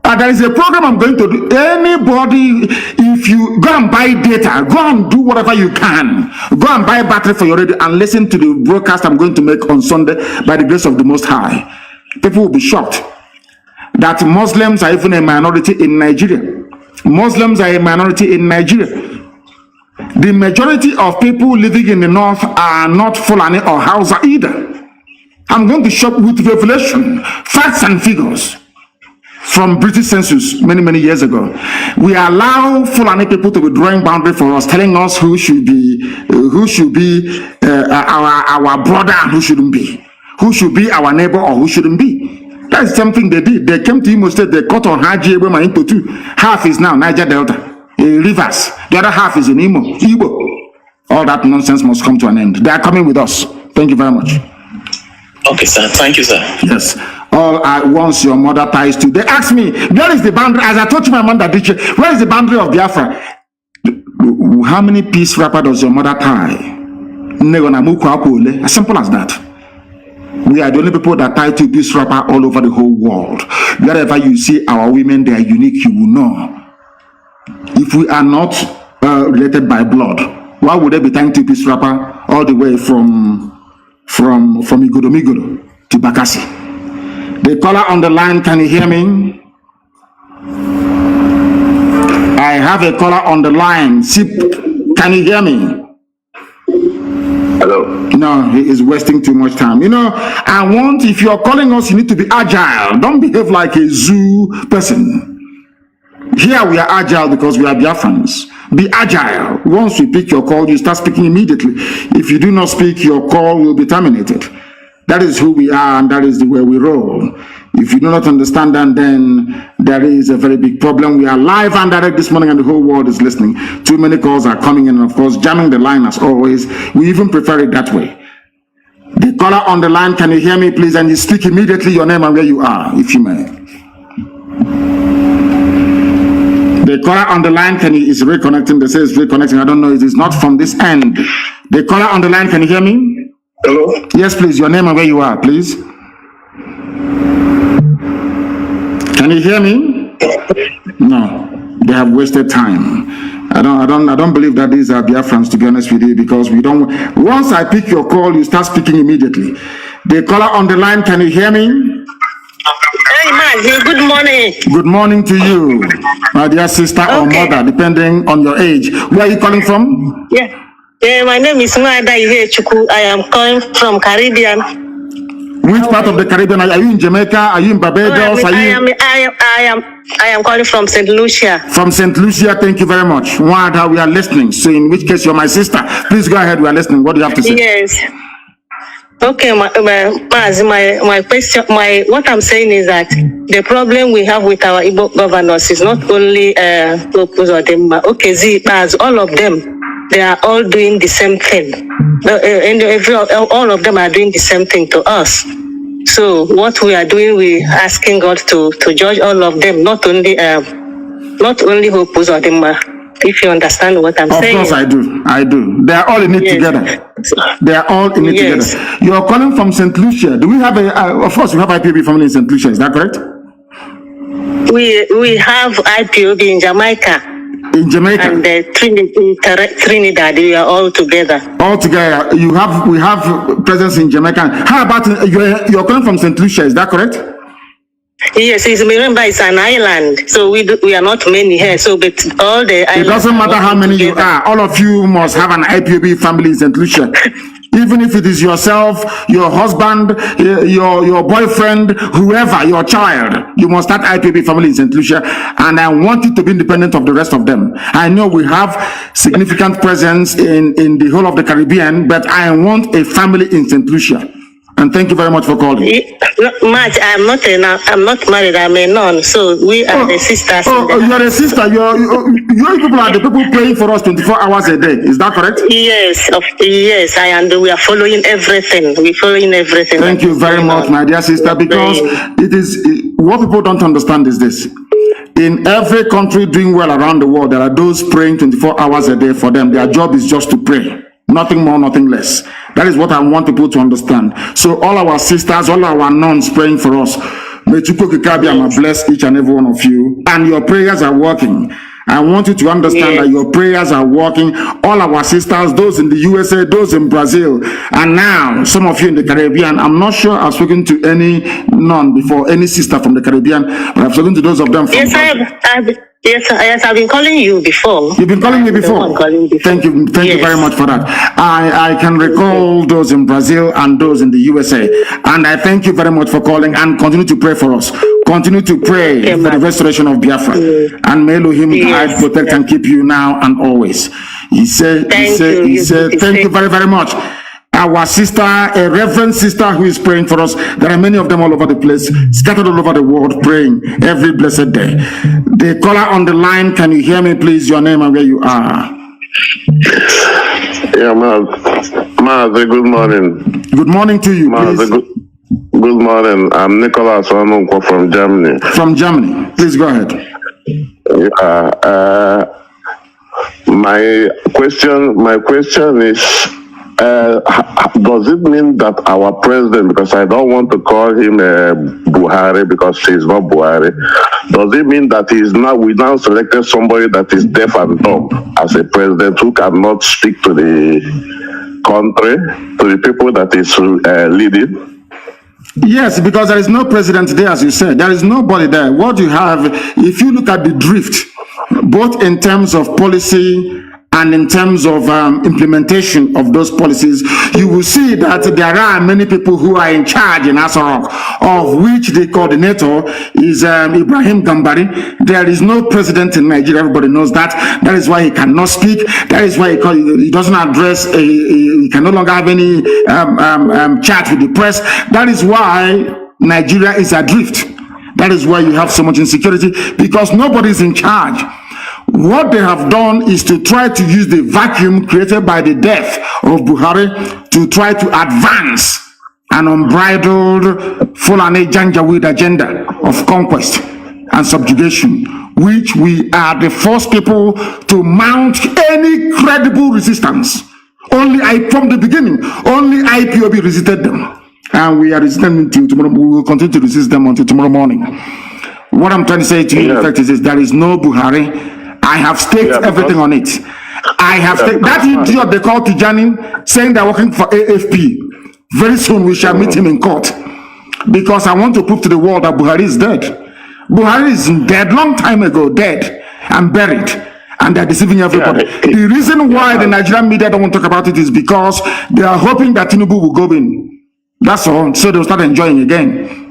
There is a program I'm going to do. Anybody, if you go and buy data, go and do whatever you can. Go and buy battery for your radio and listen to the broadcast I'm going to make on Sunday by the grace of the Most High. People will be shocked that Muslims are even a minority in Nigeria. Muslims are a minority in Nigeria. The majority of people living in the north are not Fulani or Hausa either. I'm going to show with revelation, facts and figures from British census many years ago. We allow Fulani people to be drawing boundary for us, telling us who should be our brother and who shouldn't be, who should be our neighbor or who shouldn't be. That's something they did. They came to Imo State, they cut on Haji Ebema into two. Half is now Niger Delta, Rivers. The other half is in Igbo. All that nonsense must come to an end. They are coming with us. Thank you very much. Okay, sir. Thank you, sir. Yes. All I want your mother ties to. They asked me, where is the boundary? As I told you, my mother, where is the boundary of Biafra? How many piece wrapper does your mother tie? As simple as that. We are the only people that tie two-piece wrapper all over the whole world. Wherever you see our women, they are unique, you will know. If we are not related by blood, why would they be tying two-piece wrapper all the way from Igodo to Bakassi? The caller on the line, can you hear me? I have a caller on the line. Can you hear me? Hello. No, he is wasting too much time. If you're calling us, you need to be agile. Don't behave like a zoo person. Here we are agile because we are Biafrans. Be agile. Once we pick your call, you start speaking immediately. If you do not speak, your call will be terminated. That is who we are, and that is the way we roll. If you do not understand that, then there is a very big problem. We are live and direct this morning, and the whole world is listening. Too many calls are coming in, and of course, jamming the line as always. We even prefer it that way. The caller on the line, can you hear me, please? And you speak immediately your name and where you are, if you may. The caller on the line is reconnecting. They say it's reconnecting. I don't know. It is not from this end. The caller on the line, can you hear me? Hello? Yes, please. Your name and where you are, please. Can you hear me? No. They have wasted time. I don't believe that these are Biafrans, to be honest with you, because we don't. Once I pick your call, you start speaking immediately. The caller on the line, can you hear me? Hey, Mazi, good morning. Good morning to you, my dear sister or mother, depending on your age. Where are you calling from? Yeah, my name is Maada Chuku. I am calling from Caribbean. Which part of the Caribbean? Are you in Jamaica? Are you in Barbados? I am calling from St. Lucia. From St. Lucia, thank you very much. Maada, we are listening. So in which case you're my sister. Please go ahead, we are listening. What do you have to say? Yes. Okay, my question, what I'm saying is that the problem we have with our Igbo governors is not only Opus or them, all of them, they are all doing the same thing. All of them are doing the same thing to us. So what we are doing, we asking God to judge all of them, not only Opus or them. If you understand what I'm saying. Of course I do. They are all in it together. They are all in it together. You are calling from St. Lucia. Do we have of course we have IPOB family in St. Lucia, is that correct? We have IPOB in Jamaica. In Jamaica? And Trinidad, we are all together. All together. We have presence in Jamaica. How about, you're calling from St. Lucia, is that correct? Yes, remember it's an island, so we are not many here. So, but all the it doesn't matter how many you are. All of you must have an IPOB family in St. Lucia. Even if it is yourself, your husband, your boyfriend, whoever, your child, you must start IPOB family in St. Lucia. And I want it to be independent of the rest of them. I know we have significant presence in the whole of the Caribbean, but I want a family in St. Lucia. And thank you very much for calling. I'm not married. I'm a nun. So we are the sisters. You're a sister. Your people are the people praying for us 24 hours a day. Is that correct? Yes. And we are following everything. We're following everything. Thank you very much, my dear sister, because it is what people don't understand is this. In every country doing well around the world, there are those praying 24 hours a day for them. Their job is just to pray. Nothing more, nothing less. That is what I want people to understand. So all our sisters, all our nuns praying for us. May Chukwukikabiyama bless each and every one of you. And your prayers are working. I want you to understand that your prayers are working. All our sisters, those in the USA, those in Brazil, and now some of you in the Caribbean. I'm not sure I've spoken to any nun before, any sister from the Caribbean, but I've spoken to those of them from Yes, I've been calling you before. You've been calling me before? Thank you very much for that. I can recall those in Brazil and those in the USA, and I thank you very much for calling, and continue to pray for us. Continue to pray for the restoration of Biafra, and may Elohim guide, protect, and keep you now and always. He said, thank you very, very much. Our sister, a reverend sister who is praying for us. There are many of them all over the place, scattered all over the world, praying every blessed day. The caller on the line, can you hear me, please? Your name and where you are. Yeah, Mazi, good morning. Good morning to you, Mazi, good morning. I'm Nicholas Onunko from Germany. From Germany. Please go ahead. Yeah, my question is, does it mean that our president, because I don't want to call him Buhari because he's not Buhari, does it mean that we now selected somebody that is deaf and dumb as a president who cannot speak to the country, to the people that is leading? Yes, because there is no president there, as you said. There is nobody there. What you have, if you look at the drift, both in terms of policy and in terms of implementation of those policies, you will see that there are many people who are in charge in Asarok, of which the coordinator is Ibrahim Gambari. There is no president in Nigeria. Everybody knows that. That is why he cannot speak. That is why he doesn't address, he can no longer have any chat with the press. That is why Nigeria is adrift. That is why you have so much insecurity, because nobody is in charge. What they have done is to try to use the vacuum created by the death of Buhari to try to advance an unbridled Fulani Janjaweed agenda of conquest and subjugation, which we are the first people to mount any credible resistance. From the beginning, only IPOB resisted them. And we are resisting until tomorrow. We will continue to resist them until tomorrow morning. What I'm trying to say to you, in effect, is there is no Buhari. I have staked everything on it. I have staked that idiot they call Tijani, saying they're working for AFP. Very soon we shall meet him in court, because I want to prove to the world that Buhari is dead. Buhari is dead long time ago, dead and buried, and they're deceiving everybody. The reason why the Nigerian media don't want to talk about it is because they are hoping that Tinubu will go in. That's all. So they'll start enjoying again.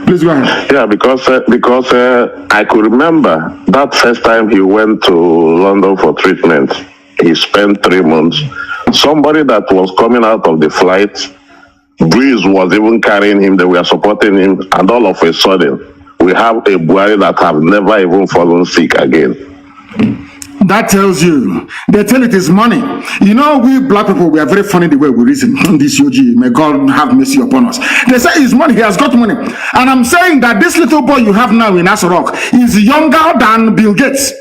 Please go ahead. Yeah, because I could remember that first time he went to London for treatment. He spent 3 months. Somebody that was coming out of the flight, Breeze was even carrying him. They were supporting him, and all of a sudden, we have a Buhari that have never even fallen sick again. That tells you, they tell it is money. You know, we black people, we are very funny the way we reason. This UG, may God have mercy upon us. They say it's money, he has got money. And I'm saying that this little boy you have now in Asarok is younger than Bill Gates.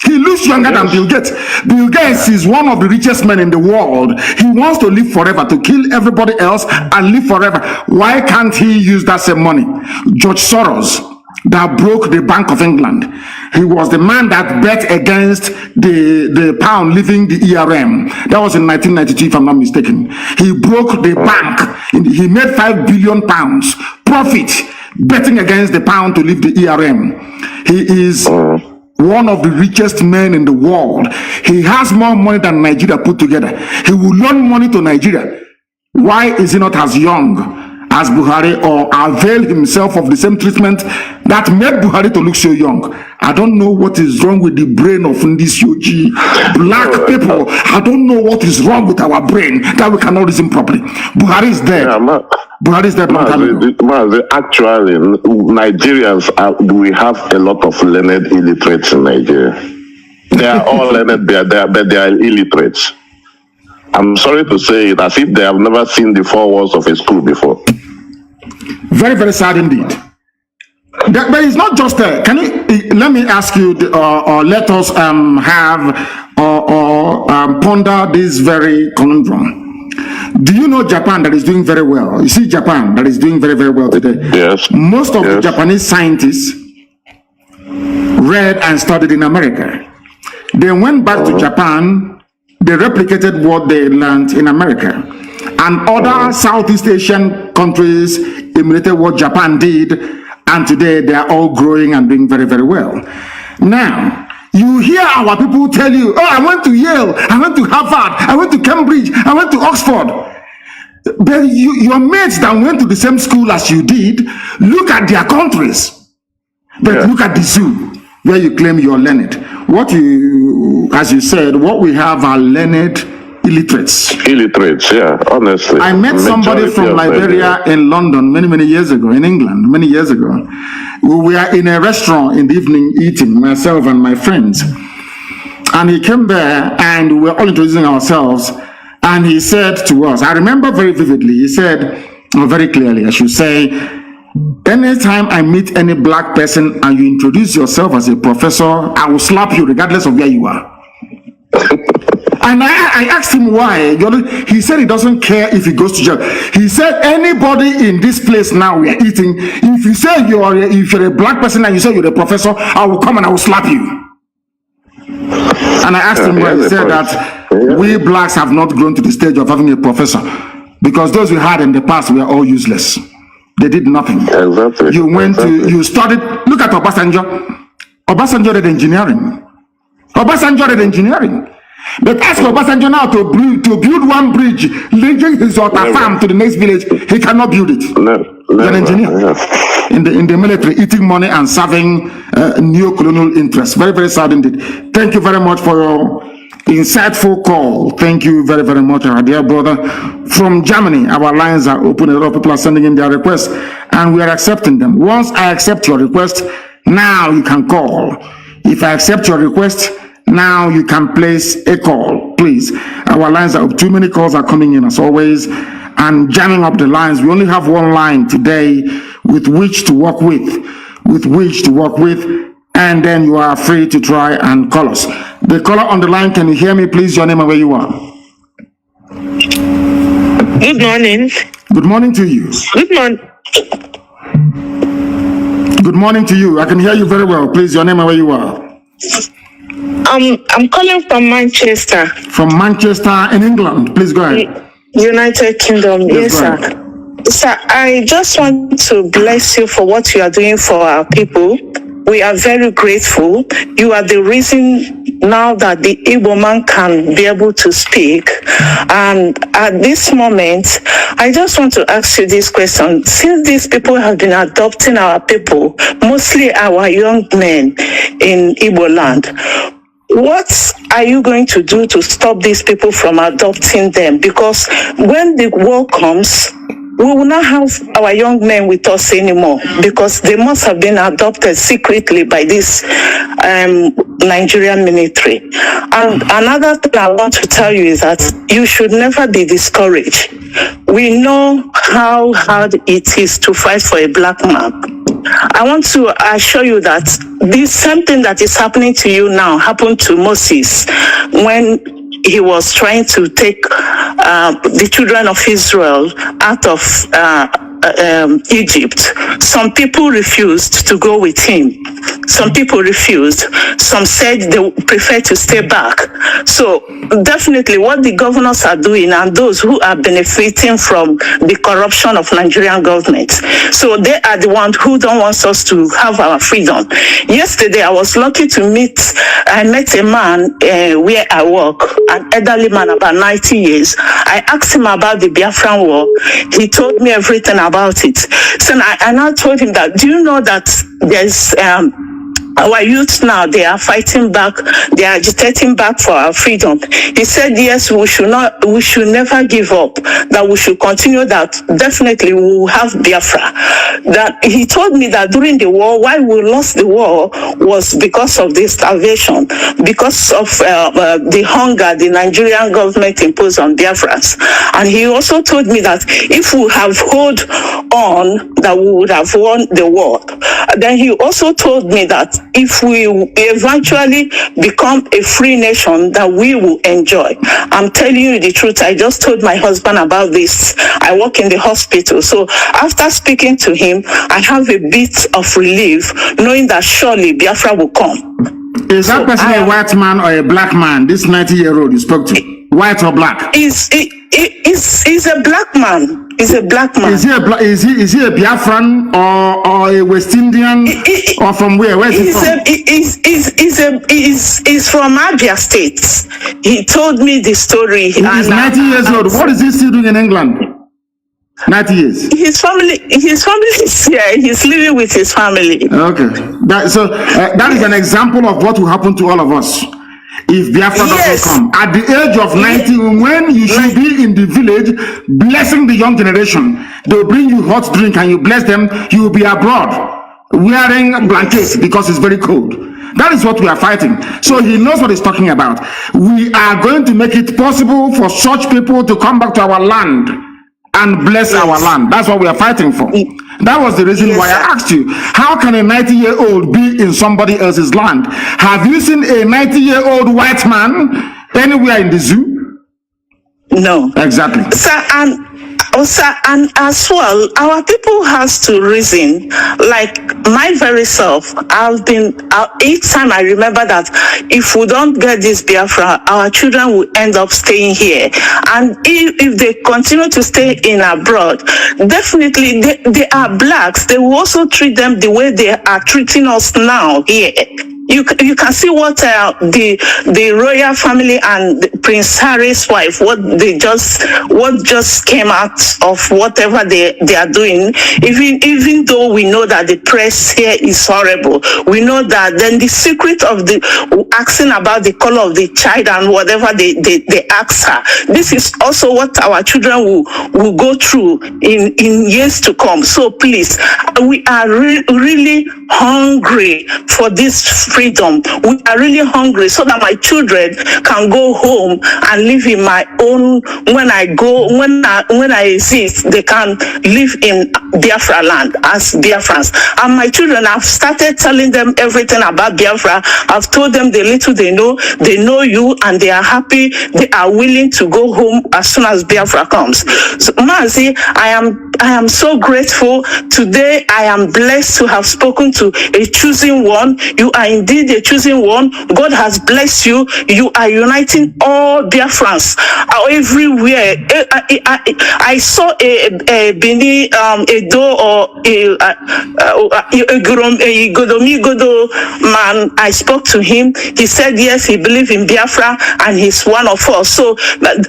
He looks younger than Bill Gates. Bill Gates is one of the richest men in the world. He wants to live forever, to kill everybody else and live forever. Why can't he use that same money? George Soros, that broke the Bank of England. He was the man that bet against the pound leaving the ERM. That was in 1992, if I'm not mistaken. He broke the bank. He made £5 billion profit betting against the pound to leave the ERM. He is one of the richest men in the world. He has more money than Nigeria put together. He will loan money to Nigeria. Why is he not as young as Buhari, or avail himself of the same treatment that made Buhari to look so young? I don't know what is wrong with the brain of this UG. Black people, I don't know what is wrong with our brain that we cannot reason properly. Buhari is dead. Buhari is dead. Actually, Nigerians, we have a lot of learned illiterates in Nigeria. They are all learned, but they are illiterates. I'm sorry to say it, as if they have never seen the 4 walls of a school before. Very, very sad indeed. But it's not just can you let me ask you, or let us have, or ponder this very conundrum. Do you know Japan that is doing very well? You see Japan that is doing very, very well today. Yes. Most of the Japanese scientists read and studied in America. They went back to Japan, they replicated what they learned in America. And other Southeast Asian countries imitated what Japan did, and today they are all growing and doing very, very well. Now, you hear our people tell you, oh, I went to Yale, I went to Harvard, I went to Cambridge, I went to Oxford. But your mates that went to the same school as you did, look at their countries. But look at the zoo, where you claim you're learned. As you said, what we have are learned illiterates. Illiterates, yeah, honestly. I met somebody from Liberia in London many years ago, in England, many years ago. We were in a restaurant in the evening eating, myself and my friends. And he came there and we were all introducing ourselves. And he said to us, I remember very vividly, he said, very clearly, I should say, anytime I meet any black person and you introduce yourself as a professor, I will slap you regardless of where you are. And I asked him why. He said he doesn't care if he goes to jail. He said anybody in this place now we are eating, if you say if you're a black person and you say you're a professor, I will come and I will slap you. And I asked him why. He said that we blacks have not grown to the stage of having a professor because those we had in the past were all useless. They did nothing. Exactly. You went to, you studied, look at Obasanjo. Obasanjo did engineering. Obasanjo did engineering. But ask Obasanjo now to build one bridge linking his farm to the next village. He cannot build it. He's an engineer in the military, eating money and serving neo-colonial interests. Very, very sad indeed. Thank you very much for your insightful call. Thank you very, very much, our dear brother. From Germany, our lines are open. A lot of people are sending in their requests, and we are accepting them. Once I accept your request, now you can call. If I accept your request, now you can place a call, please. Our lines are up. Too many calls are coming in as always and jamming up the lines. We only have one line today with which to work with, and then you are free to try and call us. The caller on the line, can you hear me, please? Your name and where you are. Good morning. Good morning to you. Good morning. Good morning to you. I can hear you very well. Please, your name and where you are. I'm calling from Manchester. From Manchester in England. Please go ahead. United Kingdom. Yes, sir. Sir, I just want to bless you for what you are doing for our people. We are very grateful. You are the reason now that the Igbo man can be able to speak. And at this moment, I just want to ask you this question. Since these people have been adopting our people, mostly our young men in Igbo land, what are you going to do to stop these people from adopting them? Because when the war comes, we will not have our young men with us anymore because they must have been adopted secretly by this Nigerian military. And another thing I want to tell you is that you should never be discouraged. We know how hard it is to fight for a black man. I want to assure you that this same thing that is happening to you now happened to Moses when he was trying to take the children of Israel out of Egypt. Some people refused to go with him. Some people refused. Some said they prefer to stay back. So definitely what the governors are doing and those who are benefiting from the corruption of Nigerian government. So they are the ones who don't want us to have our freedom. Yesterday I was lucky to I met a man where I work, an elderly man about 90 years. I asked him about the Biafran war. He told me everything about it. So I now told him that, do you know that there's our youth now, they are fighting back, they are agitating back for our freedom. He said, yes, we should never give up, that we should continue, that definitely we will have Biafra. That he told me that during the war, why we lost the war was because of the starvation, because of the hunger the Nigerian government imposed on Biafrans. And he also told me that if we have held on, that we would have won the war. Then he also told me that if we eventually become a free nation that we will enjoy. I'm telling you the truth. I just told my husband about this. I work in the hospital. So after speaking to him, I have a bit of relief knowing that surely Biafra will come. Is that person a white man or a black man? This 90-year-old you spoke to, white or black? He's a black man. He's a black man. Is he a Biafran or a West Indian or from where? Where is he from? He's from Abia State. He told me the story. He's 90 years old. What is he still doing in England? 90 years. His family is here. He's living with his family. Okay. That is an example of what will happen to all of us if Biafra doesn't come. At the age of 90, when you should be in the village blessing the young generation, they'll bring you hot drink and you bless them, you will be abroad wearing blankets because it's very cold. That is what we are fighting. So he knows what he's talking about. We are going to make it possible for such people to come back to our land and bless our land. That's what we are fighting for. That was the reason why I asked you, how can a 90-year-old be in somebody else's land? Have you seen a 90-year-old white man anywhere in the zoo? No. Exactly. Sir, and as well, our people has to reason. Like my very self, each time I remember that if we don't get this Biafra, our children will end up staying here. And if they continue to stay in abroad, definitely they are blacks. They will also treat them the way they are treating us now here. You can see what the royal family and Prince Harry's wife, what just came out of whatever they are doing. Even though we know that the press here is horrible, we know that then the secret of the asking about the color of the child and whatever they ask her. This is also what our children will go through in years to come. So please, we are really hungry for this freedom. We are really hungry so that my children can go home and live in my own. When I exist, they can live in Biafra land as Biafrans. And my children, I've started telling them everything about Biafra. I've told them the little they know you, and they are happy. They are willing to go home as soon as Biafra comes. So, Mazi, I am so grateful. Today, I am blessed to have spoken to a chosen one. You are indeed a chosen one. God has blessed you. You are uniting all Biafrans everywhere. I saw a Bini, Edo, or a Godomigodo man. I spoke to him. He said, yes, he believes in Biafra and he's one of us. So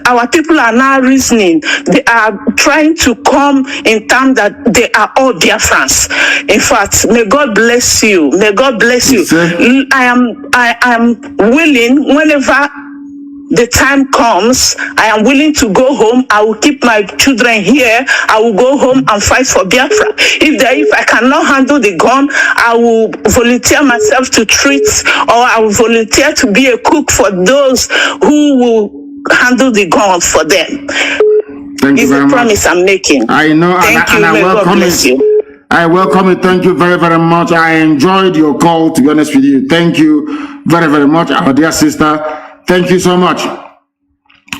our people are now reasoning. They are trying to come in terms that they are all Biafrans. In fact, may God bless you. May God bless you. I am willing, whenever the time comes, I am willing to go home. I will keep my children here. I will go home and fight for Biafra. If I cannot handle the gun, I will volunteer myself to treat, or I will volunteer to be a cook for those who will handle the gun for them. Thank you very much. It's a promise I'm making. I know, Thank you. I welcome it. I welcome it. Thank you very, very much. I enjoyed your call, to be honest with you. Thank you very, very much, our dear sister. Thank you so much.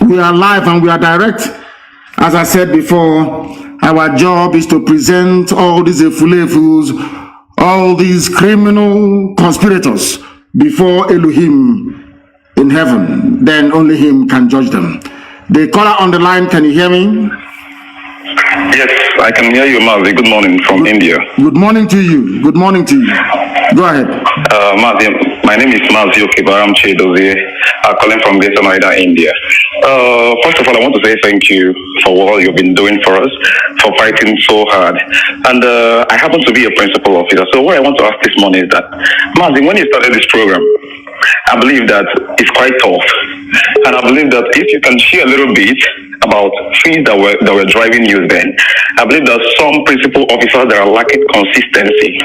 We are live and we are direct. As I said before, our job is to present all these efulefus, all these criminal conspirators before Elohim in heaven. Then only him can judge them. The caller on the line, can you hear me? Yes, I can hear you, Mazi. Good morning from India. Good morning to you. Good morning to you. Go ahead. Mazi, my name is Mazi Okibaram Chedozie. I'm calling from Noida, India. First of all, I want to say thank you for all you've been doing for us, for fighting so hard. And I happen to be a principal officer. So what I want to ask this morning is that, Mazi, when you started this program, I believe that it's quite tough. And I believe that if you can share a little bit about things that were driving you then, I believe that some principal officers that are lacking consistency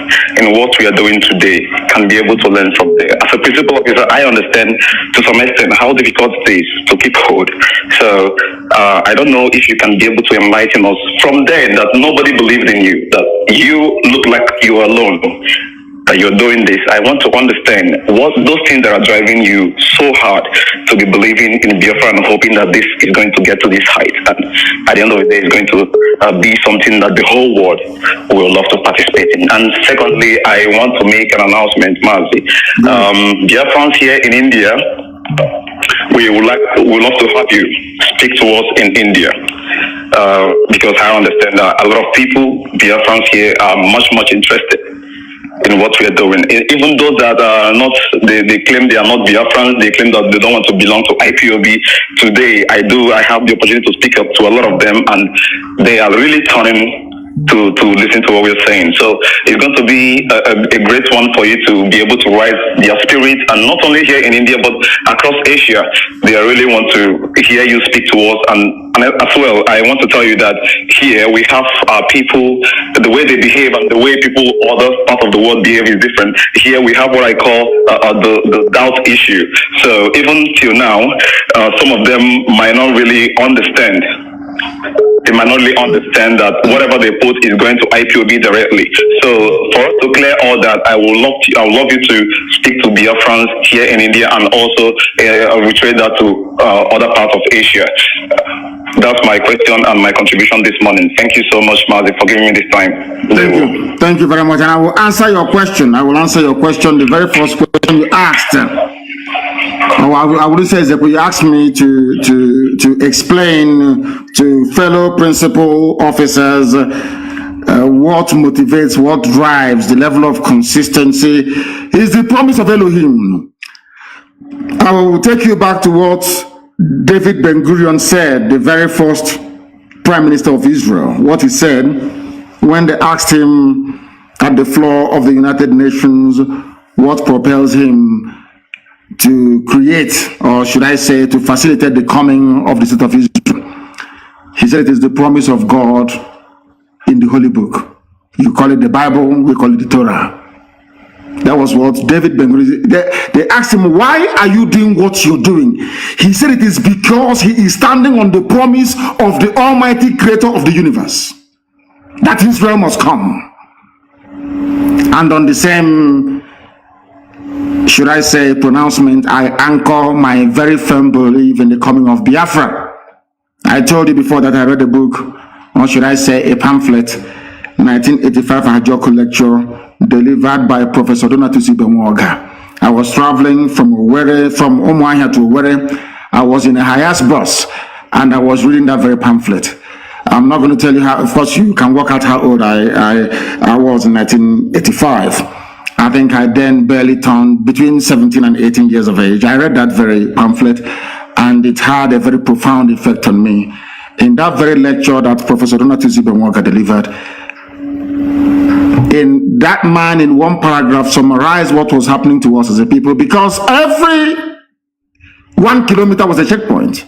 in what we are doing today can be able to learn from there. As a principal officer, I understand to some extent how difficult it is to keep hold. So I don't know if you can be able to enlighten us from there that nobody believed in you, that you look like you are alone. that you're doing this. I want to understand what those things that are driving you so hard to be believing in Biafra and hoping that this is going to get to this height. And at the end of the day, it's going to be something that the whole world will love to participate in. And secondly, I want to make an announcement, Mazi. Biafrans here in India, we would love to have you speak to us in India. Because I understand that a lot of people, Biafrans here, are much interested in what we are doing. Even those that are not, they claim they are not Biafrans, they claim that they don't want to belong to IPOB. Today, I have the opportunity to speak up to a lot of them, and they are really turning to listen to what we're saying. So it's going to be a great one for you to be able to rise their spirit, and not only here in India but across Asia. They really want to hear you speak to us, and as well, I want to tell you that here we have people, the way they behave and the way people other parts of the world behave is different. Here we have what I call the doubt issue. So even till now, some of them might not really understand. They might not really understand that whatever they put is going to IPOB directly. So for us to clear all that, I would love you to speak to Biafrans here in India, and also reiterate that to other parts of Asia. That's my question and my contribution this morning. Thank you so much, Mazi, for giving me this time. Thank you very much, and I will answer your question. The very first question you asked. I would say that you asked me to explain to fellow principal officers what motivates, what drives the level of consistency is the promise of Elohim. I will take you back to what David Ben-Gurion said, the very first Prime Minister of Israel. What he said when they asked him at the floor of the United Nations what propels him to create, or should I say, to facilitate the coming of the state of Israel. He said it is the promise of God in the Holy Book. You call it the Bible, we call it the Torah. That was what David Ben-Gurion, they asked him, why are you doing what you're doing? He said it is because he is standing on the promise of the Almighty Creator of the universe, that Israel must come. And on the same, should I say, pronouncement, I anchor my very firm belief in the coming of Biafra. I told you before that I read a book, or should I say a pamphlet, 1985 Ajoko lecture, delivered by Professor Donatusi Bemoga. I was traveling from Umuahia to Owerri. I was in a Hayas bus, and I was reading that very pamphlet. I'm not going to tell you how, of course you can work out how old I was in 1985. I think I then barely turned between 17 and 18 years of age. I read that very pamphlet, and it had a very profound effect on me. In that very lecture that Professor Donatusi Bemoga delivered, in that man, in one paragraph, summarized what was happening to us as a people, because every 1 kilometer was a checkpoint.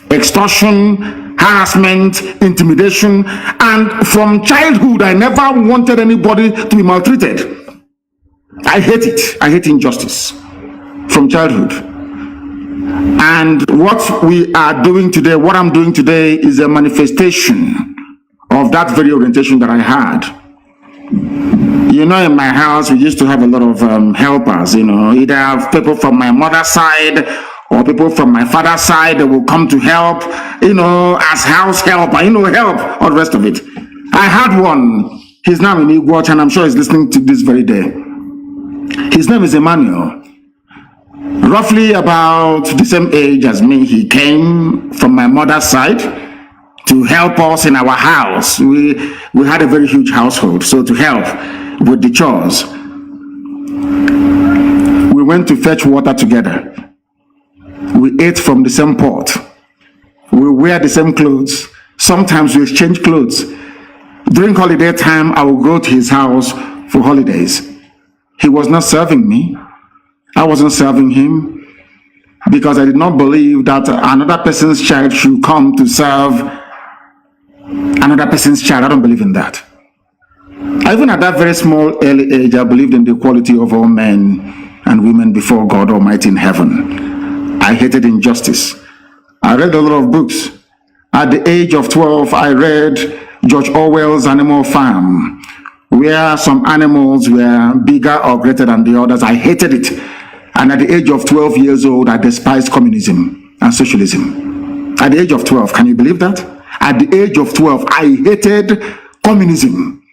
Extortion, harassment, intimidation, and from childhood, I never wanted anybody to be maltreated. I hate it. I hate injustice from childhood. And what we are doing today, what I'm doing today, is a manifestation of that very orientation that I had. You know, in my house, we used to have a lot of helpers, you know, either people from my mother's side or people from my father's side that will come to help, you know, as house help, you know, help, all the rest of it. I had one. His name is Igwach, and I'm sure he's listening to this very day. His name is Emmanuel. Roughly about the same age as me, he came from my mother's side to help us in our house. We had a very huge household, so to help with the chores. We went to fetch water together. We ate from the same pot. We wear the same clothes. Sometimes we exchange clothes. During holiday time, I would go to his house for holidays. He was not serving me. I wasn't serving him, because I did not believe that another person's child should come to serve another person's child. I don't believe in that. Even at that very small early age, I believed in the equality of all men and women before God Almighty in heaven. I hated injustice. I read a lot of books. At the age of 12, I read George Orwell's Animal Farm, where some animals were bigger or greater than the others. I hated it. And at the age of 12 years old, I despised communism and socialism. At the age of 12, can you believe that? At the age of 12, I hated communism.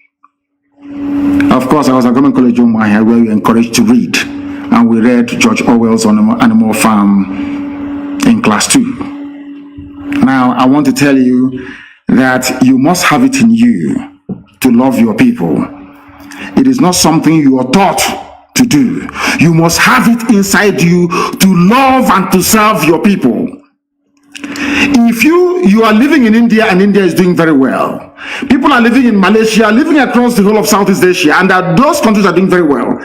Of course, I was at Government College where we were encouraged to read. And we read George Orwell's Animal Farm in class 2. Now, I want to tell you that you must have it in you to love your people. It is not something you are taught to do. You must have it inside you to love and to serve your people. If you are living in India and India is doing very well, people are living in Malaysia, living across the whole of Southeast Asia, and that those countries are doing very well.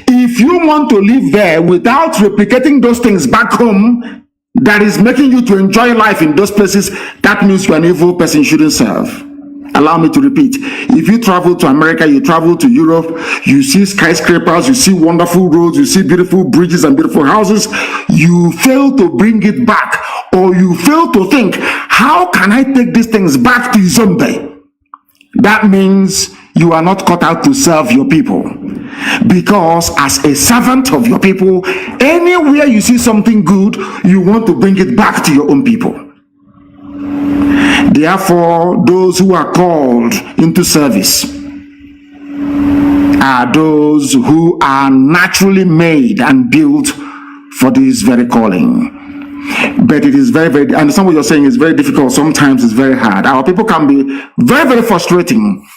If you want to live there without replicating those things back home that is making you to enjoy life in those places, that means you are an evil person, shouldn't serve. Allow me to repeat. If you travel to America, you travel to Europe, you see skyscrapers, you see wonderful roads, you see beautiful bridges and beautiful houses, you fail to bring it back, or you fail to think, how can I take these things back to Zombe? That means you are not cut out to serve your people. Because as a servant of your people, anywhere you see something good, you want to bring it back to your own people. Therefore, those who are called into service are those who are naturally made and built for this very calling. But it is very, very, I understand what you're saying, is very difficult. Sometimes it's very hard. Our people can be very, very frustrating.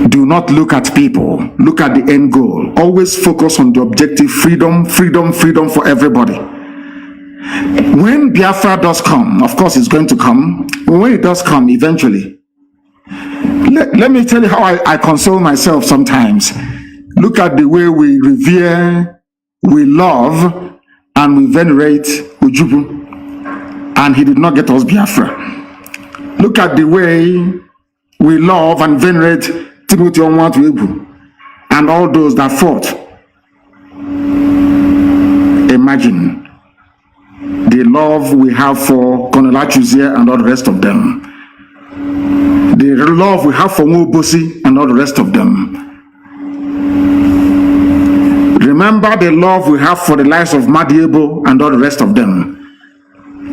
Do not look at people. Look at the end goal. Always focus on the objective: freedom, freedom, freedom for everybody. When Biafra does come, of course it's going to come. When it does come, eventually, let me tell you how I console myself sometimes. Look at the way we revere, we love, and we venerate Ujubu, and he did not get us Biafra. Look at the way we love and venerate Timothy Onwatuebu and all those that fought. Imagine the love we have for Colonel Achuzie and all the rest of them. The love we have for Mobosi and all the rest of them. Remember the love we have for the lives of Madiebo and all the rest of them.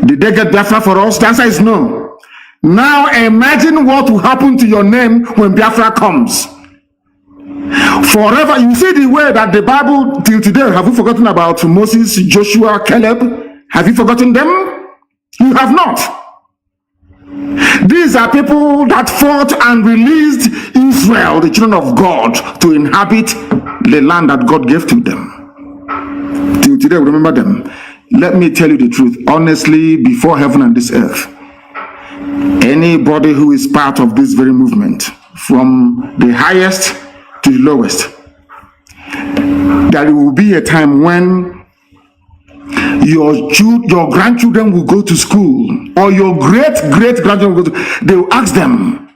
Did they get Biafra for us? The answer is no. Now imagine what will happen to your name when Biafra comes. Forever, you see the way that the Bible till today, have you forgotten about Moses, Joshua, Caleb? Have you forgotten them? You have not. These are people that fought and released Israel, the children of God, to inhabit the land that God gave to them. Till today, we remember them. Let me tell you the truth, honestly, before heaven and this earth, anybody who is part of this very movement, from the highest to the lowest, there will be a time when your grandchildren will go to school, or your great-great-grandchildren will go to, they will ask them,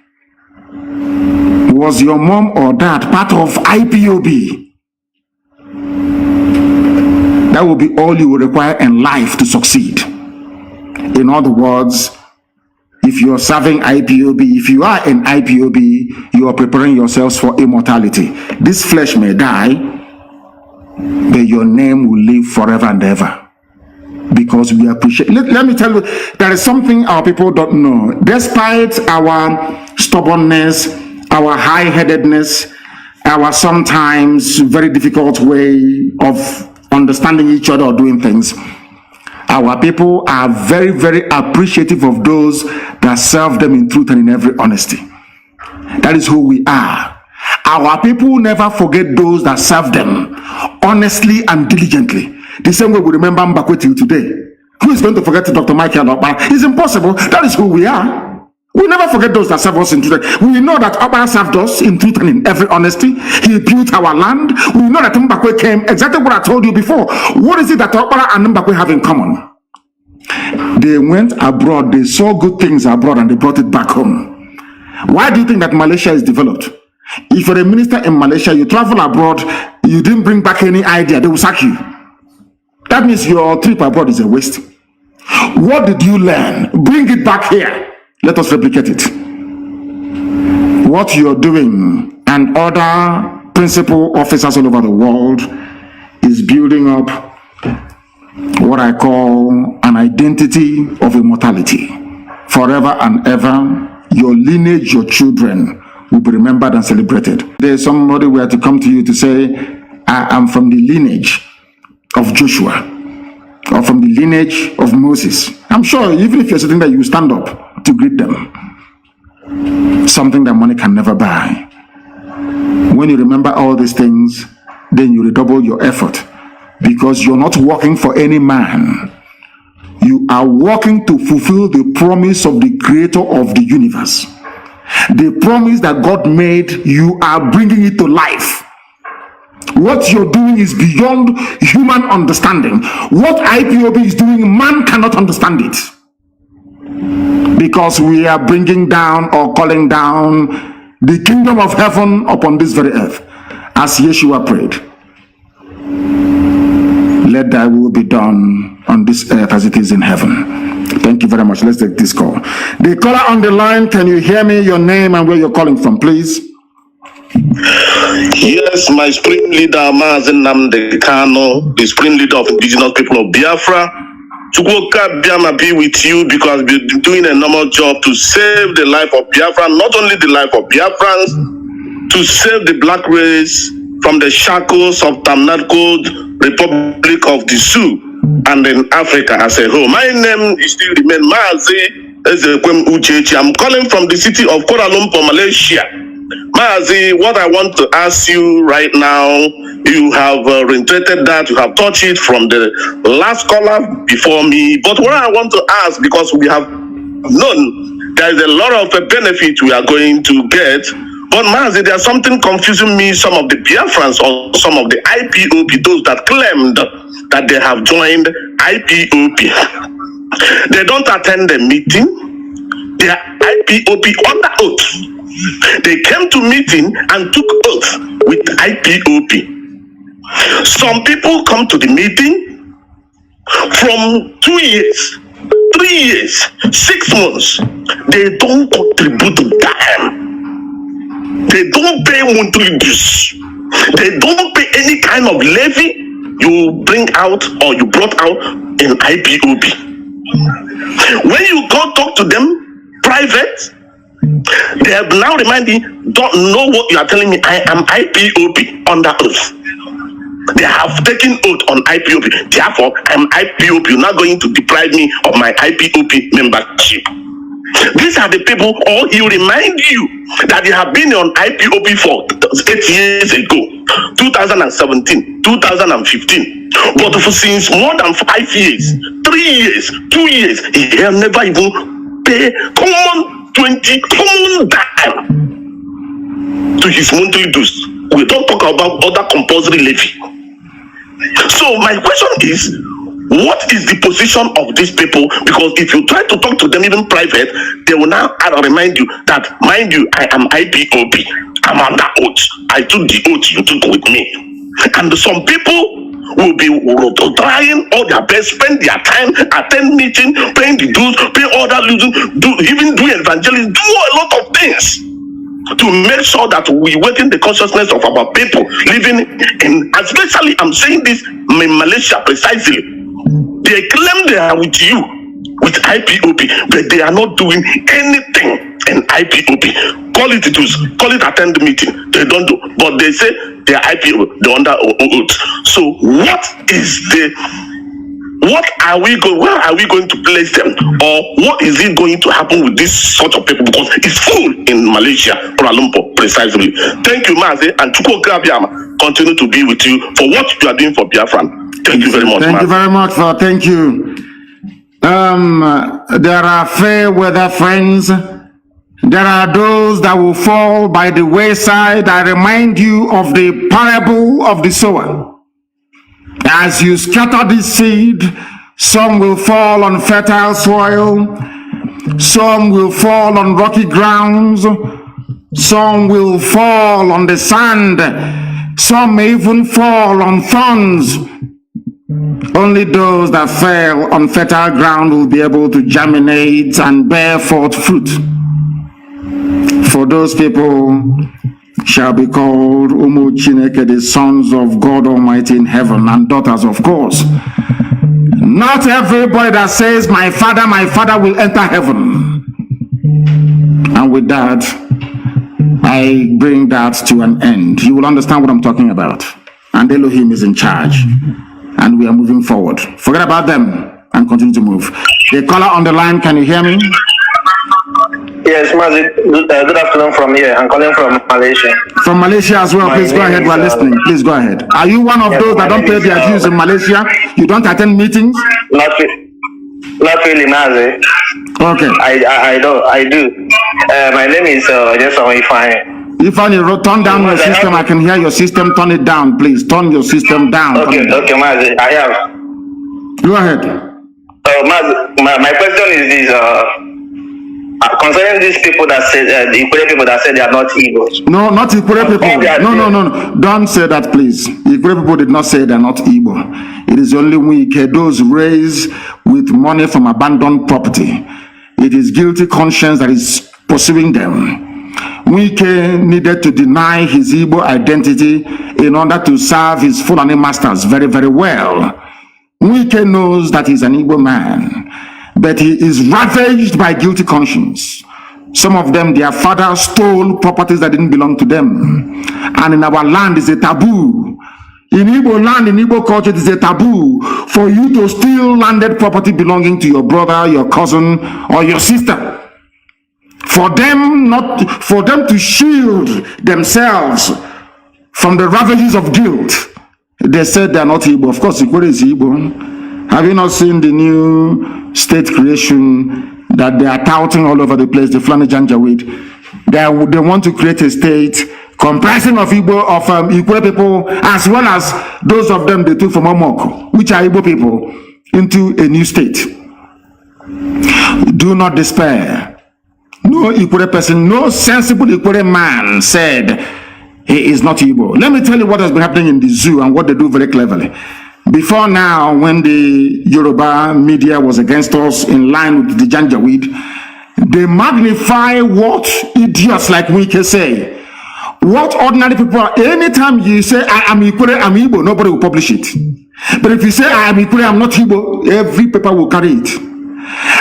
was your mom or dad part of IPOB? That will be all you will require in life to succeed. In other words, if you are serving IPOB, if you are in IPOB, you are preparing yourselves for immortality. This flesh may die, but your name will live forever and ever. Because we appreciate. Let me tell you, there is something our people don't know. Despite our stubbornness, our high-headedness, our sometimes very difficult way of understanding each other or doing things, our people are very, very appreciative of those that serve them in truth and in every honesty. That is who we are. Our people never forget those that serve them honestly and diligently. The same way we remember Mbakwe till today. Who is going to forget Dr. Michael Okpara? It's impossible. That is who we are. We never forget those that serve us in truth. We know that Okpara served us in truth and in every honesty. He built our land. We know that Mbakwe came. Exactly what I told you before. What is it that Okpara and Mbakwe have in common? They went abroad. They saw good things abroad and they brought it back home. Why do you think that Malaysia is developed? If you're a minister in Malaysia, you travel abroad, you didn't bring back any idea, they will sack you. That means your trip abroad is a waste. What did you learn? Bring it back here. Let us replicate it. What you're doing and other principal officers all over the world is building up what I call an identity of immortality. Forever and ever, your lineage, your children will be remembered and celebrated. There's somebody who had to come to you to say, I am from the lineage of Joshua, or from the lineage of Moses. I'm sure even if you're sitting there, you stand up to greet them. Something that money can never buy. When you remember all these things, then you redouble your effort, because you're not working for any man. You are working to fulfill the promise of the creator of the universe. The promise that God made, you are bringing it to life. What you're doing is beyond human understanding. What IPOB is doing, man cannot understand it. Because we are bringing down or calling down the kingdom of heaven upon this very earth. As Yeshua prayed, let thy will be done on this earth as it is in heaven. Thank you very much. Let's take this call. The caller on the line, can you hear me? Your name and where you're calling from, please. Yes, my supreme leader, Mazi Nnamdi Kanu, the supreme leader of indigenous people of Biafra. Chukwuka Biama be with you, because we've been doing a normal job to save the life of Biafra, not only the life of Biafrans, to save the black race from the shackles of Tamnadcode Republic of the Sioux and in Africa as a whole. My name is still remain Mazi Ezekwem Uchechi. I'm calling from the city of Kuala Lumpur, Malaysia. Mazi, what I want to ask you right now, you have reiterated that, you have touched it from the last caller before me, but what I want to ask, because we have known there is a lot of benefit we are going to get, but Mazi, there's something confusing me. Some of the Biafrans or some of the IPOP, those that claimed that they have joined IPOP, they don't attend the meeting. They are IPOP under oath. They came to meeting and took oath with IPOP. Some people come to the meeting from 2 years, 3 years, 6 months. They don't contribute to dime. They don't pay monthly dues. They don't pay any kind of levy you bring out or you brought out in IPOP. When you go talk to them private, they have now reminded me, don't know what you are telling me. I am IPOP under oath. They have taken oath on IPOP. Therefore, I am IPOP. You're not going to deprive me of my IPOP membership. These are the people, or he will remind you that they have been on IPOP for 8 years ago, 2017, 2015. But for since more than 5 years, 3 years, 2 years, he have never even paid common 20 common dime to his monthly dues. We don't talk about other compulsory levy. So my question is, what is the position of these people? Because if you try to talk to them even private, they will now remind you that, mind you, I am IPOP. I'm under oath. I took the oath you took with me. And some people will be trying all their best, spend their time, attend meeting, paying the dues, pay all that, even do evangelism, do a lot of things to make sure that we awaken the consciousness of our people living in, especially I'm saying this in Malaysia precisely. They claim they are with you, with IPOP, but they are not doing anything in IPOP. Call it dues, call it attend the meeting. They don't do, but they say they are IPOP, they're under oath. So where are we going to place them, or what is it going to happen with this sort of people? Because it's full in Malaysia, Kuala Lumpur, precisely. Thank you, Mazi, and Chukwuka Biama continue to be with you for what you are doing for Biafran. Thank you very much. Thank you very much, sir. Thank you. There are fair weather friends. There are those that will fall by the wayside. I remind you of the parable of the sower. As you scatter this seed, some will fall on fertile soil, some will fall on rocky grounds, some will fall on the sand, some may even fall on thorns. Only those that fell on fertile ground will be able to germinate and bear forth fruit. For those people shall be called Umu Chineke, the sons of God Almighty in heaven, and daughters, of course. Not everybody that says, my father will enter heaven. And with that, I bring that to an end. You will understand what I'm talking about. And Elohim is in charge. And we are moving forward. Forget about them and continue to move. The caller on the line, can you hear me? Yes, Mazi, good afternoon from here. I'm calling from Malaysia. From Malaysia as well. Please go ahead. We're listening. Please go ahead. Are you one of those that don't pay their dues in Malaysia? You don't attend meetings? Not really, Mazi. Okay. I do. My name is Ifeanyi. Ifeanyi, turn down your system. I can hear your system. Turn it down, please. Turn your system down. Okay, Mazi. I have. Go ahead. Mazi, my question is this. Concerning these people that say the Ikure people that say they are not evil. No, not Ikure people. No. Don't say that, please. Ikure people did not say they are not evil. It is only Wike, those raised with money from abandoned property. It is guilty conscience that is pursuing them. Wike needed to deny his Igbo identity in order to serve his Fulani masters very, very well. Wike knows that he's an Igbo man, but he is ravaged by guilty conscience. Some of them, their father stole properties that didn't belong to them. And in our land, it's a taboo. In Igbo land, in Igbo culture, it is a taboo for you to steal landed property belonging to your brother, your cousin, or your sister. For them to shield themselves from the ravages of guilt, they said they are not Igbo. Of course, Ikore is Igbo. Have you not seen the new state creation that they are touting all over the place, the Fulani Janjaweed? They want to create a state comprising of Ikwe people, as well as those of them they took from Omok, which are Igbo people, into a new state. Do not despair. No Ikwe person, no sensible Ikwe man said he is not Igbo. Let me tell you what has been happening in the zoo and what they do very cleverly. Before now, when the Yoruba media was against us in line with the Janjaweed, they magnify what idiots like we can say. What ordinary people are. Anytime you say, I am Ikure, I'm Igbo, nobody will publish it. But if you say, I am Ikure, I'm not Igbo, every paper will carry it.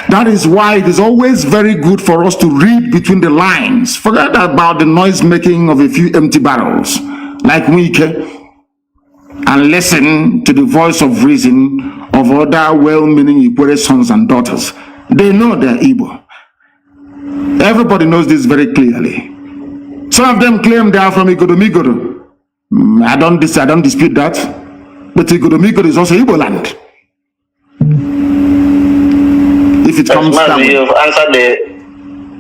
That is why it is always very good for us to read between the lines. Forget about the noise making of a few empty barrels, like Wike, and listen to the voice of reason of other well-meaning Ikure sons and daughters. They know they're Igbo. Everybody knows this very clearly. Some of them claim they are from Igodo. I don't dispute that. But Igodo is also Igbo land. If it comes down.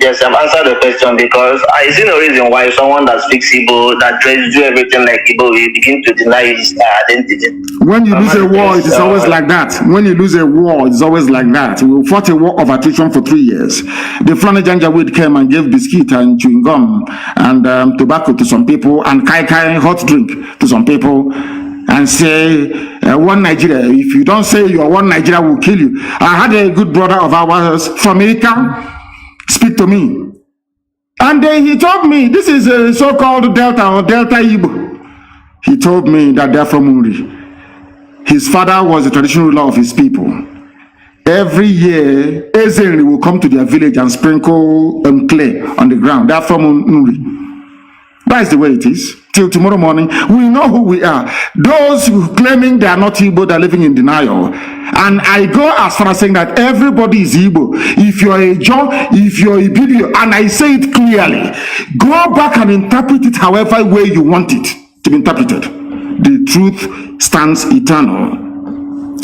Yes, I've answered the question because I see no reason why someone that speaks Igbo, that tries to do everything like Igbo, will begin to deny his identity. When you lose a war, it is always like that. When you lose a war, it's always like that. We fought a war of attrition for 3 years. The Fulani Janjaweed came and gave biscuit and chewing gum and tobacco to some people and kai hot drink to some people and say, one Nigeria, if you don't say you are one Nigeria, will kill you. I had a good brother of ours from America speak to me, and then he told me, this is a so-called Delta or Delta Igbo. He told me that they're from Uri. His father was the traditional ruler of his people. Every year, Ezeri will come to their village and sprinkle clay on the ground. They're from Uri. That is the way it is. Till tomorrow morning, we know who we are. Those who claiming they are not Igbo, they're living in denial. And I go as far as saying that everybody is Igbo. If you're a John, if you're a Bidio, and I say it clearly, go back and interpret it however way you want it to be interpreted. The truth stands eternal.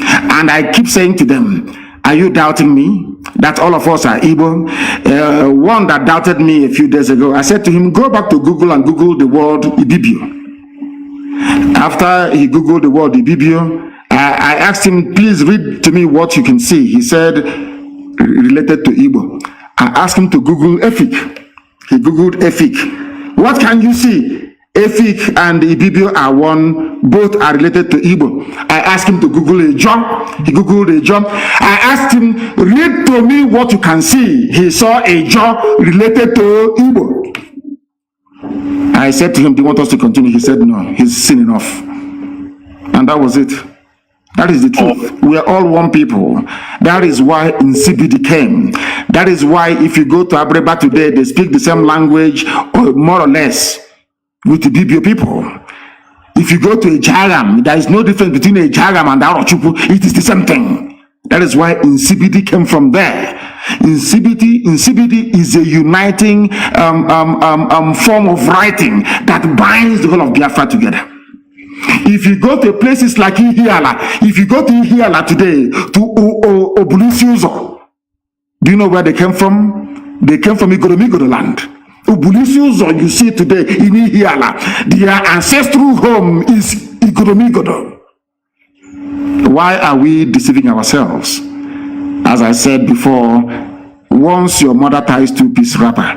And I keep saying to them, are you doubting me? That all of us are Igbo? One that doubted me a few days ago, I said to him, go back to Google and Google the word Ibibio. After he Googled the word Ibibio, I asked him, please read to me what you can see. He said, related to Igbo. I asked him to Google Efik. He Googled Efik. What can you see? Efik and Ibibio are one, both are related to Igbo. I asked him to Google a job. He Googled a job. I asked him, read to me what you can see. He saw a job related to Igbo. I said to him, do you want us to continue? He said, no, he's seen enough. And that was it. That is the truth. We are all one people. That is why CBD came. That is why if you go to Abreba today, they speak the same language, or more or less, with the BBO people. If you go to a Jagam, there is no difference between a Jagam and Arochukwu. It is the same thing. That is why CBD came from there. CBD is a uniting form of writing that binds the whole of Biafra together. If you go to places like Ihiala, if you go to Ihiala today, to Obulisuzo, do you know where they came from? They came from Igoromigodo land. Obulisuzo, you see today in Ihiala, their ancestral home is Igoromigodo. Why are we deceiving ourselves? As I said before, once your mother ties two-piece wrapper,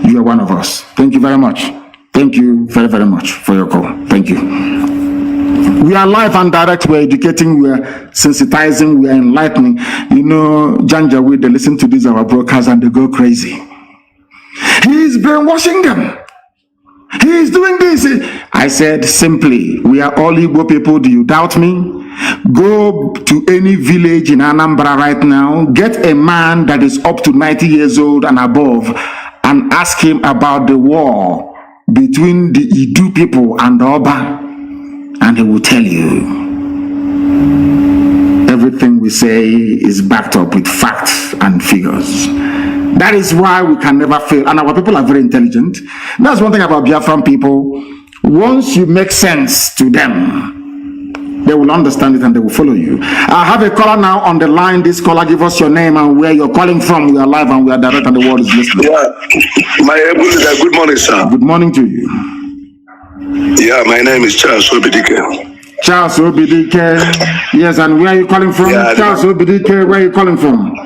you are one of us. Thank you very much. Thank you very, very much for your call. Thank you. We are live and direct. We're educating, we're sensitizing, we're enlightening. You know, Janjaweed, they listen to this, our broadcast, and they go crazy. He is brainwashing them. He is doing this. I said simply, we are all Igbo people. Do you doubt me? Go to any village in Anambra right now, get a man that is up to 90 years old and above, and ask him about the war between the Idu people and the Oba, and he will tell you everything we say is backed up with facts and figures. That is why we can never fail, and our people are very intelligent. That's one thing about Biafran people. Once you make sense to them, they will understand it and they will follow you. I have a caller now on the line. This caller, give us your name and where you're calling from. We are live and we are direct and the world is listening. Yeah, good morning, sir. Good morning to you. Yeah, my name is Charles Obidike. Charles Obidike. Yes, and where are you calling from? Yeah, Charles Obidike, where are you calling from?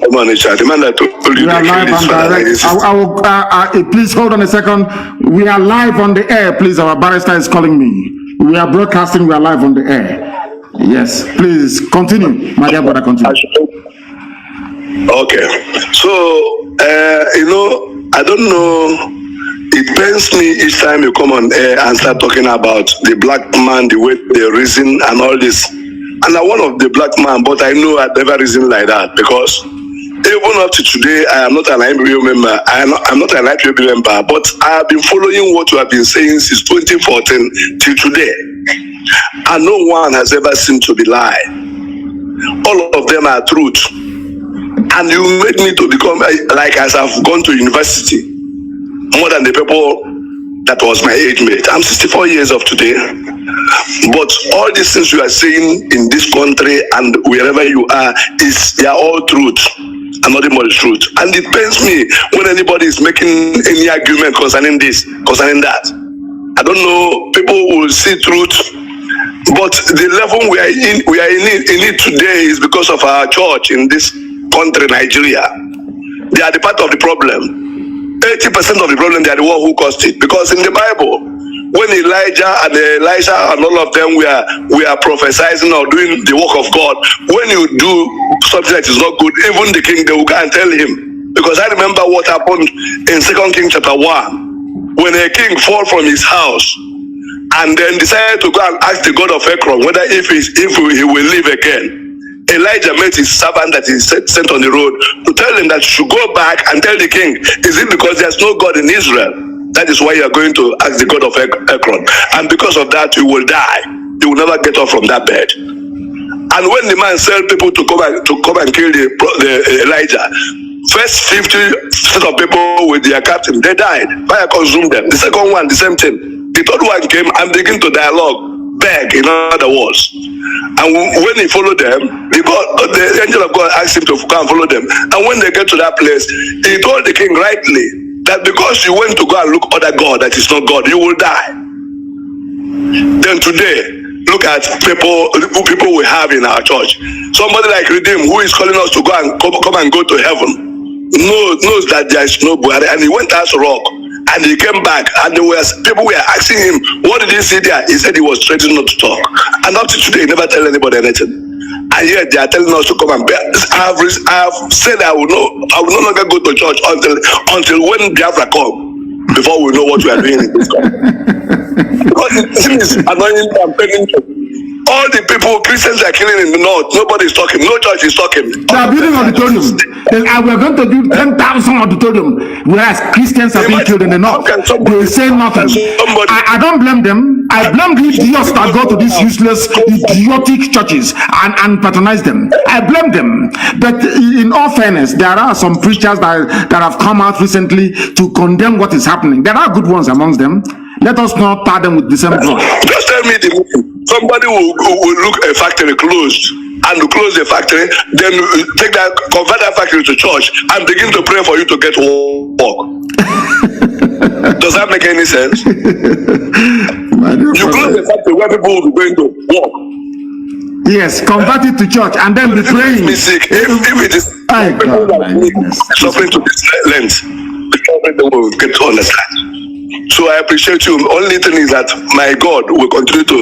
Good morning, sir. The man that told you we are live and direct. Please hold on a second. We are live on the air. Please, our barrister is calling me. We are broadcasting, we are live on the air. Yes, please continue, my dear brother, continue. Okay, so, you know, I don't know, it pains me each time you come on air and start talking about the black man, the way they reason and all this. And I'm one of the black man, but I know I've never reasoned like that because even up to today, I am not an IPOB member. I'm not an IPOB member, but I have been following what you have been saying since 2014 till today. And no one has ever seemed to be lie. All of them are truth. And you made me to become, like as I've gone to university, more than the people that was my age mate. I'm 64 years of today. But all these things you are saying in this country and wherever you are, they are all truth. And nothing more is truth. And it pains me when anybody is making any argument concerning this, concerning that. I don't know, people will see truth, but the level we are in it today is because of our church in this country, Nigeria. They are the part of the problem. 80% of the problem, they are the one who caused it. Because in the Bible, when Elijah and Elisha and all of them were prophesying or doing the work of God, when you do something that is not good, even the king, they will go and tell him. Because I remember what happened in 2 Kings chapter 1, when a king fell from his house and then decided to go and ask the God of Ekron whether if he will live again. Elijah met his servant that he sent on the road to tell him that you should go back and tell the king, is it because there's no God in Israel? That is why you are going to ask the God of Ekron. And because of that, you will die. You will never get up from that bed. And when the man sent people to come and kill the Elijah, first 50 set of people with their captain, they died. Fire consumed them. The second one, the same thing. The third one came and began to dialogue, beg, in other words. And when he followed them, the angel of God asked him to come and follow them. And when they get to that place, he told the king rightly that because you went to go and look other God that is not God, you will die. Then today, look at people we have in our church. Somebody like Redeem, who is calling us to go and come and go to heaven, knows that there is no Buhari, and he went to Rock. And he came back, and people were asking him, what did he see there? He said he was threatening not to talk. And up to today, he never tell anybody anything. And yet they are telling us to come and bear. I have said I will no longer go to church until when Biafra come. before we know what we are doing in this country. Because it seems annoying and painful. All the people, Christians are killing in the north. Nobody is talking. No church is talking. They are building auditorium. And we are going to build 10,000 auditorium, whereas Christians are being killed in the north. They say nothing. I don't blame them. I blame the idiots that go to these useless, idiotic churches and patronize them. I blame them. But in all fairness, there are some preachers that have come out recently to condemn what is happening. There are good ones amongst them. Let us not tar them with the same brush. Just tell me somebody will look a factory closed and close the factory, then convert that factory to church and begin to pray for you to get work. Does that make any sense? You close the factory where people will be going to work. Yes, convert it to church and then be praying. If it is people that suffering to this length, they will get to understand. So I appreciate you. Only thing is that my God will continue to